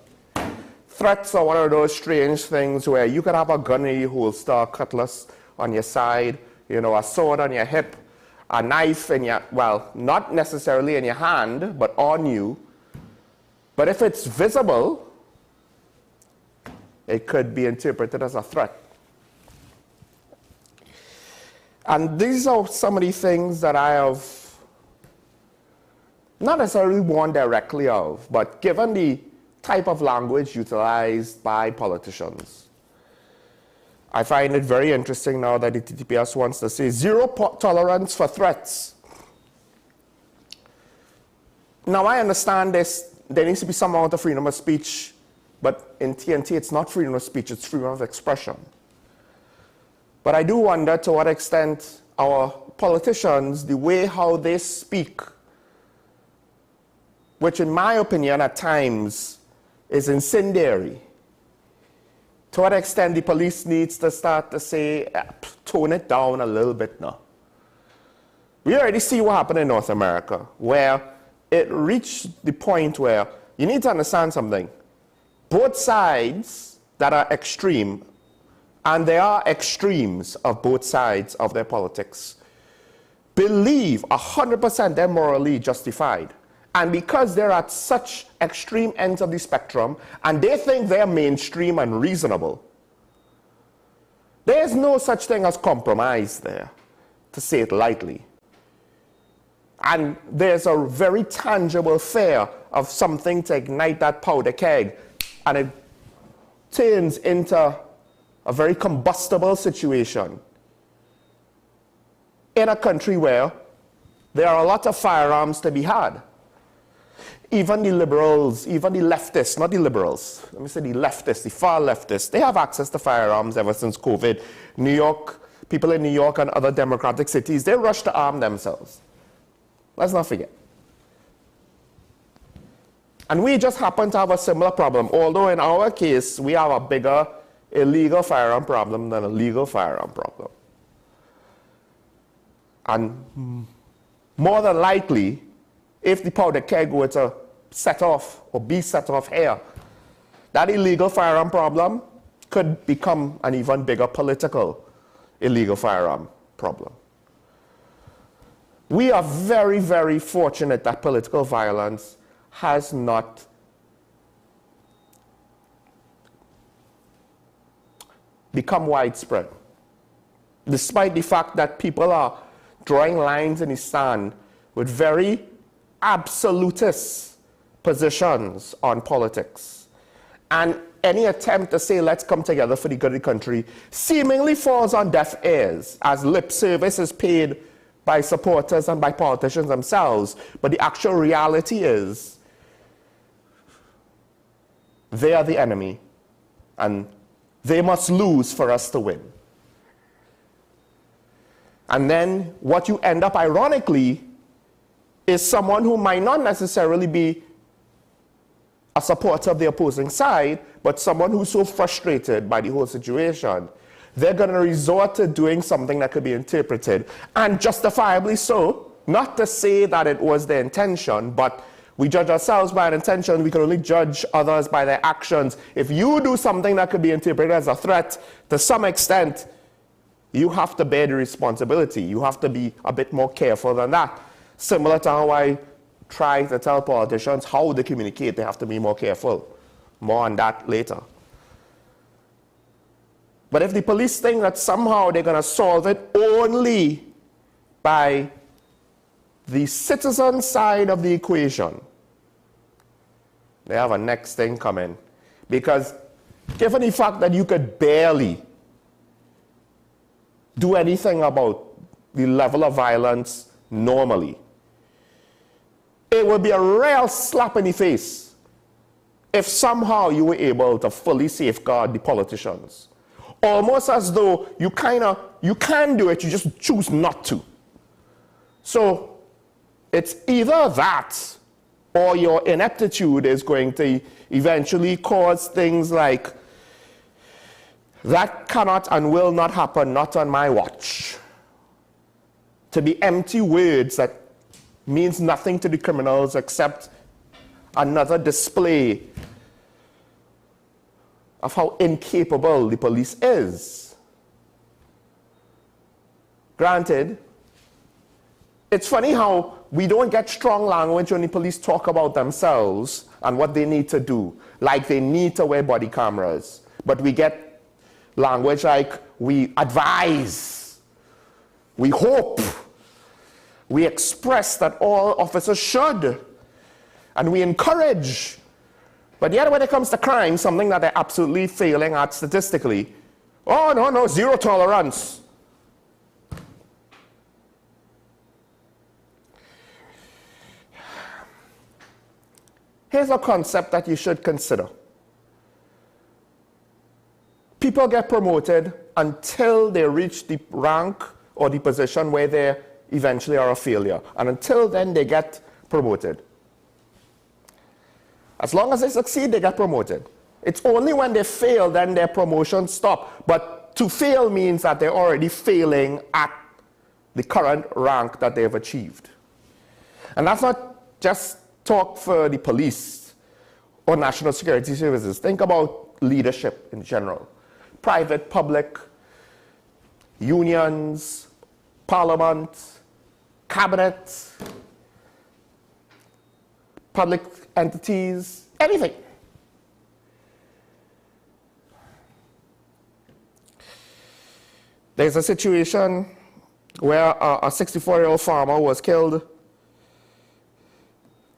Threats are one of those strange things where you can have a gun in your holster, a cutlass on your side, you know, a sword on your hip, a knife in your, well, not necessarily in your hand, but on you. But if it's visible, it could be interpreted as a threat. And these are some of the things that I have not necessarily warned directly of, but given the type of language utilized by politicians, I find it very interesting now that the TTPS wants to say zero tolerance for threats. Now I understand this, there needs to be some amount of freedom of speech, but in TNT it's not freedom of speech, it's freedom of expression. But I do wonder to what extent our politicians, the way how they speak, which in my opinion at times is incendiary, to what extent the police needs to start to say, tone it down a little bit now. We already see what happened in North America, where it reached the point where you need to understand something. Both sides that are extreme, and there are extremes of both sides of their politics, believe 100% they're morally justified. And because they're at such extreme ends of the spectrum, and they think they're mainstream and reasonable, there's no such thing as compromise there, to say it lightly. And there's a very tangible fear of something to ignite that powder keg, and it turns into a very combustible situation in a country where there are a lot of firearms to be had. Even the liberals, even the leftists, not the liberals, let me say the leftists, the far leftists, they have access to firearms ever since COVID. New York, people in New York and other democratic cities, they rush to arm themselves. Let's not forget. And we just happen to have a similar problem, although in our case, we have a bigger illegal firearm problem than a legal firearm problem. And more than likely, if the powder keg were to set off or be set off here, that illegal firearm problem could become an even bigger political illegal firearm problem. We are very, very fortunate that political violence has not become widespread, despite the fact that people are drawing lines in the sand with very absolutist positions on politics. And any attempt to say, let's come together for the good of the country, seemingly falls on deaf ears, as lip service is paid by supporters and by politicians themselves. But the actual reality is, they are the enemy, and they must lose for us to win. And then what you end up, ironically, is someone who might not necessarily be a supporter of the opposing side, but someone who's so frustrated by the whole situation, they're going to resort to doing something that could be interpreted, and justifiably so, not to say that it was their intention, but we judge ourselves by an intention, we can only judge others by their actions. If you do something that could be interpreted as a threat, to some extent, you have to bear the responsibility. You have to be a bit more careful than that. Similar to how I try to tell politicians how they communicate, they have to be more careful. More on that later. But if the police think that somehow they're going to solve it only by the citizen side of the equation, they have a next thing coming. Because given the fact that you could barely do anything about the level of violence normally, it would be a real slap in the face if somehow you were able to fully safeguard the politicians. Almost as though you can do it, you just choose not to. So it's either that or your ineptitude is going to eventually cause things like, that cannot and will not happen, not on my watch, to be empty words that means nothing to the criminals except another display of how incapable the police is. Granted, it's funny how we don't get strong language when the police talk about themselves and what they need to do, like they need to wear body cameras. But we get language like we advise, we hope, we express that all officers should, and we encourage. But yet when it comes to crime, something that they're absolutely failing at statistically, oh no, zero tolerance. Here's a concept that you should consider. People get promoted until they reach the rank or the position where they eventually are a failure. And until then, they get promoted. As long as they succeed, they get promoted. It's only when they fail, then their promotions stop. But to fail means that they're already failing at the current rank that they've achieved. And that's not just talk for the police or national security services. Think about leadership in general. Private, public, unions, parliament, cabinet, public entities, anything. There's a situation where a 64-year-old farmer was killed.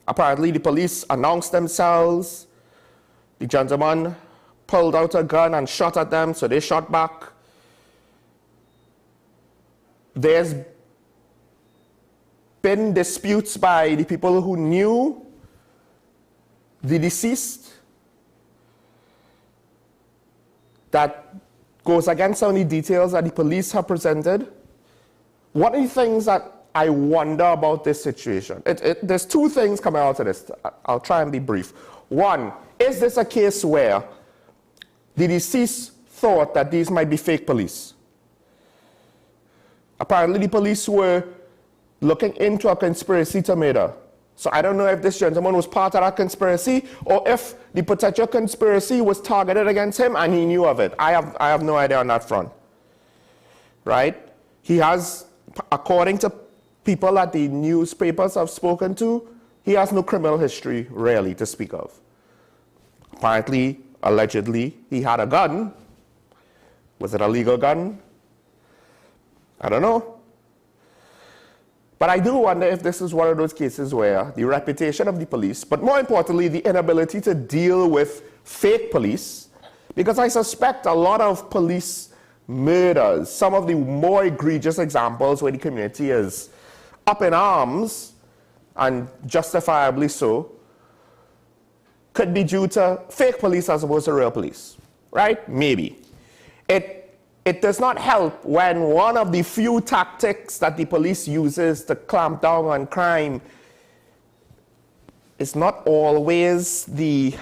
Apparently, the police announced themselves. The gentleman pulled out a gun and shot at them, so they shot back. There's been disputes by the people who knew the deceased that goes against some of the details that the police have presented. One of the things that I wonder about this situation, there's two things coming out of this. I'll try and be brief. One, is this a case where the deceased thought that these might be fake police? Apparently the police were looking into a conspiracy to murder. So I don't know if this gentleman was part of that conspiracy or if the potential conspiracy was targeted against him and he knew of it. I have no idea on that front. Right? He has, according to people that the newspapers have spoken to, he has no criminal history, really, to speak of. Apparently, allegedly, he had a gun. Was it a legal gun? I don't know. But I do wonder if this is one of those cases where the reputation of the police, but more importantly, the inability to deal with fake police, because I suspect a lot of police murders, some of the more egregious examples where the community is up in arms, and justifiably so, could be due to fake police as opposed to real police, right? Maybe. It does not help when one of the few tactics that the police uses to clamp down on crime is not always the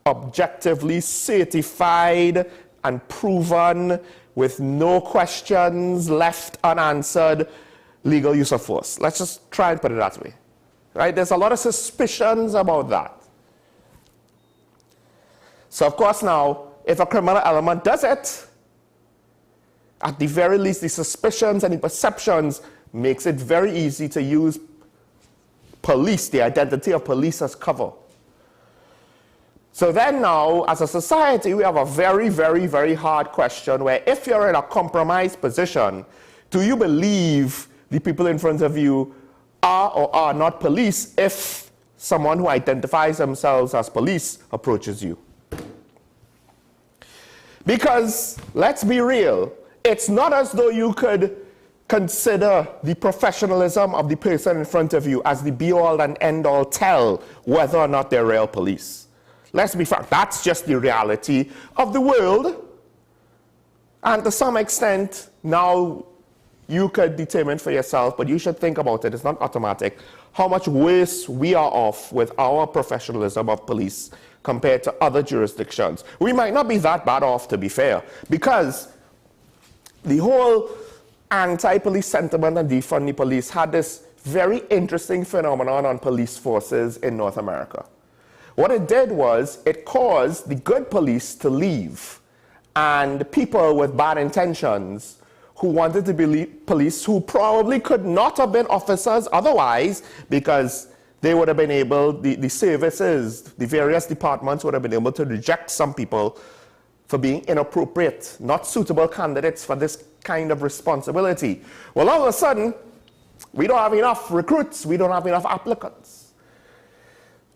objectively certified and proven, with no questions left unanswered, legal use of force. Let's just try and put it that way, right? There's a lot of suspicions about that. So of course now, if a criminal element does it, at the very least, the suspicions and the perceptions makes it very easy to use police, the identity of police, as cover. So then now, as a society, we have a very, very, very hard question where if you're in a compromised position, do you believe the people in front of you are or are not police if someone who identifies themselves as police approaches you? Because, let's be real, it's not as though you could consider the professionalism of the person in front of you as the be-all and end-all tell whether or not they're real police. Let's be frank, that's just the reality of the world. And to some extent, now you could determine for yourself, but you should think about it, it's not automatic, how much worse we are off with our professionalism of police compared to other jurisdictions. We might not be that bad off, to be fair, because the whole anti-police sentiment and defund the police had this very interesting phenomenon on police forces in North America. What it did was it caused the good police to leave, and people with bad intentions who wanted to be police, who probably could not have been officers otherwise, because they would have been able, the services, the various departments would have been able to reject some people for being inappropriate, not suitable candidates for this kind of responsibility. Well, all of a sudden, we don't have enough recruits, we don't have enough applicants.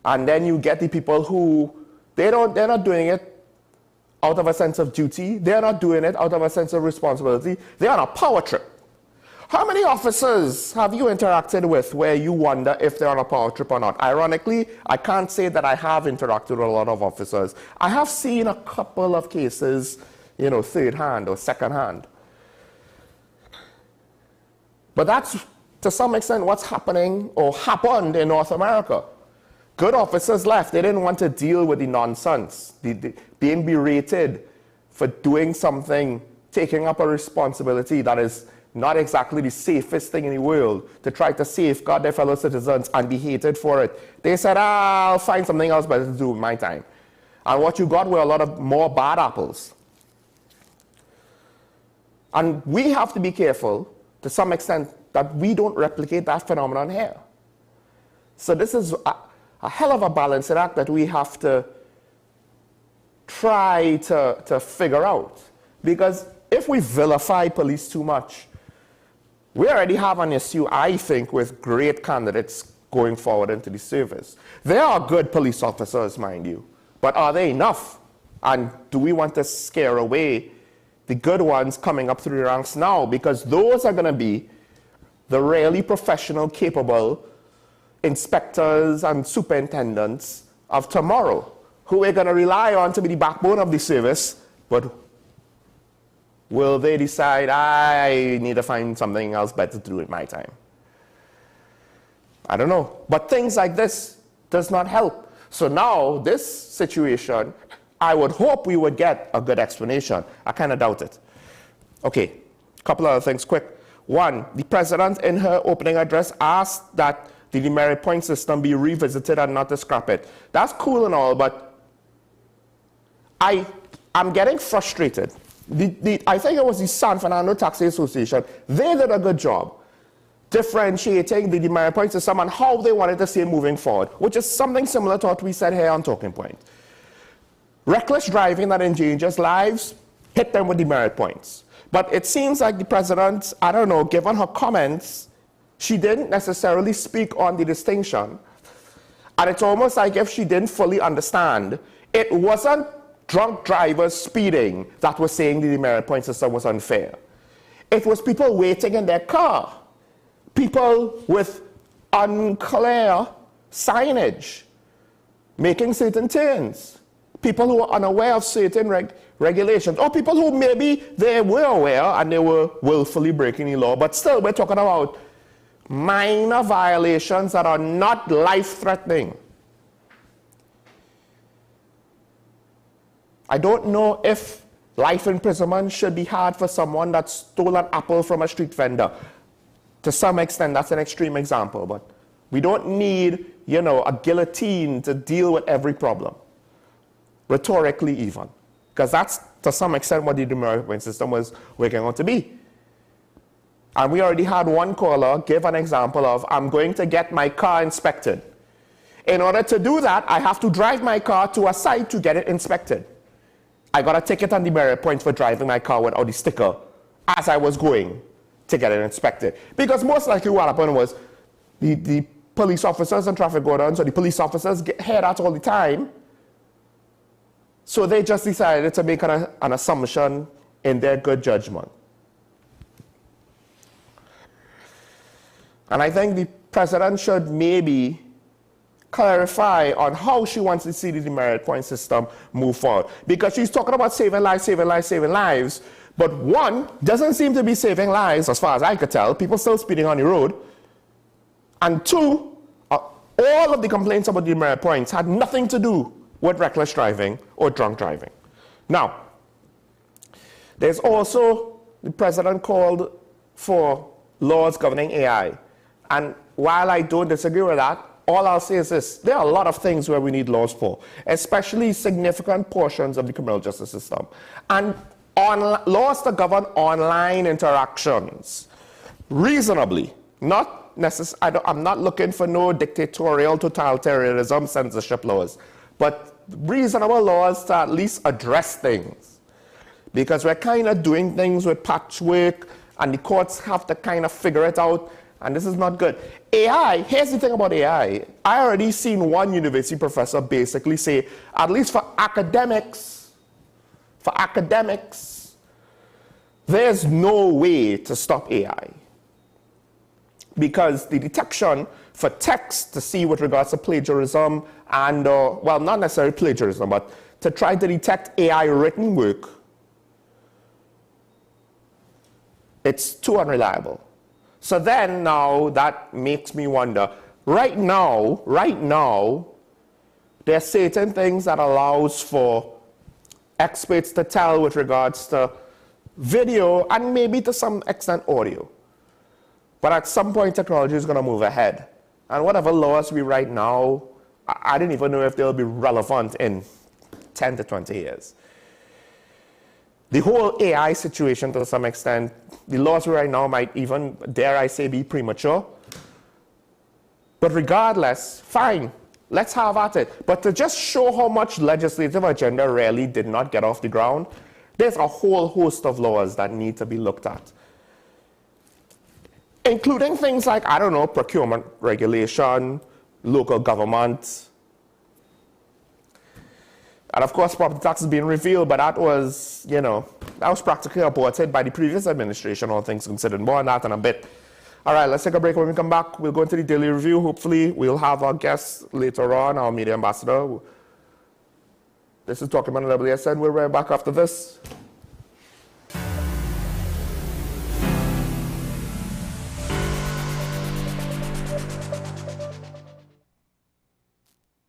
And then you get the people who, they're not doing it out of a sense of duty, they're not doing it out of a sense of responsibility, they're on a power trip. How many officers have you interacted with where you wonder if they're on a power trip or not? Ironically, I can't say that I have interacted with a lot of officers. I have seen a couple of cases, you know, third hand or second hand. But that's, to some extent, what's happening or happened in North America. Good officers left. They didn't want to deal with the nonsense, being berated for doing something, taking up a responsibility that is not exactly the safest thing in the world, to try to safeguard their fellow citizens and be hated for it. They said, I'll find something else better to do with my time. And what you got were a lot of more bad apples. And we have to be careful, to some extent, that we don't replicate that phenomenon here. So this is a hell of a balancing act that we have to try to figure out. Because if we vilify police too much, we already have an issue, I think, with great candidates going forward into the service. There are good police officers, mind you, but are they enough? And do we want to scare away the good ones coming up through the ranks now? Because those are going to be the really professional, capable inspectors and superintendents of tomorrow, who we're going to rely on to be the backbone of the service, but will they decide, I need to find something else better to do with my time? I don't know. But things like this does not help. So now, this situation, I would hope we would get a good explanation. I kind of doubt it. Okay, a couple other things quick. One, the president in her opening address asked that the demerit point system be revisited and not to scrap it. That's cool and all, but I'm getting frustrated. I think it was the San Fernando Taxi Association. They did a good job. differentiating the demerit point system and how they wanted to see it moving forward, which is something similar to what we said here on Talking Point. Reckless driving that endangers lives, hit them with demerit points. But it seems like the president, I don't know, given her comments, she didn't necessarily speak on the distinction. And it's almost like if she didn't fully understand, it wasn't drunk drivers speeding that was saying the demerit point system was unfair. It was people waiting in their car, people with unclear signage, making certain turns, people who were unaware of certain regulations, or people who maybe they were aware and they were willfully breaking the law, but still we're talking about minor violations that are not life-threatening. I don't know if life imprisonment should be hard for someone that stole an apple from a street vendor. To some extent, that's an extreme example, but we don't need, you know, a guillotine to deal with every problem, rhetorically even, because that's to some extent what the demerit point system was working out to be. And we already had one caller give an example of, I'm going to get my car inspected. In order to do that, I have to drive my car to a site to get it inspected. I got a ticket on demerit points for driving my car without the sticker as I was going to get it inspected. Because most likely what happened was the police officers and traffic wardens, or the police officers hear that all the time. So they just decided to make an assumption in their good judgment. And I think the president should maybe clarify on how she wants to see the demerit point system move forward. Because she's talking about saving lives, saving lives, saving lives, but one, doesn't seem to be saving lives as far as I could tell. People still speeding on the road. And two, all of the complaints about demerit points had nothing to do with reckless driving or drunk driving. Now, there's also, the president called for laws governing AI. And while I don't disagree with that, all I'll say is this: there are a lot of things where we need laws for, especially significant portions of the criminal justice system. And laws to govern online interactions reasonably, not necessarily. I'm not looking for no dictatorial, totalitarianism, censorship laws, but reasonable laws to at least address things. Because we're kind of doing things with patchwork, and the courts have to kind of figure it out. And this is not good. AI, here's the thing about AI. I already seen one university professor basically say, at least for academics, there's no way to stop AI. Because the detection for text to see with regards to plagiarism and, well, not necessarily plagiarism, but to try to detect AI written work, it's too unreliable. So then now that makes me wonder, right now, there are certain things that allows for experts to tell with regards to video and maybe to some extent audio. But at some point technology is going to move ahead. And whatever laws we write now, I don't even know if they'll be relevant in 10 to 20 years. The whole AI situation, to some extent, the laws right now might even, dare I say, be premature. But regardless, fine, let's have at it. But to just show how much legislative agenda really did not get off the ground, there's a whole host of laws that need to be looked at. Including things like, I don't know, procurement regulation, local government. And of course, property tax is being revealed, but that was, you know, that was practically aborted by the previous administration, all things considered. More on that in a bit. All right, let's take a break. When we come back, we'll go into the daily review. Hopefully, we'll have our guests later on, our media ambassador. This is Talking About WSN. We'll be right back after this.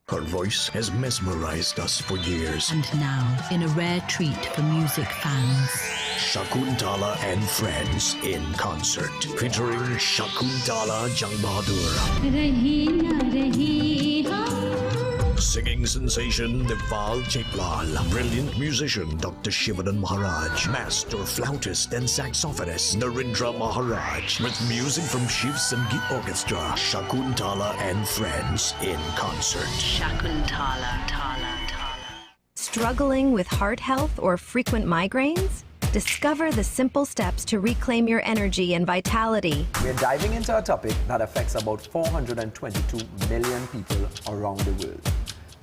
Her voice has mesmerized us for years. And now, in a rare treat for music fans, Shakuntala and Friends in concert, featuring Shakuntala Jang Bahadur, Singing sensation Deval Chaitlal, brilliant musician Dr. Shivanan Maharaj, master flautist and saxophonist Narendra Maharaj, with music from Shiv Sangeet Orchestra, Shakuntala and Friends in concert. Shakuntala. Struggling with heart health or frequent migraines? Discover the simple steps to reclaim your energy and vitality. We're diving into a topic that affects about 422 million people around the world: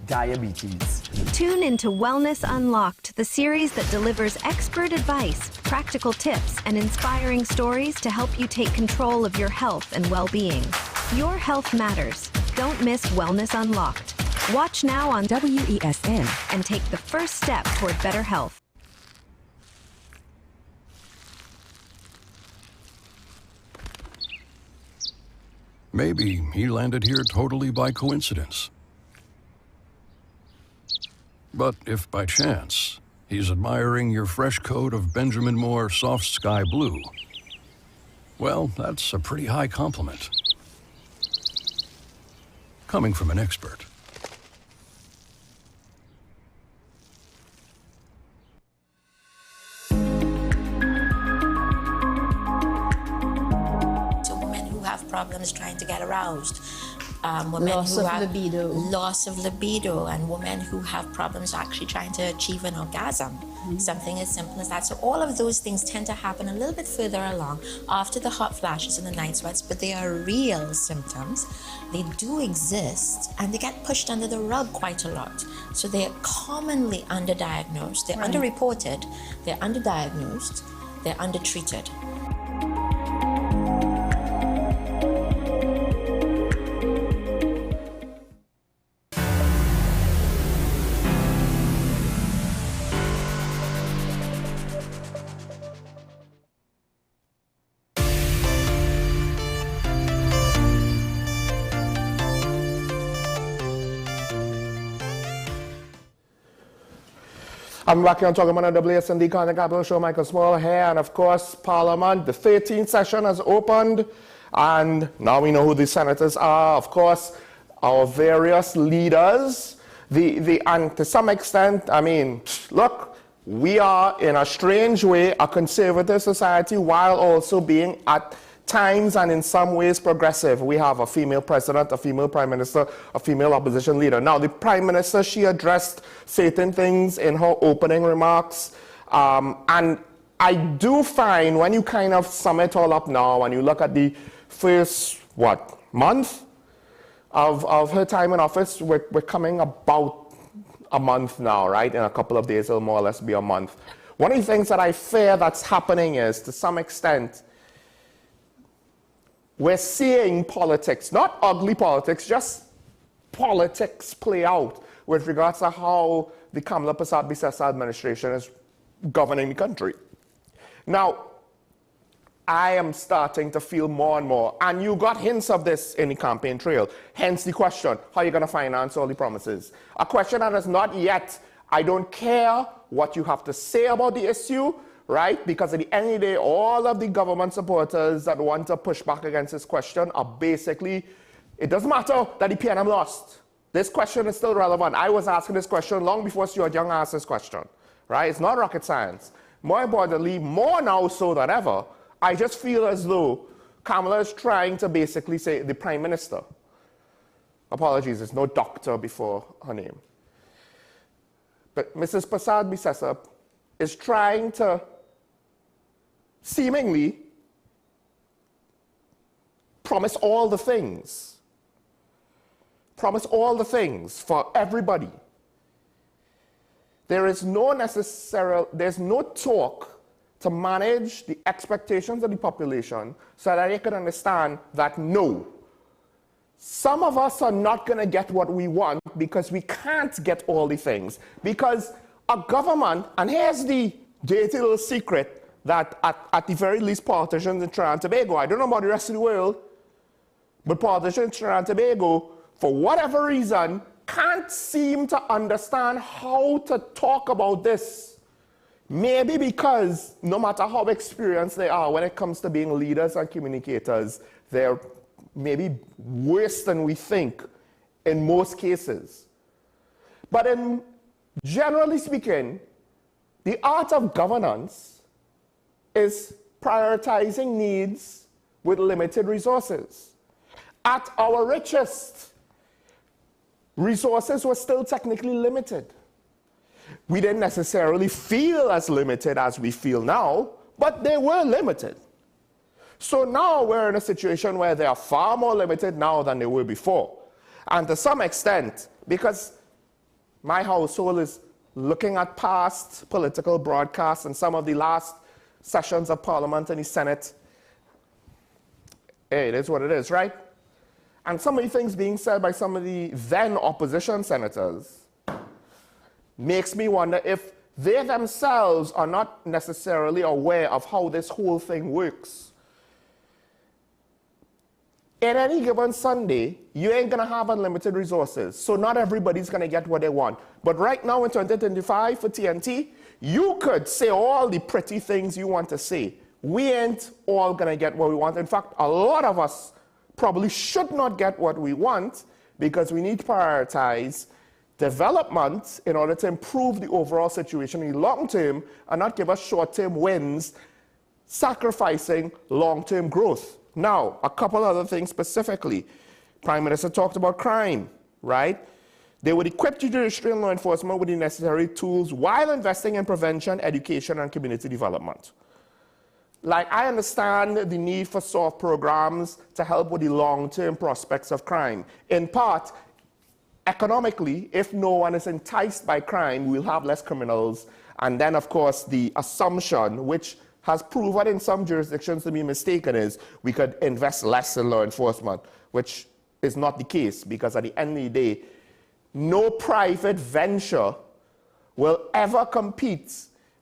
diabetes. Tune into Wellness Unlocked, the series that delivers expert advice, practical tips, and inspiring stories to help you take control of your health and well-being. Your health matters. Don't miss Wellness Unlocked. Watch now on WESN and take the first step toward better health. Maybe he landed here totally by coincidence. But if by chance he's admiring your fresh coat of Benjamin Moore soft sky blue, well, that's a pretty high compliment. Coming from an expert. Problems trying to get aroused. Loss of libido. Loss of libido, and women who have problems actually trying to achieve an orgasm. Something as simple as that. So all of those things tend to happen a little bit further along after the hot flashes and the night sweats, but they are real symptoms. They do exist, and they get pushed under the rug quite a lot. So they are commonly underdiagnosed. They're underreported, they're underdiagnosed, they're undertreated. I'm back here talking about the WSND Content Capital Show. Michael Small here, and of course, Parliament. The 13th session has opened, and now we know who the senators are. Of course, our various leaders. And to some extent, I mean, look, we are in a strange way a conservative society while also being at times and in some ways progressive. We have a female president, a female prime minister, a female opposition leader. Now, the prime minister, she addressed certain things in her opening remarks. And I do find when you kind of sum it all up now, and you look at the first, month of her time in office, we're coming about a month now, right? In a couple of days, it'll more or less be a month. One of the things that I fear that's happening is, to some extent, we're seeing politics, not ugly politics, just politics play out with regards to how the Kamala Persad-Bissessar administration is governing the country. Now, I am starting to feel more and more, and you got hints of this in the campaign trail, hence the question, how are you going to finance all the promises? A question that is not yet, I don't care what you have to say about the issue, right? Because at the end of the day, all of the government supporters that want to push back against this question are basically, it doesn't matter that the PNM lost. This question is still relevant. I was asking this question long before Stuart Young asked this question, right? It's not rocket science. More importantly, more now so than ever, I just feel as though Kamala is trying to basically say the Prime Minister. Apologies, there's no doctor before her name. But Mrs. Persad-Bissessar is trying to seemingly promise all the things. Promise all the things for everybody. There's no talk to manage the expectations of the population so that they can understand that no, some of us are not going to get what we want because we can't get all the things. Because a government, and here's the dirty little secret, that at the very least politicians in Trinidad and Tobago, I don't know about the rest of the world, but politicians in Trinidad and Tobago, for whatever reason, can't seem to understand how to talk about this. Maybe because no matter how experienced they are when it comes to being leaders and communicators, they're maybe worse than we think in most cases. But generally speaking, the art of governance is prioritizing needs with limited resources. At our richest, resources were still technically limited. We didn't necessarily feel as limited as we feel now, but they were limited. So now we're in a situation where they are far more limited now than they were before. And to some extent, because my household is looking at past political broadcasts and some of the last sessions of Parliament and the Senate, hey, it is what it is, right? And some of the things being said by some of the then opposition senators makes me wonder if they themselves are not necessarily aware of how this whole thing works. In any given Sunday, you ain't gonna have unlimited resources, so not everybody's gonna get what they want. But right now in 2025 for TNT, you could say all the pretty things you want to say. We ain't all gonna get what we want. In fact, a lot of us probably should not get what we want because we need to prioritize development in order to improve the overall situation in the long term and not give us short-term wins, sacrificing long-term growth. Now, a couple other things specifically. Prime Minister talked about crime, right? They would equip judiciary and law enforcement with the necessary tools while investing in prevention, education, and community development. Like, I understand the need for soft programs to help with the long-term prospects of crime. In part, economically, if no one is enticed by crime, we'll have less criminals. And then, of course, the assumption, which has proven in some jurisdictions to be mistaken, is we could invest less in law enforcement, which is not the case, because at the end of the day, no private venture will ever compete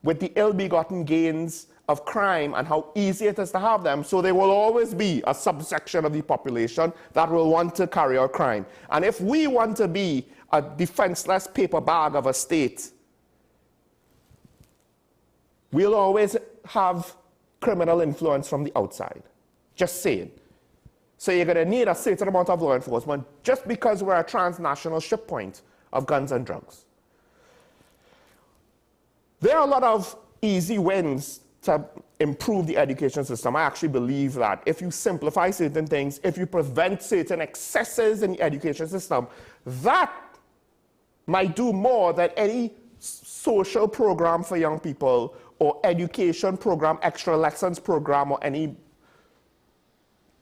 with the ill-begotten gains of crime and how easy it is to have them. So there will always be a subsection of the population that will want to carry out crime. And if we want to be a defenseless paper bag of a state, we'll always have criminal influence from the outside. Just saying. So you're going to need a certain amount of law enforcement just because we're a transnational ship point of guns and drugs. There are a lot of easy wins to improve the education system. I actually believe that if you simplify certain things, if you prevent certain excesses in the education system, that might do more than any social program for young people or education program, extra lessons program, or any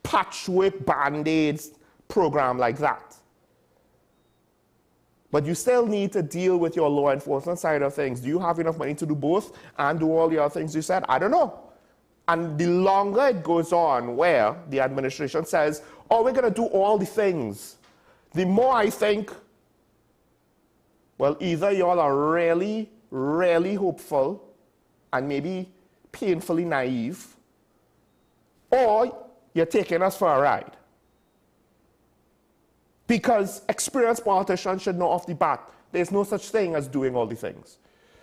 patchwork band-aids program like that. But you still need to deal with your law enforcement side of things. Do you have enough money to do both and do all the other things you said? I don't know. And the longer it goes on where the administration says, oh, we're going to do all the things, the more I think, well, either y'all are really, really hopeful and maybe painfully naive, or you're taking us for a ride. Because experienced politicians should know off the bat, there's no such thing as doing all the things.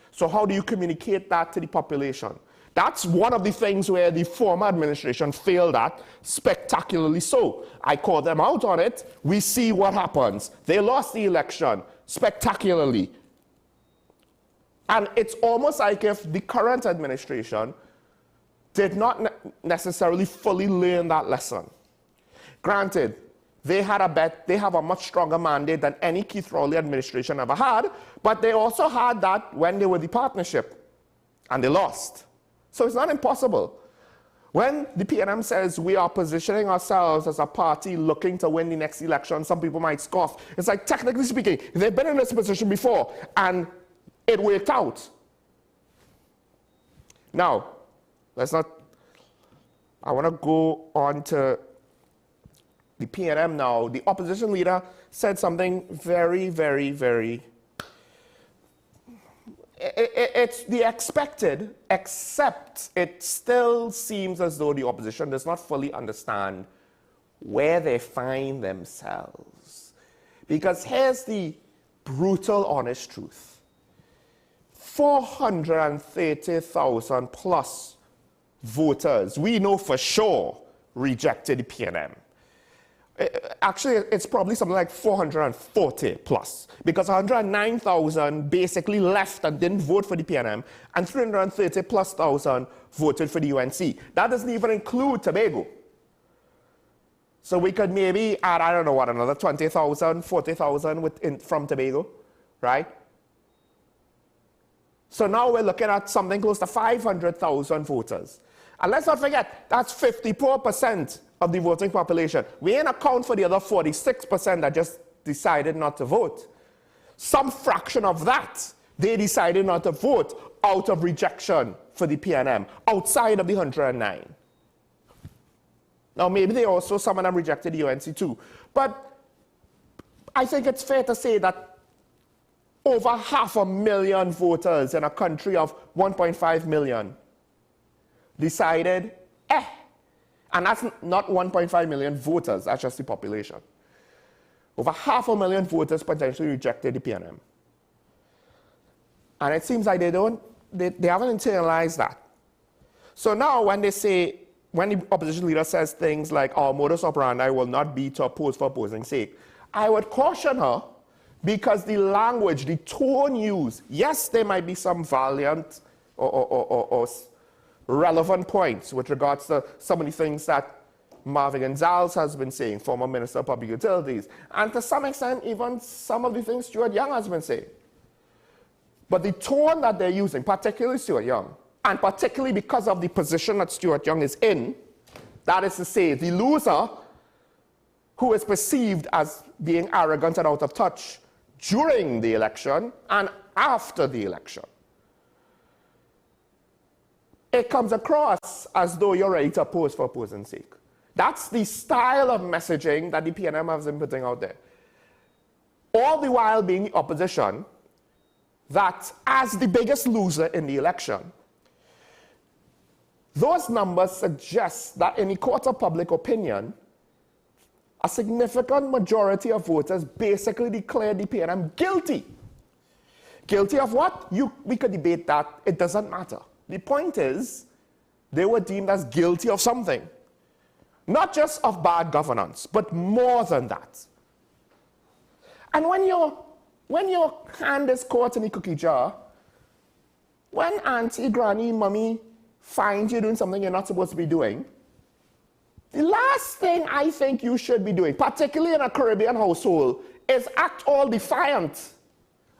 So how do you communicate that to the population? That's one of the things where the former administration failed at spectacularly so. I call them out on it. We see what happens. They lost the election spectacularly. And it's almost like if the current administration did not necessarily fully learn that lesson. Granted, they have a much stronger mandate than any Keith Rowley administration ever had, but they also had that when they were the partnership, and they lost. So it's not impossible. When the PNM says we are positioning ourselves as a party looking to win the next election, some people might scoff. It's like, technically speaking, they've been in this position before, and it worked out. Now, I want to go on to the PNM now. The opposition leader said something very, very, very... It's the expected, except it still seems as though the opposition does not fully understand where they find themselves. Because here's the brutal, honest truth. 430,000 plus voters, we know for sure, rejected the PNM. Actually, it's probably something like 440 plus, because 109,000 basically left and didn't vote for the PNM, and 330 plus thousand voted for the UNC. That doesn't even include Tobago. So we could maybe add, I don't know what, another 20,000, 40,000 from Tobago, right? So now we're looking at something close to 500,000 voters. And let's not forget, that's 54% of the voting population. We ain't account for the other 46% that just decided not to vote. Some fraction of that, they decided not to vote out of rejection for the PNM, outside of the 109. Now, maybe they also, some of them rejected the UNC too. But I think it's fair to say that over 500,000 voters in a country of 1.5 million decided, and that's not 1.5 million voters, that's just the population. Over 500,000 voters potentially rejected the PNM. And it seems like they haven't internalized that. So now when they say, when the opposition leader says things like, our modus operandi will not be to oppose for opposing's sake, I would caution her, because the language, the tone used, yes, there might be some valiant or relevant points with regards to some of the things that Marvin Gonzalez has been saying, former Minister of Public Utilities, and to some extent, even some of the things Stuart Young has been saying. But the tone that they're using, particularly Stuart Young, and particularly because of the position that Stuart Young is in, that is to say, the loser who is perceived as being arrogant and out of touch during the election and after the election, it comes across as though you're ready to oppose for opposing's sake. That's the style of messaging that the PNM has been putting out there. All the while being the opposition that, as the biggest loser in the election, those numbers suggest that in the court of public opinion, a significant majority of voters basically declared the PNM guilty. Guilty of what? We could debate that. It doesn't matter. The point is, they were deemed as guilty of something. Not just of bad governance, but more than that. And when your hand is caught in the cookie jar, when auntie, granny, mummy finds you doing something you're not supposed to be doing, the last thing I think you should be doing, particularly in a Caribbean household, is act all defiant,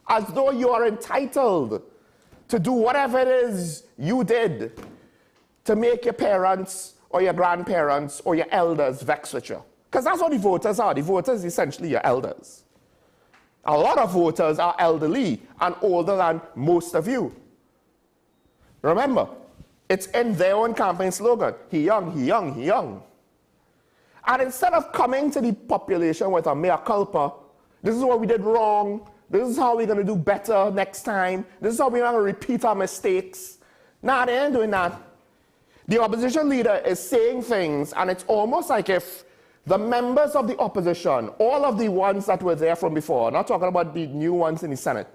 as though you are entitled to do whatever it is you did to make your parents or your grandparents or your elders vex with you. Because that's what the voters are. The voters are essentially your elders. A lot of voters are elderly and older than most of you. Remember, it's in their own campaign slogan, he young, he young, he young. And instead of coming to the population with a mea culpa, this is what we did wrong, this is how we're going to do better next time, this is how we're going to repeat our mistakes. Nah, they ain't doing that. The opposition leader is saying things, and it's almost like if the members of the opposition, all of the ones that were there from before, not talking about the new ones in the Senate,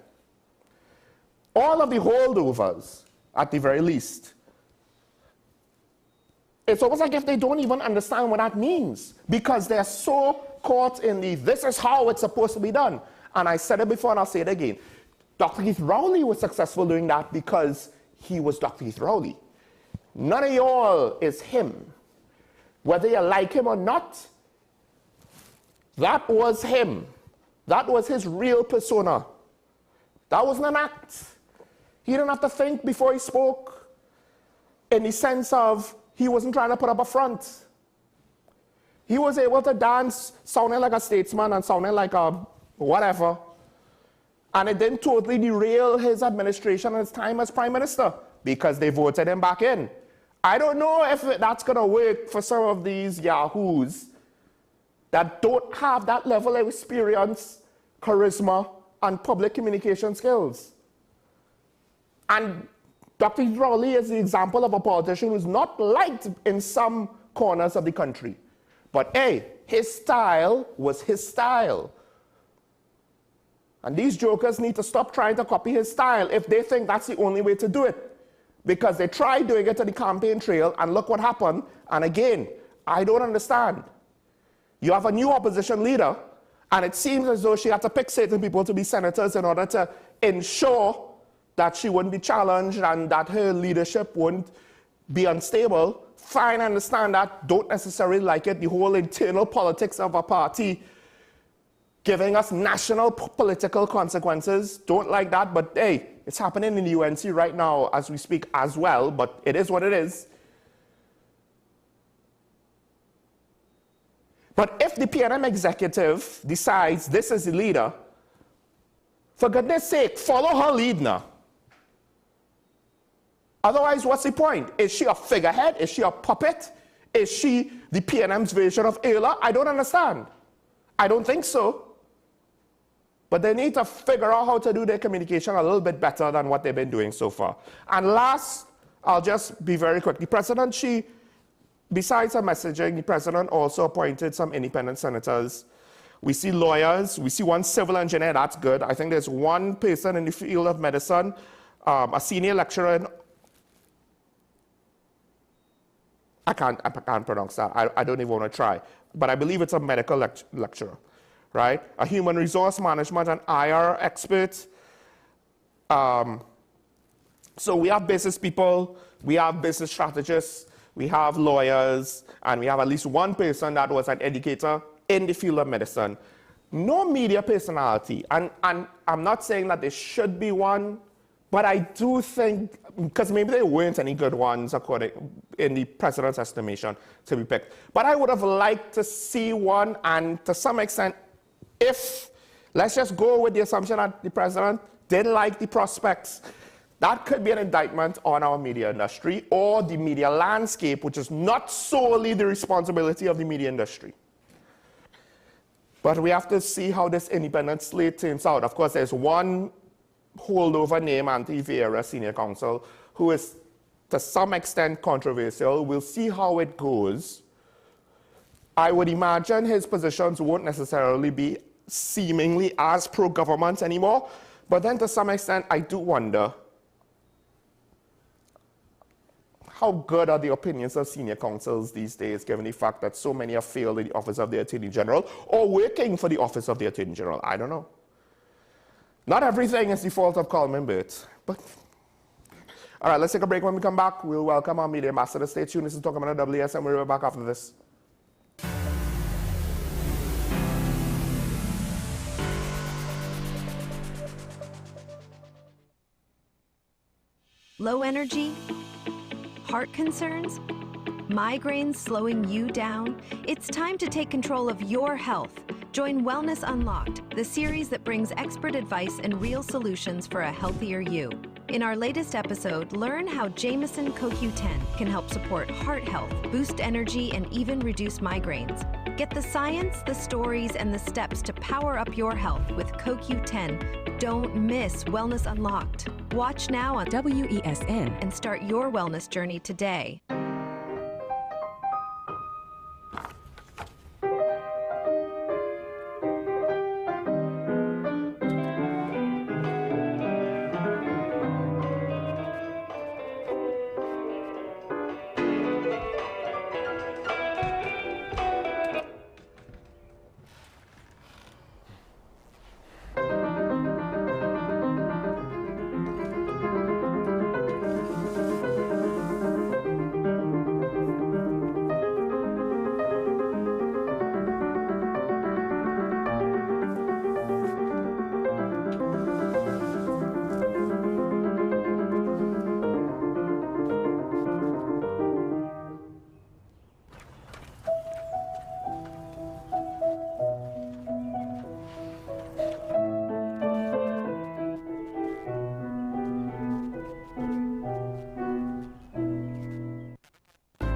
all of the holdovers, at the very least, it's almost like if they don't even understand what that means, because they're so caught in the, this is how it's supposed to be done. And I said it before and I'll say it again. Dr. Keith Rowley was successful doing that because he was Dr. Keith Rowley. None of y'all is him. Whether you like him or not, that was him. That was his real persona. That wasn't an act. He didn't have to think before he spoke, in the sense of he wasn't trying to put up a front. He was able to dance, sounding like a statesman and sounding like a whatever. And it didn't totally derail his administration and his time as prime minister, because they voted him back in. I don't know if that's going to work for some of these yahoos that don't have that level of experience, charisma, and public communication skills. And Dr. Rowley is the example of a politician who's not liked in some corners of the country. But hey, his style was his style. And these jokers need to stop trying to copy his style if they think that's the only way to do it. Because they tried doing it on the campaign trail and look what happened. And again, I don't understand. You have a new opposition leader, and it seems as though she had to pick certain people to be senators in order to ensure that she wouldn't be challenged and that her leadership wouldn't be unstable. Fine, I understand that. Don't necessarily like it. The whole internal politics of a party giving us national political consequences. Don't like that, but hey, it's happening in the UNC right now as we speak as well, but it is what it is. But if the PNM executive decides this is the leader, for goodness sake, follow her lead now. Otherwise, what's the point? Is she a figurehead? Is she a puppet? Is she the PNM's version of Ayla? I don't understand. I don't think so. But they need to figure out how to do their communication a little bit better than what they've been doing so far. And last, I'll just be very quick. The president, besides her messaging, the president also appointed some independent senators. We see lawyers. We see one civil engineer. That's good. I think there's one person in the field of medicine, a senior lecturer in I can't pronounce that. I don't even want to try. But I believe it's a medical lecturer, right? A human resource management and IR expert. So we have business people, we have business strategists, we have lawyers, and we have at least one person that was an educator in the field of medicine. No media personality. And I'm not saying that there should be one, but I do think, because maybe there weren't any good ones in the president's estimation to be picked. But I would have liked to see one, and to some extent, if, let's just go with the assumption that the president didn't like the prospects, that could be an indictment on our media industry or the media landscape, which is not solely the responsibility of the media industry. But we have to see how this independent slate turns out. Of course, there's one holdover named Anthony Vieira, senior counsel, who is to some extent controversial. We'll see how it goes. I would imagine his positions won't necessarily be seemingly as pro-government anymore, but then to some extent I do wonder how good are the opinions of senior counsels these days, given the fact that so many have failed in the office of the Attorney General or working for the office of the Attorney General. I don't know. Not everything is the fault of Coleman Burt, but all right, let's take a break. When we come back, we'll welcome our media ambassador. Stay tuned. This is Talking About WS, and we'll be back after this. Low energy? Heart concerns? Migraines slowing you down? It's time to take control of your health. Join Wellness Unlocked, the series that brings expert advice and real solutions for a healthier you. In our latest episode, learn how Jameson CoQ10 can help support heart health, boost energy, and even reduce migraines. Get the science, the stories, and the steps to power up your health with CoQ10. Don't miss Wellness Unlocked. Watch now on WESN and start your wellness journey today.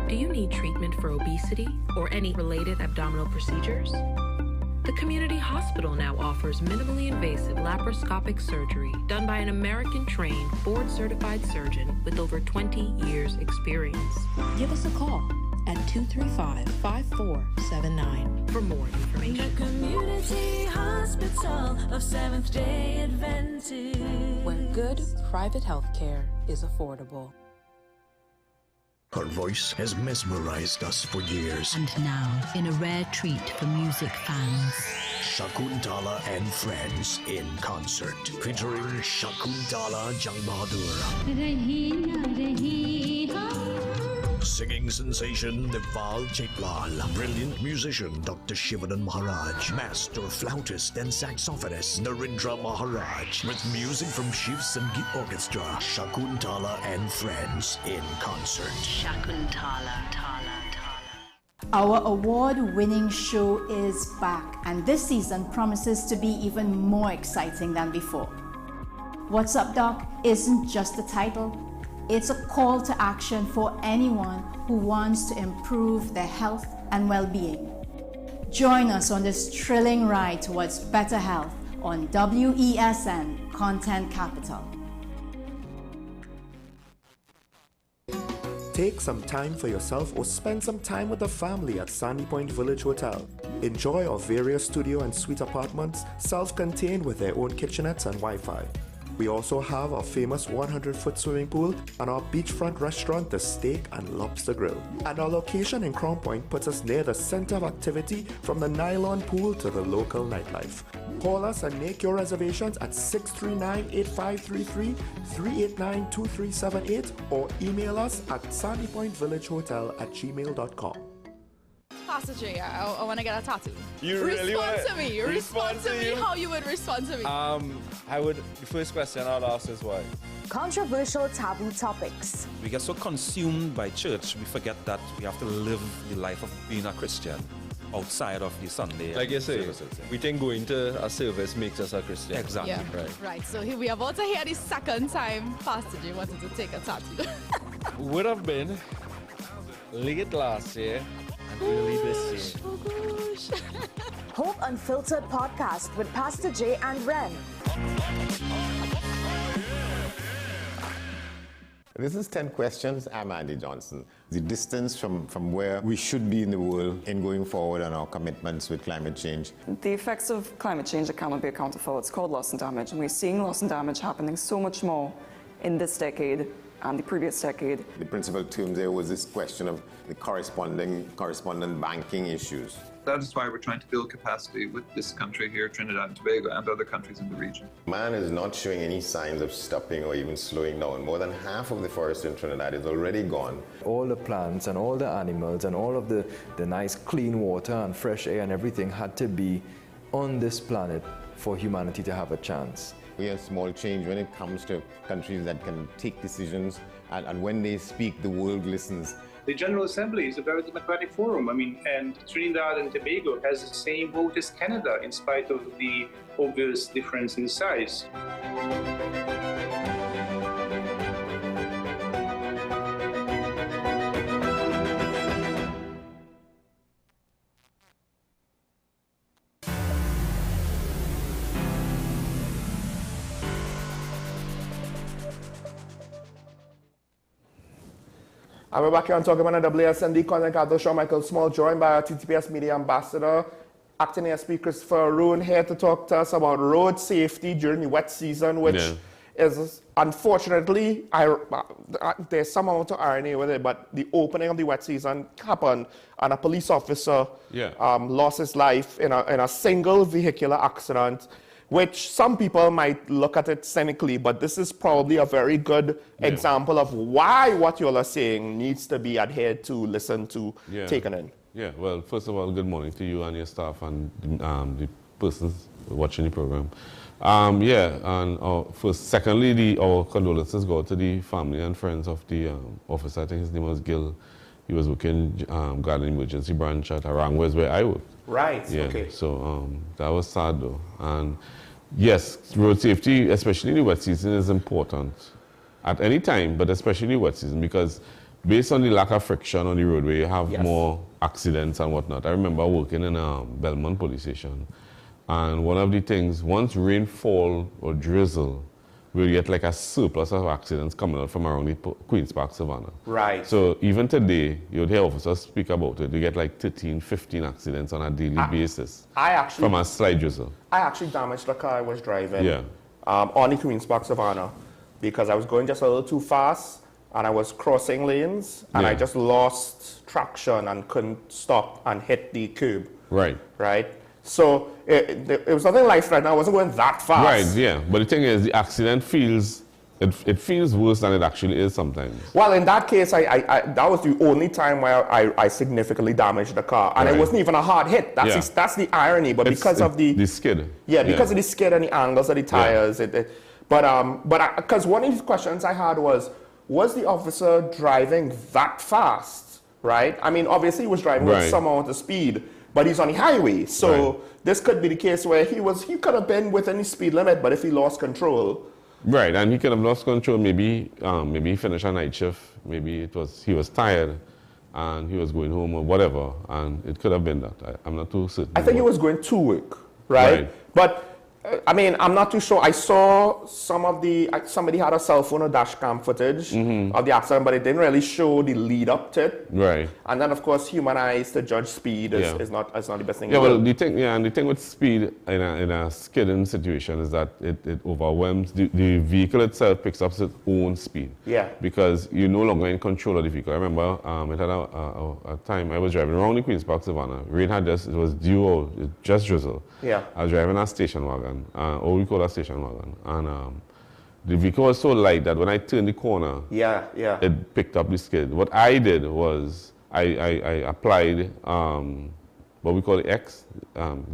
Do you need treatment for obesity or any related abdominal procedures? The community hospital now offers minimally invasive laparoscopic surgery done by an American-trained, board-certified surgeon with over 20 years' experience. Give us a call at 235-5479 for more information. The Community Hospital of Seventh-day Adventist, where good private health care is affordable. Her voice has mesmerized us for years. And now, in a rare treat for music fans, Shakuntala and Friends in concert, featuring Shakuntala Jang Bahadur. Singing sensation Deval Chaitlal, brilliant musician Dr. Shivanan Maharaj, master flautist and saxophonist Narendra Maharaj, with music from Shiv Sangeet Orchestra, Shakuntala and Friends in concert. Shakuntala. Our award-winning show is back, and this season promises to be even more exciting than before. What's Up, Doc isn't just a title. It's a call to action for anyone who wants to improve their health and well-being. Join us on this thrilling ride towards better health on WESN Content Capital. Take some time for yourself or spend some time with the family at Sandy Point Village Hotel. Enjoy our various studio and suite apartments, self-contained with their own kitchenettes and Wi-Fi. We also have our famous 100-foot swimming pool and our beachfront restaurant, the Steak and Lobster Grill. And our location in Crown Point puts us near the center of activity from the nylon pool to the local nightlife. Call us and make your reservations at 639-8533, 389-2378, or email us at sandypointvillagehotel@gmail.com. Pastor J, I want to get a tattoo. You really want Respond to me. Respond to me how you would respond to me. The first question I'd ask is why? Controversial taboo topics. We get so consumed by church, we forget that we have to live the life of being a Christian outside of the Sunday. Like you say, services. we think going to a service makes us a Christian. Exactly. Yeah. Right. So here we are about to hear the second time Pastor J wanted to take a tattoo. Would have been late last year and early this year. Oh gosh. Hope Unfiltered podcast with Pastor J and Ren. This is 10 questions. I'm Andy Johnson. The distance from where we should be in the world in going forward on our commitments with climate change. The effects of climate change that cannot be accounted for. It's called loss and damage, and we're seeing loss and damage happening so much more in this decade and the previous decade. The principal term there was this question of the correspondent banking issues. That is why we're trying to build capacity with this country here, Trinidad and Tobago, and other countries in the region. Man is not showing any signs of stopping or even slowing down. More than half of the forest in Trinidad is already gone. All the plants and all the animals and all of the nice clean water and fresh air and everything had to be on this planet for humanity to have a chance. We have small change when it comes to countries that can take decisions, and when they speak, the world listens. The General Assembly is a very democratic forum. And Trinidad and Tobago has the same vote as Canada, in spite of the obvious difference in size. And we're back here on talking about the WSND Content Capital Show. Michael Small, joined by our TTPS Media Ambassador, Acting ASP Christopher Arun, here to talk to us about road safety during the wet season, which is unfortunately, there's some amount of irony with it, but the opening of the wet season happened, and a police officer lost his life in a single vehicular accident, which some people might look at it cynically, but this is probably a very good example of why what you all are saying needs to be adhered to, listened to, taken in. Yeah, well, first of all, good morning to you and your staff and the persons watching the program. Secondly, our condolences go to the family and friends of the officer. I think his name was Gil. He was working Garden Emergency Branch at Arangwes, where I work. Right, okay. So that was sad though. And yes, road safety, especially in the wet season, is important at any time, but especially wet season, because based on the lack of friction on the roadway, you have more accidents and whatnot. I remember working in Belmont police station, and one of the things, once rainfall or drizzle, we'll get like a surplus of accidents coming out from around the Queen's Park Savannah. Right. So even today, you'd hear officers speak about it. You get like 13, 15 accidents on a daily basis from a slight drizzle. I actually damaged the car I was driving on the Queen's Park Savannah because I was going just a little too fast, and I was crossing lanes, and I Yeah. just lost traction and couldn't stop and hit the curb. Right. Right? So it was nothing life-threatening. I wasn't going that fast. Right, yeah. But the thing is, the accident feels, it feels worse than it actually is sometimes. Well, in that case, that was the only time where I significantly damaged the car. And Right. it wasn't even a hard hit. That's, Yeah. that's the irony. But because of the skid. Yeah, because of the skid and the angles of the tires. Because one of the questions I had was the officer driving that fast, right? I mean, obviously he was driving with Right. some amount of speed, but he's on the highway. So Right. this could be the case where he could have been within the speed limit, but if he lost control. Right, and he could have lost control. Maybe he finished a night shift. Maybe he was tired, and he was going home or whatever. And it could have been that. I'm not too certain. I think he was going to work, right? But I mean, I'm not too sure. I saw somebody had a cell phone or dash cam footage of the accident, but it didn't really show the lead up to it. Right. And then, of course, human eyes to judge speed is not the best thing. Yeah, well, the thing with speed in a skidding situation is that it overwhelms. The vehicle itself picks up its own speed. Yeah. Because you're no longer in control of the vehicle. I remember it had a time I was driving around the Queen's Park Savannah. Rain had it was due out, it just drizzled. Yeah. I was driving a station wagon, or we call a station wagon, and the vehicle was so light that when I turned the corner, it picked up the skid. What I did was I applied what we call the X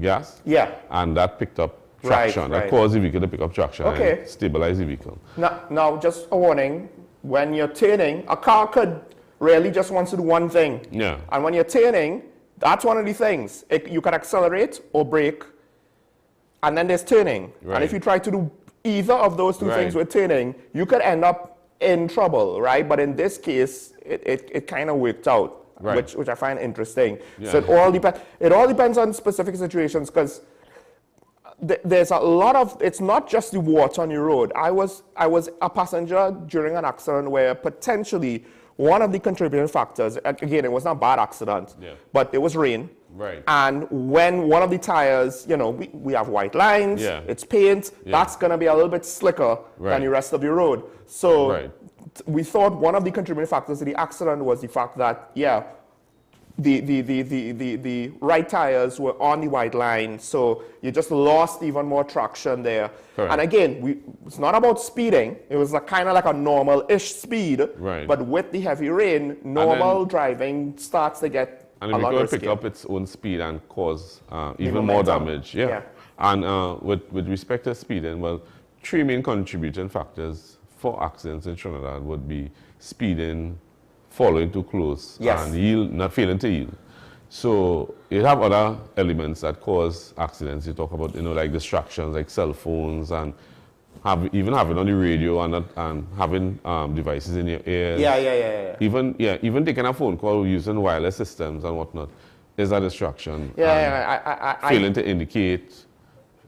gas, and that picked up traction. That caused the vehicle to pick up traction and stabilize the vehicle. Now, just a warning: when you're turning, a car could really just want to do one thing. Yeah. And when you're turning, that's one of the things. You can accelerate or brake. And then there's turning. Right. And if you try to do either of those two things with turning, you could end up in trouble, right? But in this case, it kind of worked out, which I find interesting. Yeah. So it all depends on specific situations, because there's a lot of, it's not just the water on your road. I was a passenger during an accident where potentially one of the contributing factors, again, it was not a bad accident, but it was rain. Right. And when one of the tires, we have white lines, it's paint, that's going to be a little bit slicker than the rest of the road. So we thought one of the contributing factors to the accident was the fact that, the right tires were on the white line, so you just lost even more traction there. Correct. And again, it's not about speeding. It was kind of like a normal-ish speed, but with the heavy rain, normal driving starts to get and the vehicle pick up its own speed and cause even more damage. Yeah. And with respect to speeding, well, three main contributing factors for accidents in Trinidad would be speeding, following too close, and not failing to yield. So you have other elements that cause accidents. You talk about, like distractions, like cell phones, and even having on the radio and having devices in your ears. Yeah. Even taking a phone call using wireless systems and whatnot is a distraction. Failing to indicate,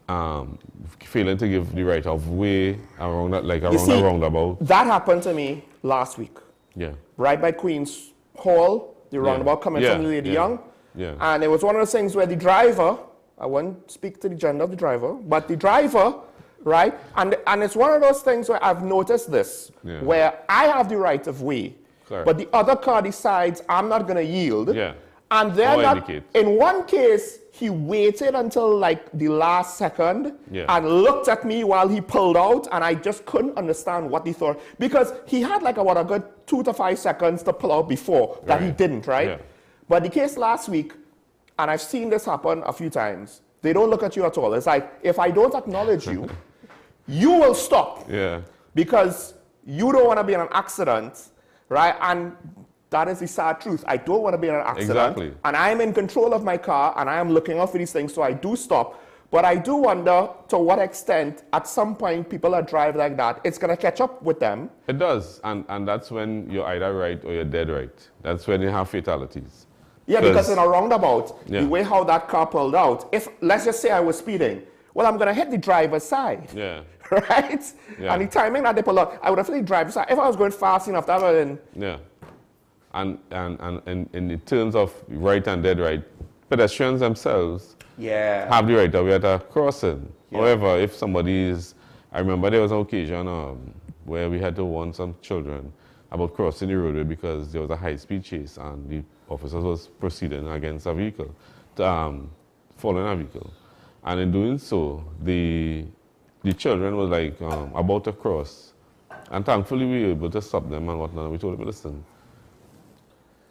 failing to give the right of way around that, like around a roundabout. That happened to me last week. Yeah. Right by Queen's Hall, the roundabout coming from Lady Young. Yeah. And it was one of those things where the driver, I won't speak to the gender of the driver, but the driver, right? And it's one of those things where I've noticed this, where I have the right of way, but the other car decides I'm not going to yield. Yeah. And they're not, in one case, he waited until like the last second and looked at me while he pulled out, and I just couldn't understand what he thought, because he had like a good 2 to 5 seconds to pull out before that he didn't, right? Yeah. But the case last week, and I've seen this happen a few times, they don't look at you at all. It's like, if I don't acknowledge you, you will stop. Yeah. Because you don't want to be in an accident, right? And that is the sad truth. I don't want to be in an accident. Exactly. And I am in control of my car, and I am looking out for these things, so I do stop. But I do wonder to what extent, at some point, people that drive like that, it's going to catch up with them. It does. And that's when you're either right or you're dead right. That's when you have fatalities. Yeah, because in a roundabout, the way how that car pulled out, if, let's just say I was speeding, well, I'm going to hit the driver's side. Yeah. Right? Yeah. And the timing that they pulled out, I would have hit the driver's side. If I was going fast enough, that would have been... Yeah. And in terms of right and dead right, pedestrians themselves have the right of way at a crossing. Yeah. However, if somebody is... I remember there was an occasion where we had to warn some children about crossing the roadway because there was a high-speed chase and the officers was proceeding against a vehicle, following a vehicle. And in doing so, the children were like about to cross. And thankfully we were able to stop them and whatnot. We told them, listen,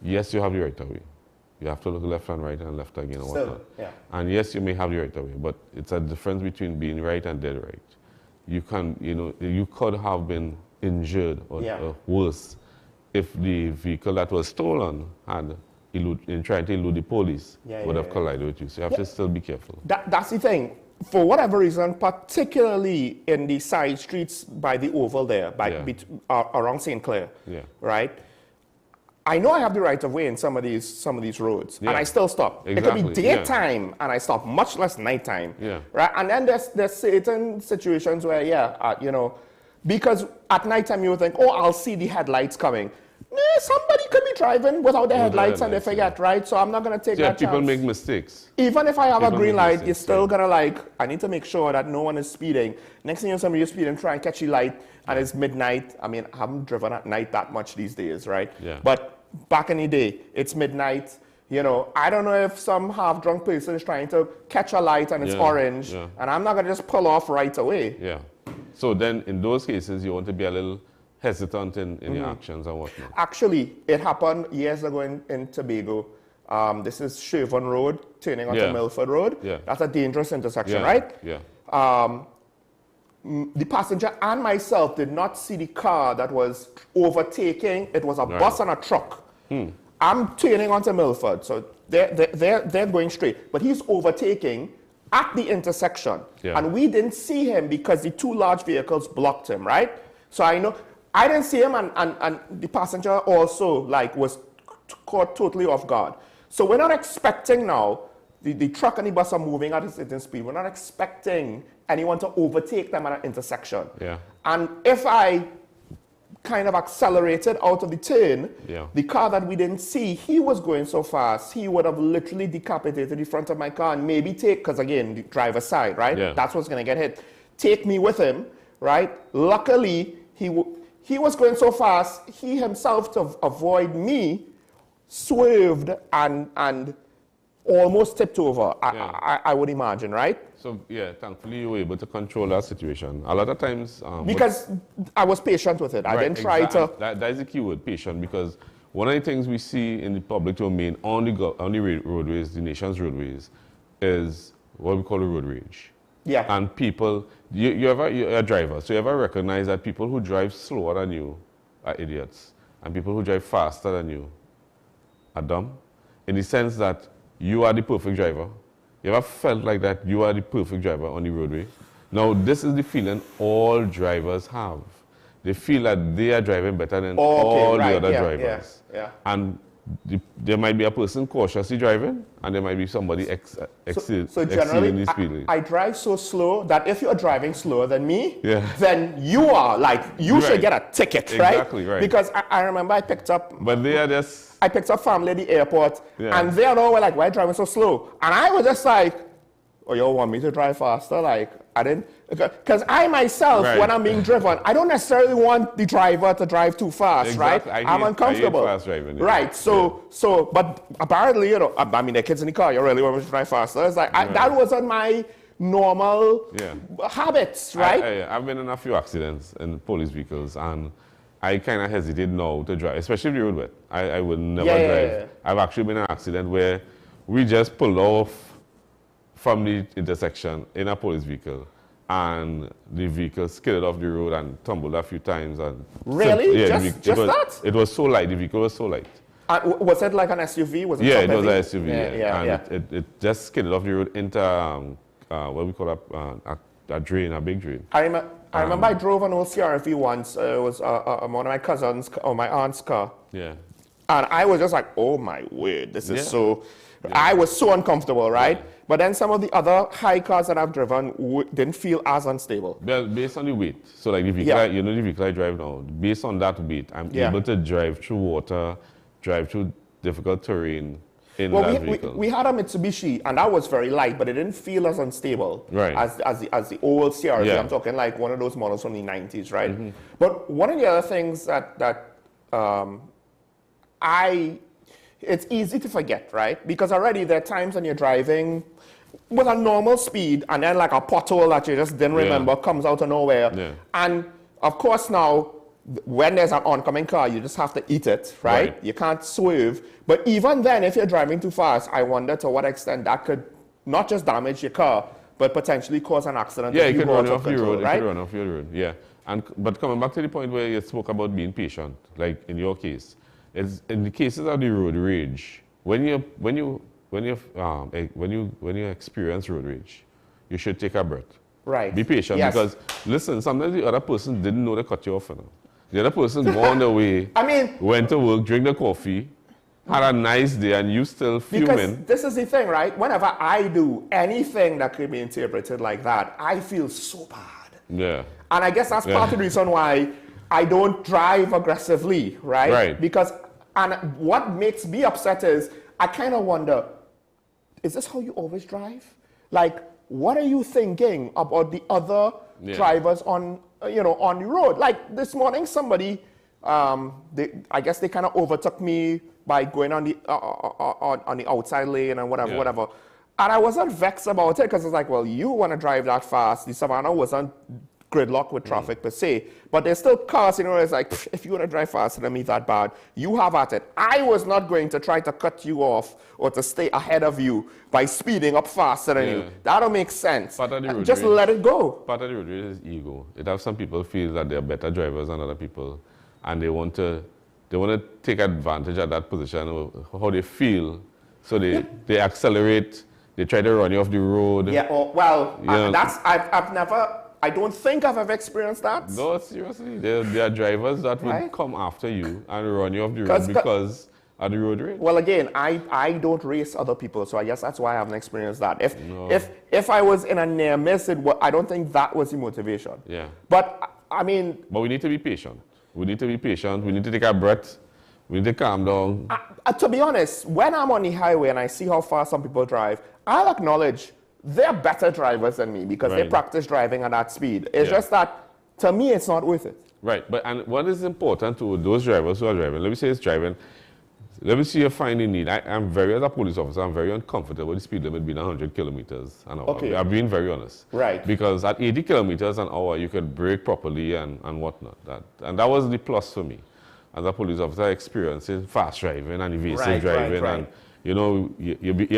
yes, you have the right of way. You have to look left and right and left again and whatnot. Yeah. And yes, you may have the right of way, but it's a difference between being right and dead right. You could have been injured or worse if the vehicle that was stolen had in trying to elude the police would have collided with you. So you have to still be careful. That's the thing. For whatever reason, particularly in the side streets by the Oval there, around St. Clair, right? I know I have the right of way in some of these roads, and I still stop. Exactly. It could be daytime, and I stop, much less nighttime, right? And then there's certain situations where, because at nighttime you would think, oh, I'll see the headlights coming. Somebody could be driving without the headlights and they forget, right? So I'm not going to take that chance. People make mistakes. Even if I have a green light, you're still going to I need to make sure that no one is speeding. Next thing you know, somebody is speeding, try and catch the light, and it's midnight. I mean, I haven't driven at night that much these days, right? Yeah. But back in the day, it's midnight. I don't know if some half-drunk person is trying to catch a light and it's orange, and I'm not going to just pull off right away. Yeah. So then in those cases, you want to be a little hesitant in your actions and whatnot. Actually, it happened years ago in Tobago. This is Sherburne Road, turning onto Milford Road. Yeah. That's a dangerous intersection, right? Yeah. The passenger and myself did not see the car that was overtaking. It was a bus and a truck. I'm turning onto Milford, so they're going straight. But he's overtaking at the intersection. And we didn't see him because the two large vehicles blocked him, right? So I didn't see him, and the passenger also was caught totally off guard. So we're not expecting now, the truck and the bus are moving at a certain speed. We're not expecting anyone to overtake them at an intersection. Yeah. And if I kind of accelerated out of the turn, the car that we didn't see, he was going so fast, he would have literally decapitated the front of my car and maybe because again, the driver's side, right? Yeah. That's what's going to get hit. Take me with him, right? Luckily, he was going so fast, he himself, to avoid me, swerved and almost tipped over, I would imagine, right? So, thankfully you were able to control that situation. A lot of times... because I was patient with it. I didn't try to... That is the key word, patient, because one of the things we see in the public domain on the roadways, the nation's roadways, is what we call a road rage. Yeah. And people... You're a driver, so you ever recognize that people who drive slower than you are idiots, and people who drive faster than you are dumb, in the sense that you are the perfect driver. You ever felt like that you are the perfect driver on the roadway? Now, this is the feeling all drivers have. They feel that they are driving better than all the other drivers. Yeah. And there might be a person cautiously driving, and there might be somebody exceeding the speed limit. I drive so slow that if you're driving slower than me, then you are you should get a ticket, right? Exactly, right. Because I remember I picked up... But they are just... I picked up family at the airport, and they all were like, why are you driving so slow? And I was just like, oh, you want me to drive faster? I didn't... Because I myself, when I'm being driven, I don't necessarily want the driver to drive too fast, right? I'm uncomfortable. I hate fast driving, right, but apparently, I mean, the kids in the car, you really want me to drive faster? It's like, that wasn't my normal habits, right? I've been in a few accidents in police vehicles, and I kind of hesitate now to drive, especially if the road wet. I would never drive. Yeah. I've actually been in an accident where we just pulled off from the intersection in a police vehicle, and the vehicle skidded off the road and tumbled a few times. And really? Just that? It was so light. The vehicle was so light. Was it like an SUV? Was it it was an SUV. And it just skidded off the road into what we call a drain, a big drain. I remember I drove an old CRV once. It was one of my cousins or my aunt's car. Yeah. And I was just like, oh my word, this is so... I was so uncomfortable, right? But then some of the other high cars that I've driven didn't feel as unstable. Well, based on the weight. So like the vehicle, the vehicle I drive now, based on that weight, I'm able to drive through water, drive through difficult terrain in that vehicle. We had a Mitsubishi, and that was very light, but it didn't feel as unstable as the old CRV. I'm talking like one of those models from the 90s, right? But one of the other things that it's easy to forget, right? Because already there are times when you're driving with a normal speed and then like a pothole that you just didn't remember comes out of nowhere. Yeah. And of course now, when there's an oncoming car, you just have to eat it, right? You can't swerve. But even then, if you're driving too fast, I wonder to what extent that could not just damage your car, but potentially cause an accident. Yeah, it could run off your road, right? It could run off your road, yeah. But coming back to the point where you spoke about being patient, like in your case, it's in the cases of the road rage, when you experience road rage, you should take a breath. Right. Be patient, yes. because listen, sometimes the other person didn't know they cut you off. The other person go on the way, went to work, drink the coffee, had a nice day, and you still fuming. Because this is the thing, right? Whenever I do anything that could be interpreted like that, I feel so bad. Yeah. And I guess that's part of the reason why I don't drive aggressively, right? Right. Because, and what makes me upset is, I kind of wonder, is this how you always drive? Like, what are you thinking about the other drivers on, on the road? Like this morning, somebody, I guess they kind of overtook me by going on the outside lane and whatever. And I wasn't vexed about it because it's like, well, you want to drive that fast. The Savannah wasn't gridlock with traffic per se, but there's still cars, it's like, if you want to drive faster than me that bad, you have at it. I was not going to try to cut you off or to stay ahead of you by speeding up faster than you. That don't make sense. Just let it go. Part of the road rage is ego. It has some people feel that they're better drivers than other people, and they want to take advantage of that position of how they feel, so they accelerate, they try to run you off the road. Yeah, I don't think I've ever experienced that. No, seriously. There are drivers that would come after you and run you off the road because of the road rage. Well, again, I don't race other people, so I guess that's why I haven't experienced that. If I was in a near miss, I don't think that was the motivation. Yeah. But, I mean... But we need to be patient. We need to be patient. We need to take a breath. We need to calm down. To be honest, when I'm on the highway and I see how fast some people drive, I'll acknowledge they're better drivers than me because they practice driving at that speed. It's just that, to me, it's not worth it. Right, and what is important to those drivers who are driving, let me say it's driving, let me see you find the need. I'm as a police officer, I'm very uncomfortable with the speed limit being 100 kilometers an hour. Okay. I'm being very honest. Right. Because at 80 kilometers an hour, you could brake properly and whatnot. And that was the plus for me. As a police officer, experiencing fast driving and evasive driving. And, you're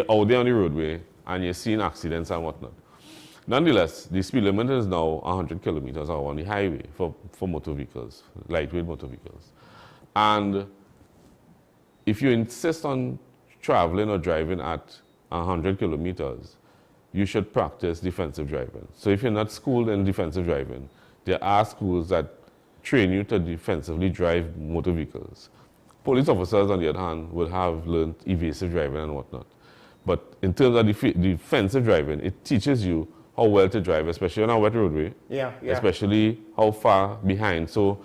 out there on the roadway, and you're seeing accidents and whatnot. Nonetheless, the speed limit is now 100 kilometers an hour on the highway for motor vehicles, lightweight motor vehicles. And if you insist on traveling or driving at 100 kilometers, you should practice defensive driving. So if you're not schooled in defensive driving, there are schools that train you to defensively drive motor vehicles. Police officers, on the other hand, will have learned evasive driving and whatnot. But in terms of defensive driving, it teaches you how well to drive, especially on a wet roadway. Yeah. Especially how far behind. So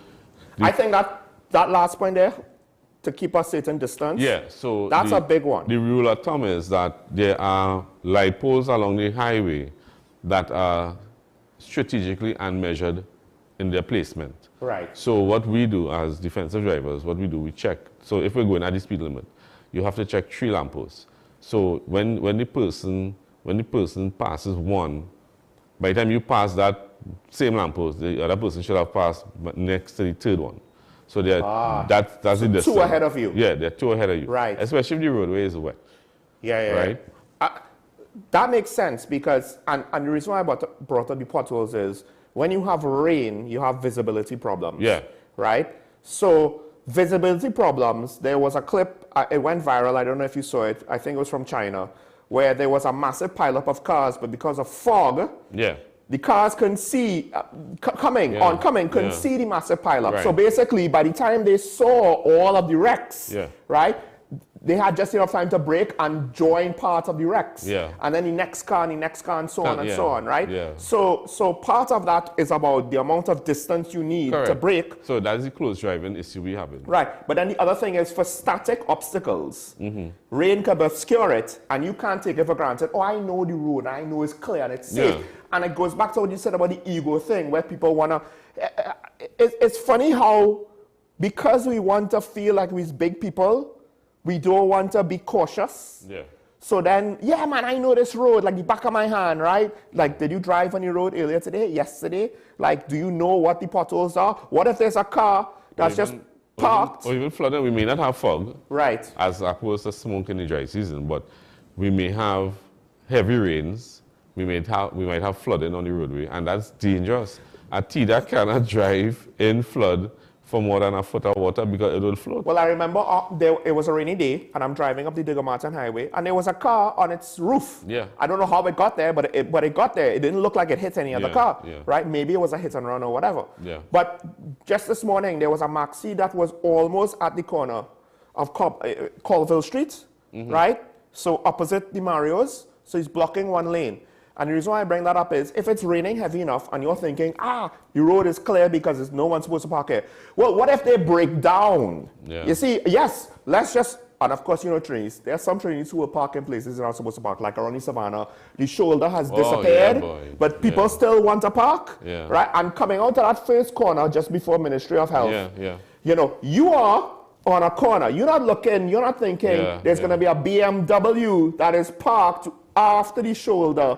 I think that last point there, to keep a certain distance, so that's a big one. The rule of thumb is that there are light poles along the highway that are strategically unmeasured in their placement. Right. So what we do as defensive drivers, we check. So if we're going at the speed limit, you have to check 3 lampposts. So when the person passes one, by the time you pass that same lamppost, the other person should have passed next to the third one. So that's the distance. 2 ahead of you. Yeah, they're 2 ahead of you. Right. Especially if the roadway is wet. Right. That makes sense because, and the reason why I brought up the potholes is when you have rain, you have visibility problems. Yeah. Right? So visibility problems, there was a clip, it went viral, I don't know if you saw it, I think it was from China, where there was a massive pileup of cars, but because of fog, the cars couldn't see, oncoming, couldn't see the massive pileup. Right. So basically, by the time they saw all of the wrecks, right, they had just enough time to brake and join part of the wrecks. And then the next car, and so on and so on, right? So part of that is about the amount of distance you need to brake. So that's the close driving issue we have. Right, but then the other thing is for static obstacles, rain can obscure it, and you can't take it for granted. Oh, I know the road, I know it's clear and it's safe. And it goes back to what you said about the ego thing, where people want to... It's funny how because we want to feel like we're big people, we don't want to be cautious. Yeah. So then, yeah, man, I know this road like the back of my hand, right? Like, did you drive on the road earlier today, yesterday? Like, do you know what the potholes are? What if there's a car that's just parked? Or even flooding, we may not have fog. Right. As opposed to smoke in the dry season, but we may have heavy rains, we might have flooding on the roadway, and that's dangerous. A Tida cannot drive in flood for more than a foot of water because it will float. Well, I remember it was a rainy day, and I'm driving up the Digicel Highway, and there was a car on its roof. Yeah. I don't know how it got there, but it got there. It didn't look like it hit any other car, yeah. right? Maybe it was a hit and run or whatever. Yeah. But just this morning, there was a maxi that was almost at the corner of Colville Street, right? So opposite the Mario's, so he's blocking one lane. And the reason why I bring that up is, if it's raining heavy enough and you're thinking, the road is clear because there's no one supposed to park here. Well, what if they break down? Yeah. You see, yes, let's just, and of course, you know, trainees, there are some trainees who will park in places they're not supposed to park, like around the Savannah. The shoulder has disappeared, but people still want to park, right? And coming out to that first corner just before Ministry of Health, you know, you are on a corner. You're not looking, you're not thinking there's going to be a BMW that is parked after the shoulder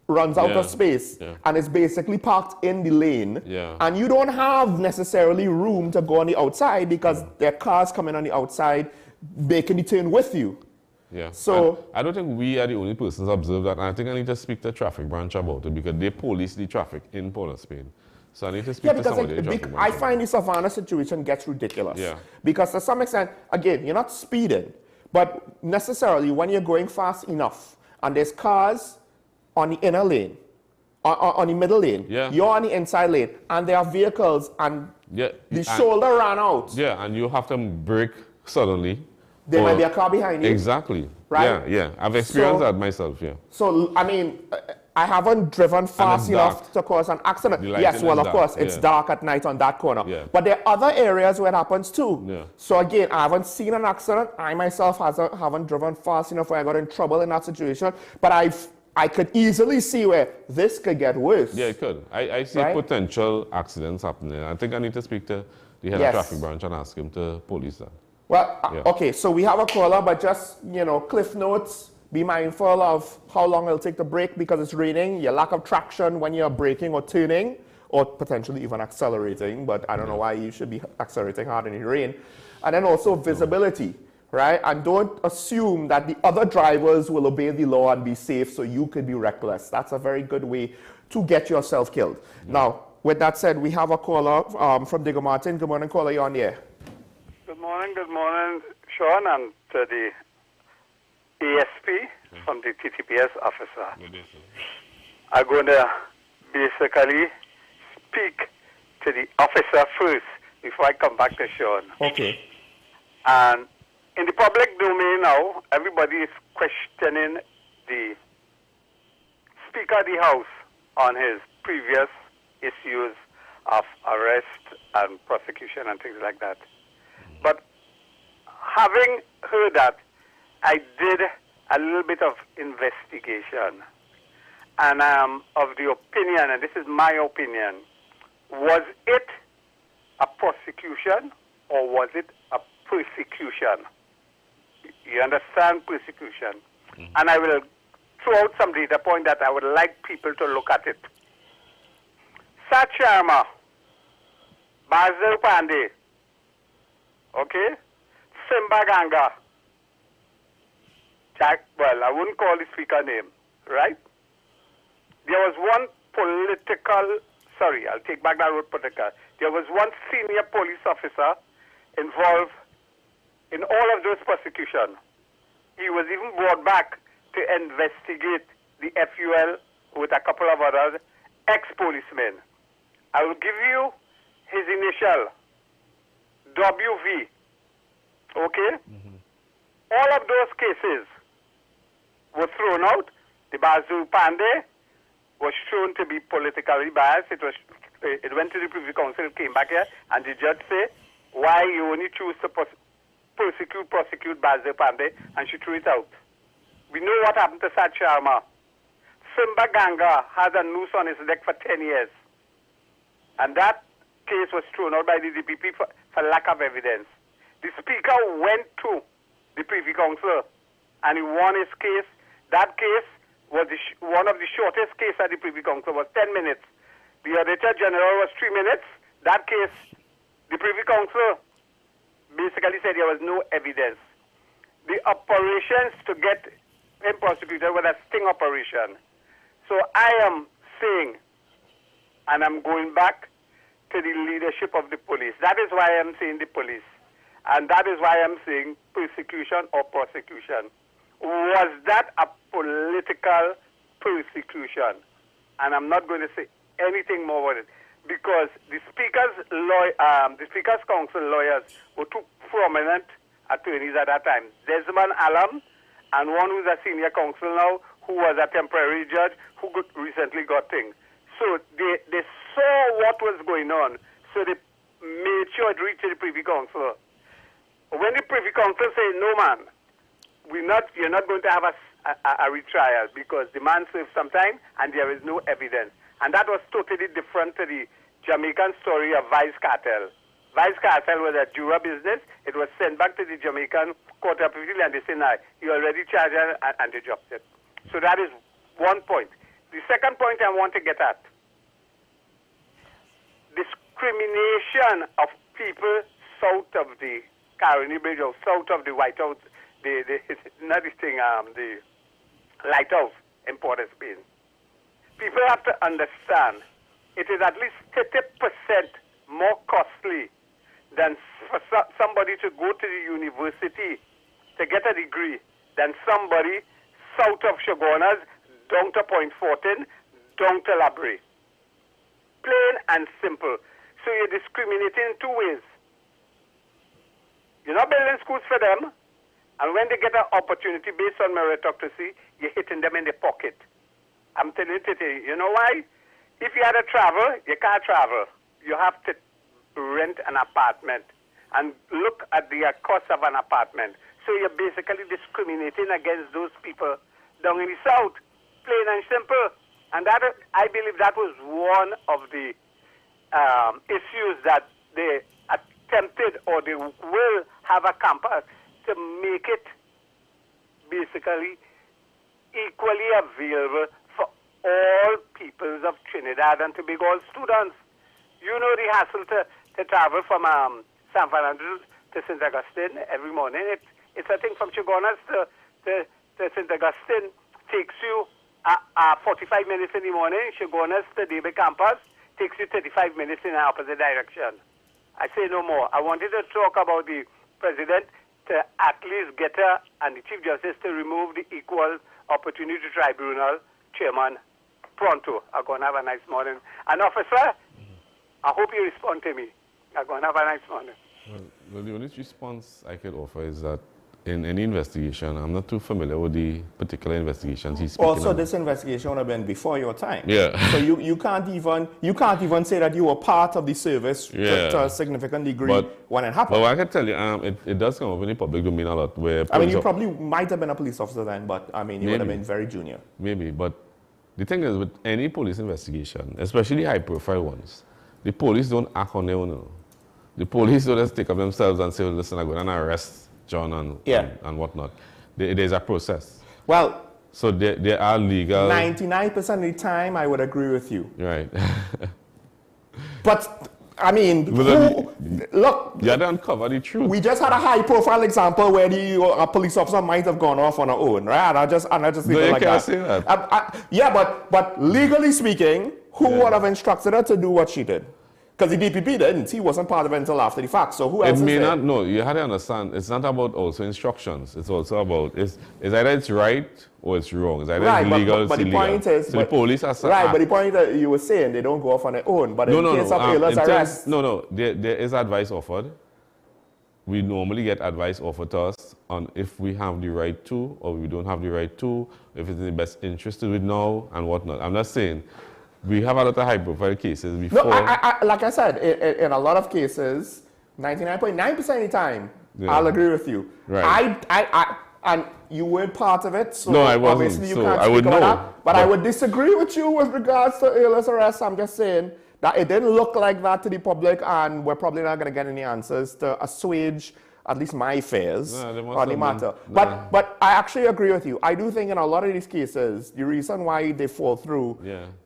runs out of space and is basically parked in the lane, and you don't have necessarily room to go on the outside because there are cars coming on the outside making the turn with you. Yeah. So and I don't think we are the only persons observe that, and I think I need to speak to traffic branch about it because they police the traffic in Port of Spain. So I need to speak to somebody in the traffic branch. I find the Savannah situation gets ridiculous. Because to some extent, again, you're not speeding, but necessarily when you're going fast enough and there's cars on the inner lane, on the middle lane, you're on the inside lane, and there are vehicles, and the shoulder ran out. Yeah, and you have to brake suddenly. There might be a car behind you. Exactly. Right? Yeah. I've experienced that myself, So, I mean, I haven't driven fast enough to cause an accident. Yes, well, of course, it's dark at night on that corner. But there are other areas where it happens too. So again, I haven't seen an accident. I myself haven't driven fast enough where I got in trouble in that situation. But I could easily see where this could get worse. Yeah, it could. I see potential accidents happening. I think I need to speak to the head of traffic branch and ask him to police that. Well, okay, so we have a caller, but just, you know, cliff notes. Be mindful of how long it'll take to brake because it's raining, your lack of traction when you're braking or turning, or potentially even accelerating, but I don't know why you should be accelerating hard in the rain. And then also visibility, right? And don't assume that the other drivers will obey the law and be safe so you could be reckless. That's a very good way to get yourself killed. Now, with that said, we have a caller from Digger Martin. Good morning, caller, you're on the air. Good morning, Sean, and to the ASP from the TTPS officer. I'm going to basically speak to the officer first before I come back to Sean. Okay. And in the public domain now, everybody is questioning the Speaker of the House on his previous issues of arrest and prosecution and things like that. But having heard that, I did a little bit of investigation, and I am of the opinion, and this is my opinion, was it a prosecution or was it a persecution? You understand persecution? And I will throw out some data point that I would like people to look at it. Sat Sharma, Basil Pandey, okay? Simba Ganga, well, I wouldn't call the speaker name, right? There was one I'll take back that word political. There was one senior police officer involved in all of those prosecutions. He was even brought back to investigate the FUL with a couple of other ex-policemen. I will give you his initial, WV, okay? All of those cases were thrown out. The Basil Pandey was shown to be politically biased. It went to the Privy Council, came back here, and the judge said, why you only choose to prosecute Basil Pandey, and she threw it out. We know what happened to Sat Sharma. Simba Ganga had a noose on his neck for 10 years. And that case was thrown out by the DPP for lack of evidence. The Speaker went to the Privy Council and he won his case. That case was one of the shortest cases at the Privy Council, was 10 minutes. The Auditor General was 3 minutes. That case, the Privy Council basically said there was no evidence. The operations to get him prosecuted was a sting operation. So I am saying, and I'm going back to the leadership of the police. That is why I'm saying the police. And that is why I'm saying persecution or prosecution. Was that a political persecution? And I'm not going to say anything more about it, because the Speaker's Council lawyers were two prominent attorneys at that time, Desmond Allam and one who's a senior counsel now, who was a temporary judge who recently got things. So they saw what was going on, so they made sure it reached the Privy Council. When the Privy Council said, no man, you're not going to have a retrial because the man served some time and there is no evidence. And that was totally different to the Jamaican story of Vice Cartel. Vice Cartel was a juror business. It was sent back to the Jamaican Court of Appeal and they said, no, you already charged and they dropped it. So that is one point. The second point I want to get at, discrimination of people south of the Caroni Bridge or south of the White House, the lighthouse in Port of Spain. People have to understand it is at least 30% more costly than for somebody to go to the university to get a degree than somebody south of Chaguanas, down to Point Fortin, down to Labrie. Plain and simple. So you're discriminating in two ways. You're not building schools for them, and when they get an opportunity based on meritocracy, you're hitting them in the pocket. I'm telling you today, you know why? If you had to travel, you can't travel. You have to rent an apartment and look at the cost of an apartment. So you're basically discriminating against those people down in the south, plain and simple. And that, I believe that was one of the issues that they attempted, or they will have a campus to make it basically equally available for all peoples of Trinidad and Tobago, all students. You know the hassle to travel from San Fernando to St. Augustine every morning. It's a thing from Chaguanas to St. Augustine takes you 45 minutes in the morning. Chaguanas to DB campus takes you 35 minutes in the opposite direction. I say no more. I wanted to talk about the president to at least get her and the Chief Justice to remove the Equal Opportunity Tribunal chairman pronto. I'm going to have a nice morning. And officer, I hope you respond to me. I'm going to have a nice morning. Well, the only response I could offer is that in any investigation, I'm not too familiar with the particular investigations he's speaking Also, of. this investigation would have been before your time. Yeah. So you can't even say that you were part of the service to a significant degree when it happened. But I can tell you, it does come up in the public domain a lot. Where I mean, you probably might have been a police officer then, but I mean, you would have been very junior. Maybe, but the thing is, with any police investigation, especially high-profile ones, the police don't act on their own. The police don't just take up themselves and say, well, listen, I'm going to arrest John and whatnot. There's a process. Well, so there are legal... 99% of the time, I would agree with you. Right. But, I mean, look... You had to uncover the truth. We just had a high-profile example where a police officer might have gone off on her own, right? And I just leave it like that. Say that. Yeah, but legally speaking, who would have instructed her to do what she did? Because the DPP didn't. He wasn't part of it until after the fact. So who else is there? No, you have to understand, it's not about also instructions. It's also about, it's either it's right or it's wrong. It's either it's legal or it's illegal. Point is, so the police are... Right, but the point that you were saying, they don't go off on their own. But in case of Ayla's arrest... There is advice offered. We normally get advice offered to us on if we have the right to or we don't have the right to, if it's in the best interest to do it now and whatnot. I'm not saying... We have a lot of high-profile cases before. No, like I said, in a lot of cases, 99.9% of the time, I'll agree with you. Right. And you weren't part of it, so no, I wasn't. obviously you so can't I speak would about know. that. But I would disagree with you with regards to Ayla's arrest. I'm just saying that it didn't look like that to the public, and we're probably not going to get any answers to assuage at least my fears on the matter. But I actually agree with you. I do think in a lot of these cases, the reason why they fall through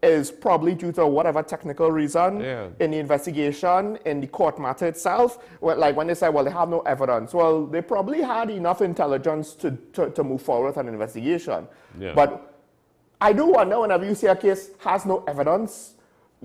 is probably due to whatever technical reason in the investigation, in the court matter itself. Like when they say, well, they have no evidence. Well, they probably had enough intelligence to move forward with an investigation. But I do wonder, whenever you see a case has no evidence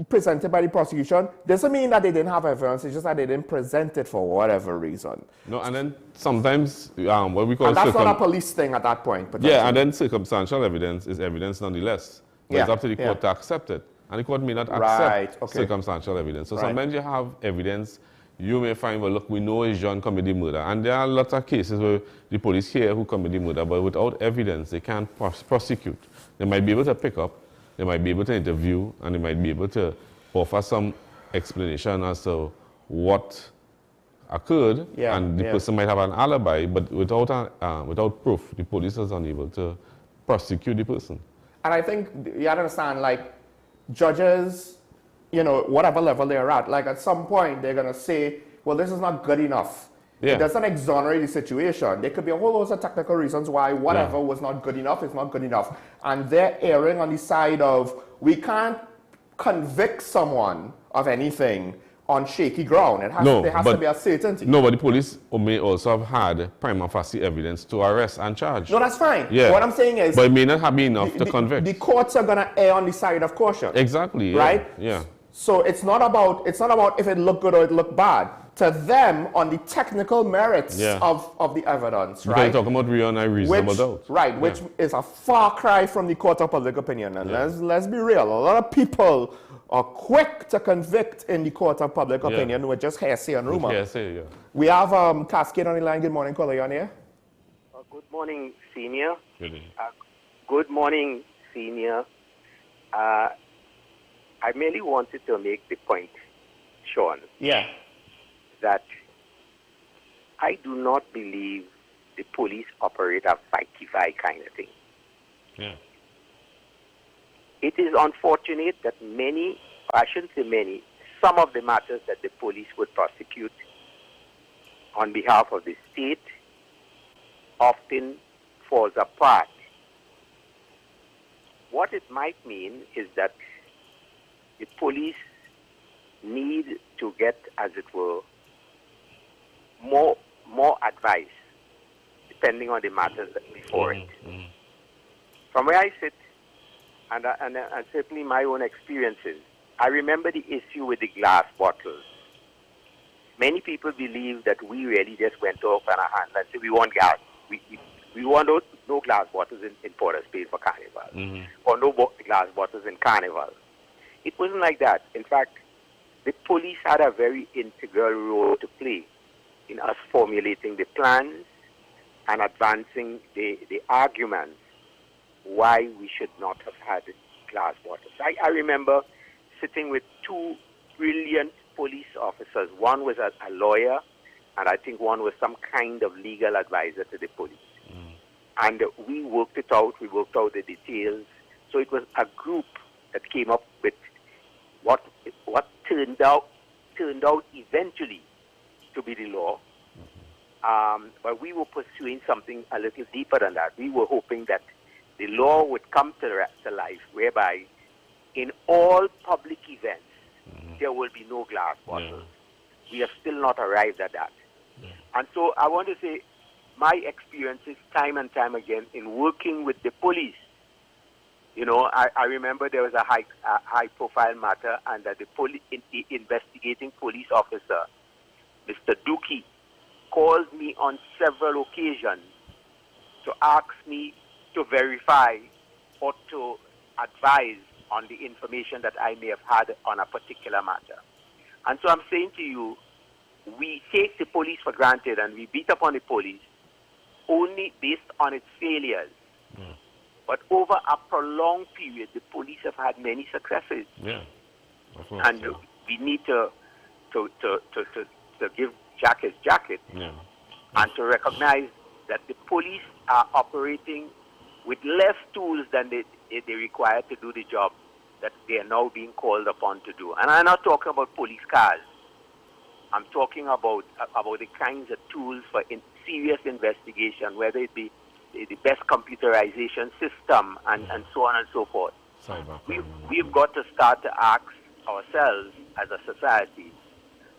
presented by the prosecution, doesn't mean that they didn't have evidence, it's just that they didn't present it for whatever reason. No, and then sometimes what we call... And that's not a police thing at that point. Yeah, and then circumstantial evidence is evidence nonetheless. But it's up to the court to accept it. And the court may not accept circumstantial evidence. So sometimes you have evidence, you may find, well, look, we know John committed the murder. And there are lots of cases where the police hear who committed the murder, but without evidence, they can't prosecute. They might be able to pick up, they might be able to interview, and they might be able to offer some explanation as to what occurred, and the person might have an alibi, but without proof, the police is unable to prosecute the person. And I think you understand, like, judges, you know, whatever level they're at, like at some point they're going to say, well, this is not good enough. It doesn't exonerate the situation. There could be a whole host of technical reasons why whatever was not good enough is not good enough. And they're erring on the side of, we can't convict someone of anything on shaky ground. There has to be a certainty. No, but the police may also have had prima facie evidence to arrest and charge. No, that's fine. What I'm saying is... But it may not have been enough to convict. The courts are going to err on the side of caution. Exactly. Right? Yeah. So it's not about if it looked good or it looked bad. To them, on the technical merits of the evidence, because you're talking about real and unreasonable doubt. Right, which is a far cry from the court of public opinion. And let's be real, a lot of people are quick to convict in the court of public opinion with just hearsay and rumor. Hearsay, We have Cascade on the line. Good morning, caller. You on here? Good morning, Senior. Good morning, Senior. I merely wanted to make the point, Sean. That I do not believe the police operate a fight-to-fight kind of thing. It is unfortunate that many, I shouldn't say many, some of the matters that the police would prosecute on behalf of the state often falls apart. What it might mean is that the police need to get, as it were, more advice, depending on the matters that before it. From where I sit, and certainly my own experiences, I remember the issue with the glass bottles. Many people believe that we really just went off on our hands and said, we want gas. We want no glass bottles in Port of Spain for Carnival, or no glass bottles in Carnival. It wasn't like that. In fact, the police had a very integral role to play in us formulating the plans and advancing the arguments why we should not have had glass bottles. I remember sitting with two brilliant police officers. One was a lawyer, and I think one was some kind of legal advisor to the police. And we worked it out. We worked out the details. So it was a group that came up with what turned out eventually to be the law. But we were pursuing something a little deeper than that. We were hoping that the law would come to life, whereby in all public events, there will be no glass bottles. We have still not arrived at that. And so I want to say my experiences time and time again in working with the police. You know, I remember there was a high-profile matter, and that the investigating police officer, Mr. Dookie, called me on several occasions to ask me to verify or to advise on the information that I may have had on a particular matter. And so I'm saying to you, we take the police for granted and we beat up on the police only based on its failures. But over a prolonged period, the police have had many successes. And we need to give Jack his jacket and to recognize that the police are operating with less tools than they require to do the job that they are now being called upon to do. And I'm not talking about police cars. I'm talking about the kinds of tools for serious investigation, whether it be the best computerization system and so on and so forth. We've got to start to ask ourselves as a society,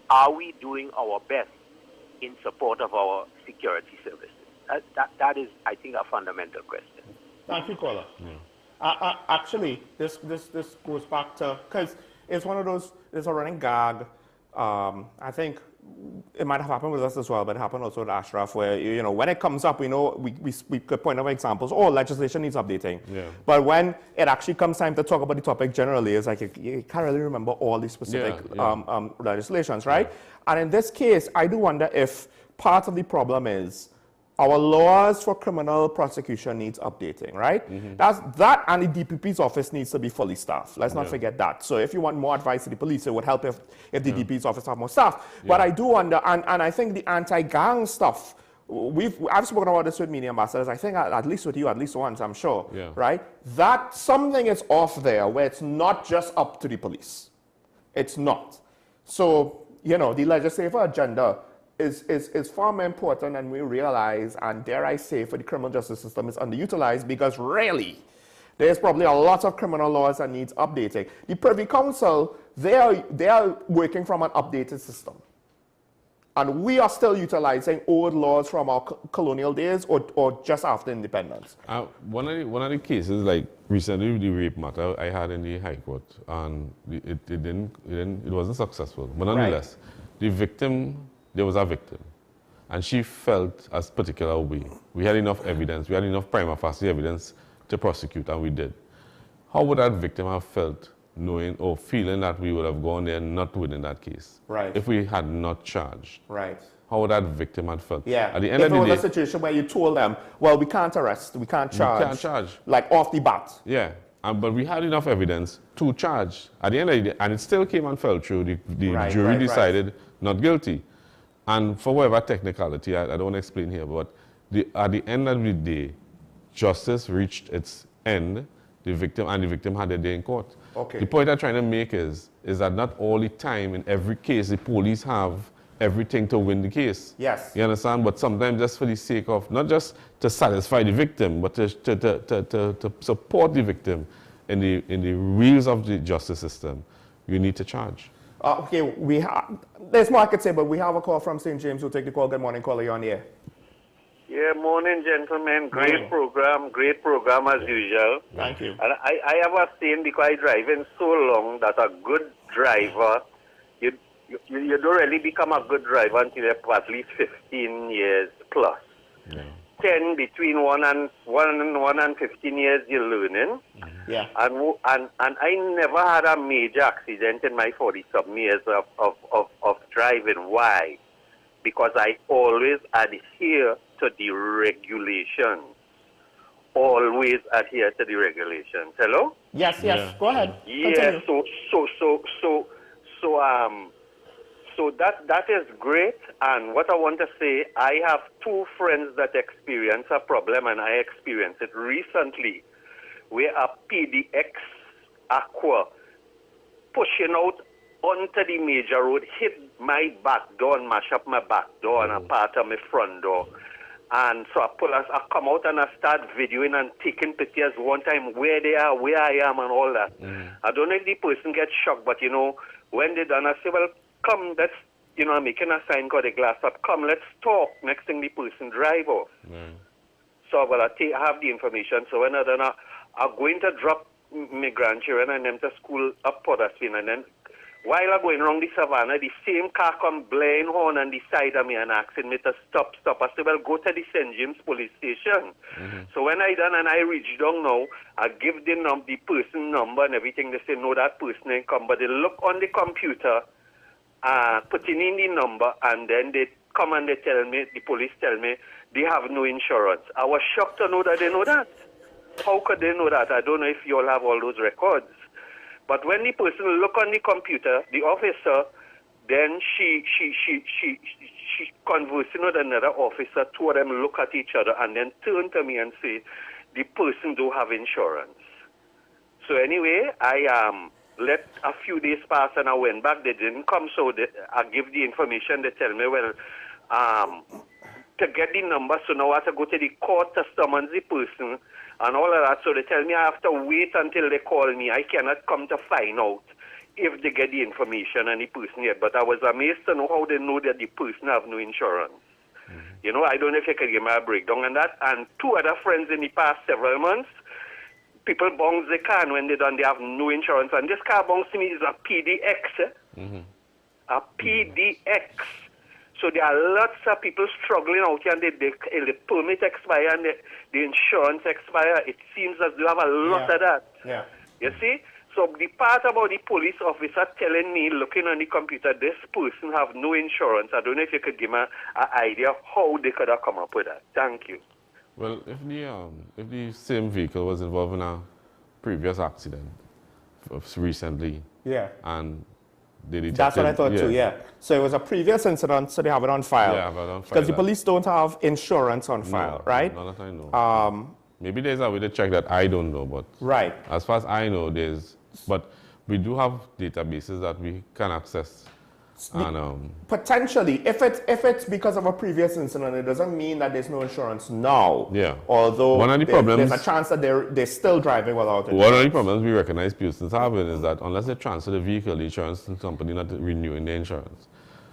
are we doing our best in support of our security services? That is, I think, a fundamental question. Thank you, caller. Actually, this goes back to, because it's one of those, there's a running gag. I think it might have happened with us as well, but it happened also with Ashraf, where, you know, when it comes up, we know we could point out examples. Oh, legislation needs updating. Yeah. But when it actually comes time to talk about the topic generally, it's like you can't really remember all the specific legislations, right? Yeah. And in this case, I do wonder if part of the problem is our laws for criminal prosecution needs updating, right? That and the DPP's office needs to be fully staffed. Let's not forget that. So if you want more advice to the police, it would help if the DPP's office have more staff. But I do wonder, and I think the anti-gang stuff, I've spoken about this with media ambassadors, I think at least with you, at least once, I'm sure, right? That something is off there where it's not just up to the police. It's not. So, you know, the legislative agenda is far more important than we realize, and dare I say, for the criminal justice system is underutilized, because really, there's probably a lot of criminal laws that needs updating. The Privy Council, they are working from an updated system. And we are still utilizing old laws from our colonial days or just after independence. One of the cases, like recently the rape matter I had in the High Court, and it wasn't successful. But nonetheless, the victim, there was a victim, and she felt a particular way. We had enough evidence, we had enough prima facie evidence to prosecute, and we did. How would that victim have felt knowing or feeling that we would have gone there and not winning that case? Right. If we had not charged. Right. How would that victim have felt? Yeah. At the end of the day, it was a situation where you told them, well, we can't arrest, we can't charge. We can't charge. Like off the bat. Yeah. But we had enough evidence to charge. At the end of the day, and it still came and fell through. The jury decided not guilty. And for whatever technicality, I don't want to explain here, but at the end of the day, justice reached its end, the victim had their day in court. Okay. The point I'm trying to make is that not all the time in every case the police have everything to win the case. Yes. You understand? But sometimes just for the sake of, not just to satisfy the victim, but to support the victim in the wheels of the justice system, you need to charge. Okay, there's more I could say, but we have a call from St. James. We'll take the call. Good morning, caller, you're on the air. Yeah, morning, gentlemen. Great program as usual. Thank you. And I have a saying, because I drive in so long, that a good driver, you don't really become a good driver until you're at least 15 years plus. Yeah. 10, between 1 and 15 years, you're learning. Yeah. And I never had a major accident in my 40-something years of driving. Why? Because I always adhere to the regulations. Always adhere to the regulations. Hello? Yes. Yeah. Go ahead. Yeah. So that is great. And what I want to say, I have two friends that experience a problem, and I experienced it recently, where a PDX Aqua pushing out onto the major road hit my back door and mash up my back door and a part of my front door. And so I come out and I start videoing and taking pictures one time where they are, where I am, and all that. I don't know if the person gets shocked, but when they done, I say, well, come, let's, I'm making a sign, got the glass up, come, let's talk. Next thing, the person drive off. So, well, I have the information. So when I done, I'm going to drop my grandchildren and them to school up Pottersfield, and then while I'm going around the savannah, the same car come blaring horn on the side of me and asking me to stop. I said, well, go to the St. James police station. So when I done and I reach down now, I give the person number and everything. They say, no, that person ain't come. But they look on the computer, putting in the number, and then they come and they tell me, the police tell me, they have no insurance. I was shocked to know that they know that. How could they know that? I don't know if you all have all those records. But when the person look on the computer, the officer, then she conversing with another officer, two of them look at each other and then turn to me and say, the person don't have insurance. So anyway, I let a few days pass and I went back. They didn't come, so I give the information. They tell me, well, to get the number, so now I have to go to the court to summon the person and all of that. So they tell me I have to wait until they call me. I cannot come to find out if they get the information and the person yet. But I was amazed to know how they know that the person have no insurance. You know, I don't know if you can give me a breakdown on that. And two other friends in the past several months, people bounce the car, and when they done, they have no insurance. And this car bounce to me is a PDX. A PDX. So there are lots of people struggling out here, and the permit expire and the insurance expire. It seems as they have a lot of that. Yeah. You see? So the part about the police officer telling me, looking on the computer, this person have no insurance. I don't know if you could give me an idea how they could have come up with that. Thank you. Well, if the same vehicle was involved in a previous accident recently, and they detected, that's what I thought too. Yeah. So it was a previous incident, so they have it on file. Yeah, have it on file. Because the police don't have insurance on file, right? None that I know. Maybe there's a way to check that I don't know, but as far as I know, but we do have databases that we can access. And, potentially, if it's because of a previous incident, it doesn't mean that there's no insurance now. Yeah. Although one of the there's a chance that they're still driving without insurance. One of the problems we recognize persons having is that unless they transfer the vehicle, the insurance company not renewing the insurance.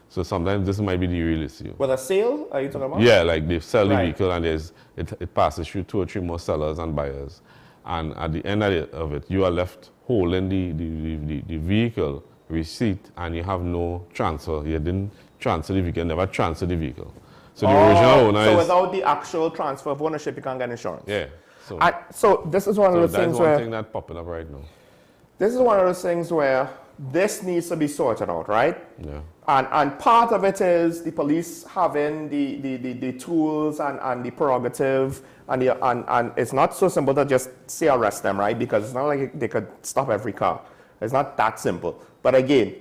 So sometimes this might be the real issue. With a sale, are you talking about? Yeah, like they sell the vehicle and it passes through 2 or 3 more sellers and buyers. And at the end of it, you are left holding the vehicle receipt and you have no transfer. You didn't transfer the vehicle, never transfer the vehicle. So the original owner So without the actual transfer of ownership, you can't get insurance? Yeah. So this is one of those things where... that's one thing that's popping up right now. This is one of those things where this needs to be sorted out, right? Yeah. And part of it is the police having the tools and the prerogative, and it's not so simple to just say arrest them, right? Because it's not like they could stop every car. It's not that simple. But again,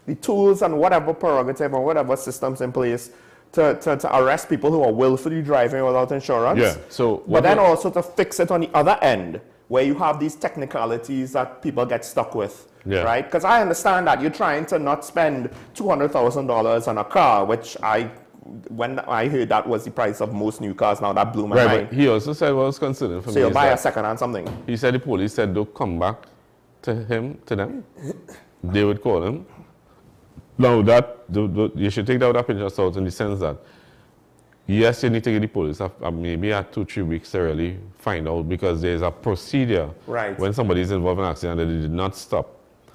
the tools and whatever prerogative or whatever systems in place to arrest people who are willfully driving without insurance. Yeah. So, but then also to fix it on the other end, where you have these technicalities that people get stuck with. Yeah. Right? Because I understand that you're trying to not spend $200,000 on a car, which when I heard that was the price of most new cars, now that blew my mind. But he also said what was concerning for me. So you'll buy a second-hand something. He said the police said don't come back to them. They would call him. Now that you should take that with a pinch of salt in the sense that yes, you need to get the police maybe at 2-3 weeks to really find out, because there's a procedure when somebody is involved in an accident that they did not stop.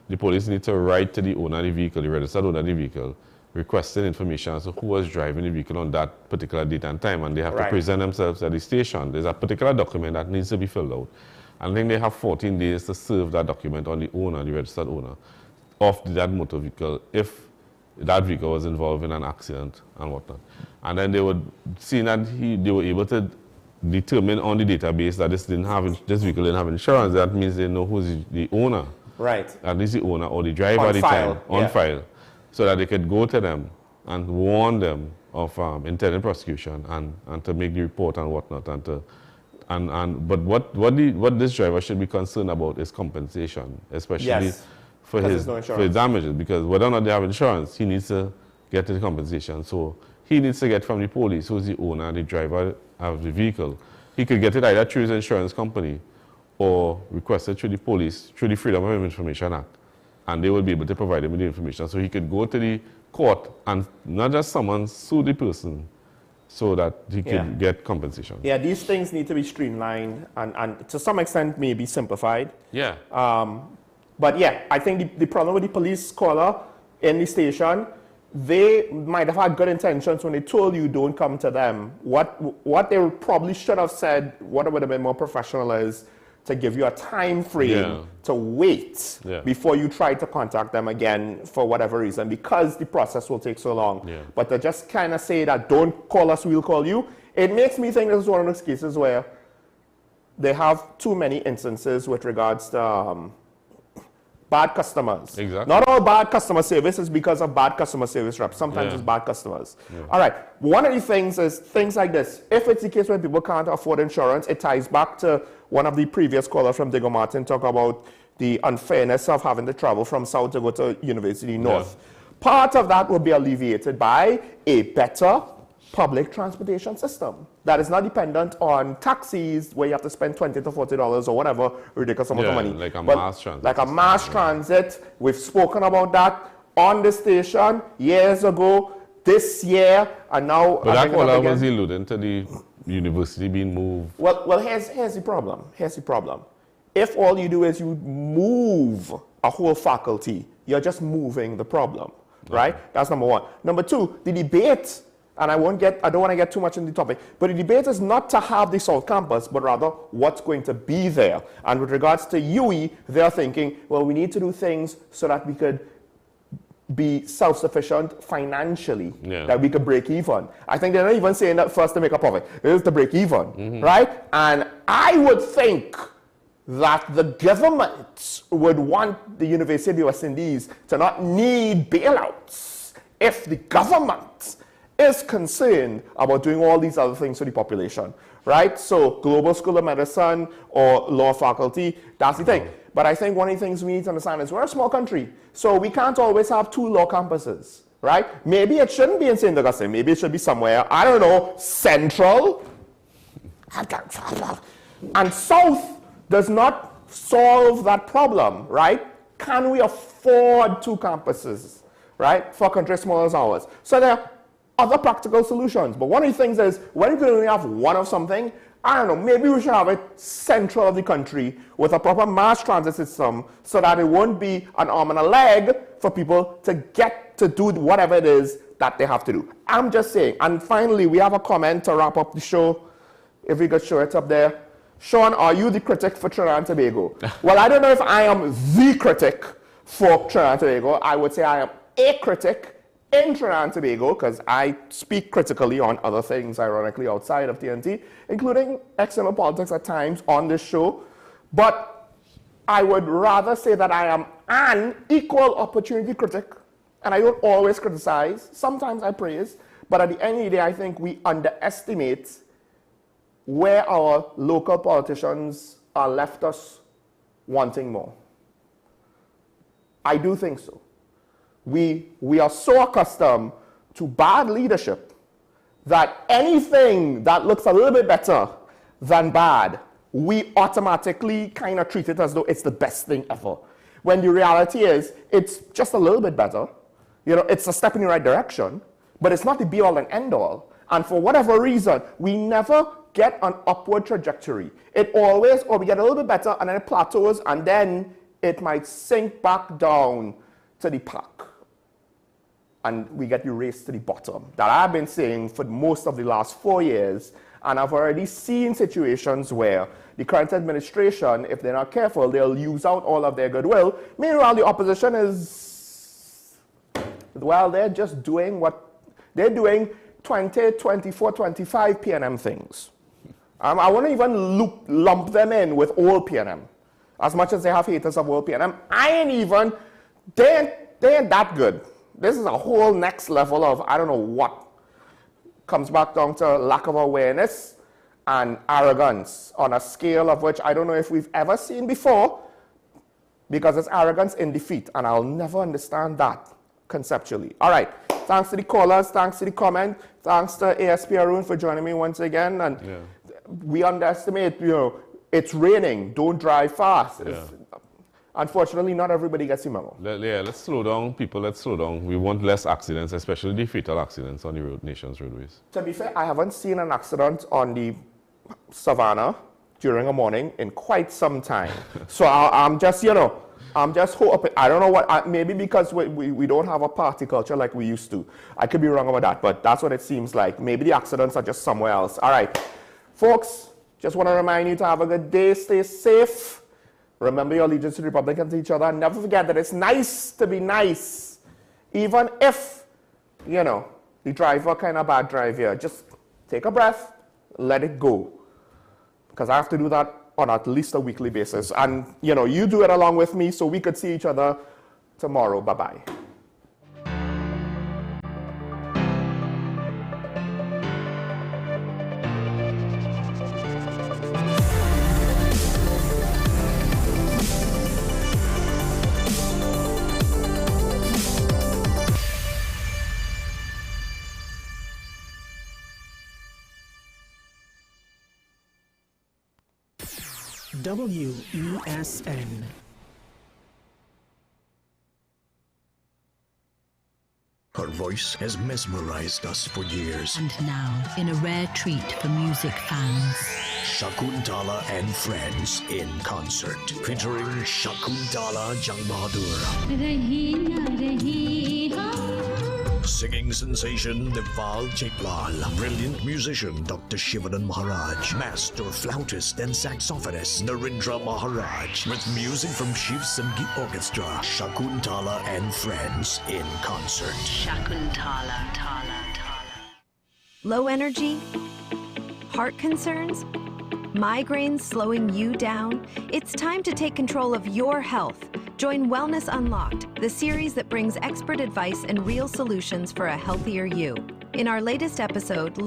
The police need to write to the owner of the vehicle, the registered owner of the vehicle, requesting information as to who was driving the vehicle on that particular date and time, and they have to present themselves at the station. There's a particular document that needs to be filled out. I think they have 14 days to serve that document on the owner, the registered owner, of that motor vehicle, if that vehicle was involved in an accident and whatnot. And then they would see that they were able to determine on the database that this vehicle didn't have insurance. That means they know who's the owner. Right. At least the owner or the driver at the time, on file, so that they could go to them and warn them of intended prosecution and to make the report and whatnot. But what this driver should be concerned about is compensation, especially for his damages, because whether or not they have insurance, he needs to get the compensation. So he needs to get from the police, who's the owner, the driver of the vehicle. He could get it either through his insurance company or request it through the police, through the Freedom of Information Act, and they will be able to provide him with the information. So he could go to the court and not just sue the person, so that he could get compensation. Yeah, these things need to be streamlined and to some extent maybe simplified. Yeah. But yeah, I think the problem with the police caller in the station, they might have had good intentions when they told you don't come to them. What they probably should have said, what would have been more professional, is to give you a time frame to wait before you try to contact them again for whatever reason, because the process will take so long. Yeah. But to just kind of say that don't call us, we'll call you, it makes me think this is one of those cases where they have too many instances with regards to bad customers. Exactly. Not all bad customer service is because of bad customer service reps. Sometimes it's bad customers. All right. One of the things is things like this. If it's the case where people can't afford insurance, it ties back to one of the previous callers from Digger Martin talk about the unfairness of having to travel from South to go to University North. Part of that will be alleviated by a better public transportation system that is not dependent on taxis where you have to spend $20 to $40 or whatever ridiculous amount of money. Like a mass transit. Like a mass transit. We've spoken about that on the station years ago, this year, and now. But that caller was alluding to the university being moved. Well, here's the problem. Here's the problem. If all you do is you move a whole faculty, you're just moving the problem, right? That's number one. Number two, the debate. And I don't want to get too much into the topic, but the debate is not to have the South Campus, but rather what's going to be there. And with regards to UE, they're thinking, well, we need to do things so that we could be self-sufficient financially, that we could break even. I think they're not even saying that first to make a profit. It is to break even, right? And I would think that the government would want the University of the West Indies to not need bailouts if the government is concerned about doing all these other things for the population, right? So Global School of Medicine or law faculty, that's the thing. But I think one of the things we need to understand is we're a small country, so we can't always have 2 law campuses, right? Maybe it shouldn't be in St. Augustine. Maybe it should be somewhere, I don't know, central. And south does not solve that problem, right? Can we afford 2 campuses, right, for a country as small as ours? So there are other practical solutions. But one of the things is, when you can only have one of something, I don't know, maybe we should have it central of the country with a proper mass transit system so that it won't be an arm and a leg for people to get to do whatever it is that they have to do. I'm just saying. And finally, we have a comment to wrap up the show. If we could show it up there. Sean, are you the critic for Trinidad and Tobago? Well, I don't know if I am the critic for Trinidad and Tobago. I would say I am a critic in Trinidad and Tobago, because I speak critically on other things, ironically, outside of TNT, including external politics at times on this show. But I would rather say that I am an equal opportunity critic, and I don't always criticize. Sometimes I praise, but at the end of the day, I think we underestimate where our local politicians are left us wanting more. I do think so. We are so accustomed to bad leadership that anything that looks a little bit better than bad, we automatically kind of treat it as though it's the best thing ever. When the reality is, it's just a little bit better. You know, it's a step in the right direction, but it's not the be-all and end-all. And for whatever reason, we never get an upward trajectory. It always, or we get a little bit better, and then it plateaus, and then it might sink back down to the pack. And we get the race to the bottom that I've been saying for most of the last 4 years. And I've already seen situations where the current administration, if they're not careful, they'll use out all of their goodwill. Meanwhile, the opposition is, well, they're just doing what they're doing, 20, 24, 25 PNM things. I wouldn't even lump them in with old PNM. As much as they have haters of old PNM, they ain't that good. This is a whole next level of, I don't know what, comes back down to lack of awareness and arrogance on a scale of which I don't know if we've ever seen before, because it's arrogance in defeat, and I'll never understand that conceptually. All right, thanks to the callers, thanks to the comment, thanks to ASP Arun for joining me once again, and we underestimate, you know, it's raining, don't drive fast. Unfortunately, not everybody gets the memo. Let's slow down, people, let's slow down. We want less accidents, especially the fatal accidents on the nation's roadways. To be fair, I haven't seen an accident on the Savannah during a morning in quite some time. So I'm just, you know, I'm just hoping, I don't know what, maybe because we don't have a party culture like we used to. I could be wrong about that, but that's what it seems like. Maybe the accidents are just somewhere else. All right, folks, just want to remind you to have a good day, stay safe. Remember your allegiance to the Republic and to each other. And never forget that it's nice to be nice. Even if, you know, the driver kind of bad drive here. Just take a breath, let it go. Because I have to do that on at least a weekly basis. And, you know, you do it along with me so we could see each other tomorrow. Bye-bye. WESN. Her voice has mesmerized us for years. And now, in a rare treat for music fans, Shakuntala and Friends in concert, featuring Shakuntala Jang Bahadur. Singing sensation Deval Chaitlal, brilliant musician Dr. Shivanan Maharaj, master flautist and saxophonist Narendra Maharaj, with music from Shiv Sangeet Orchestra, Shakuntala and Friends in concert. Shakuntala. Low energy? Heart concerns? Migraines slowing you down? It's time to take control of your health. Join Wellness Unlocked, the series that brings expert advice and real solutions for a healthier you. In our latest episode,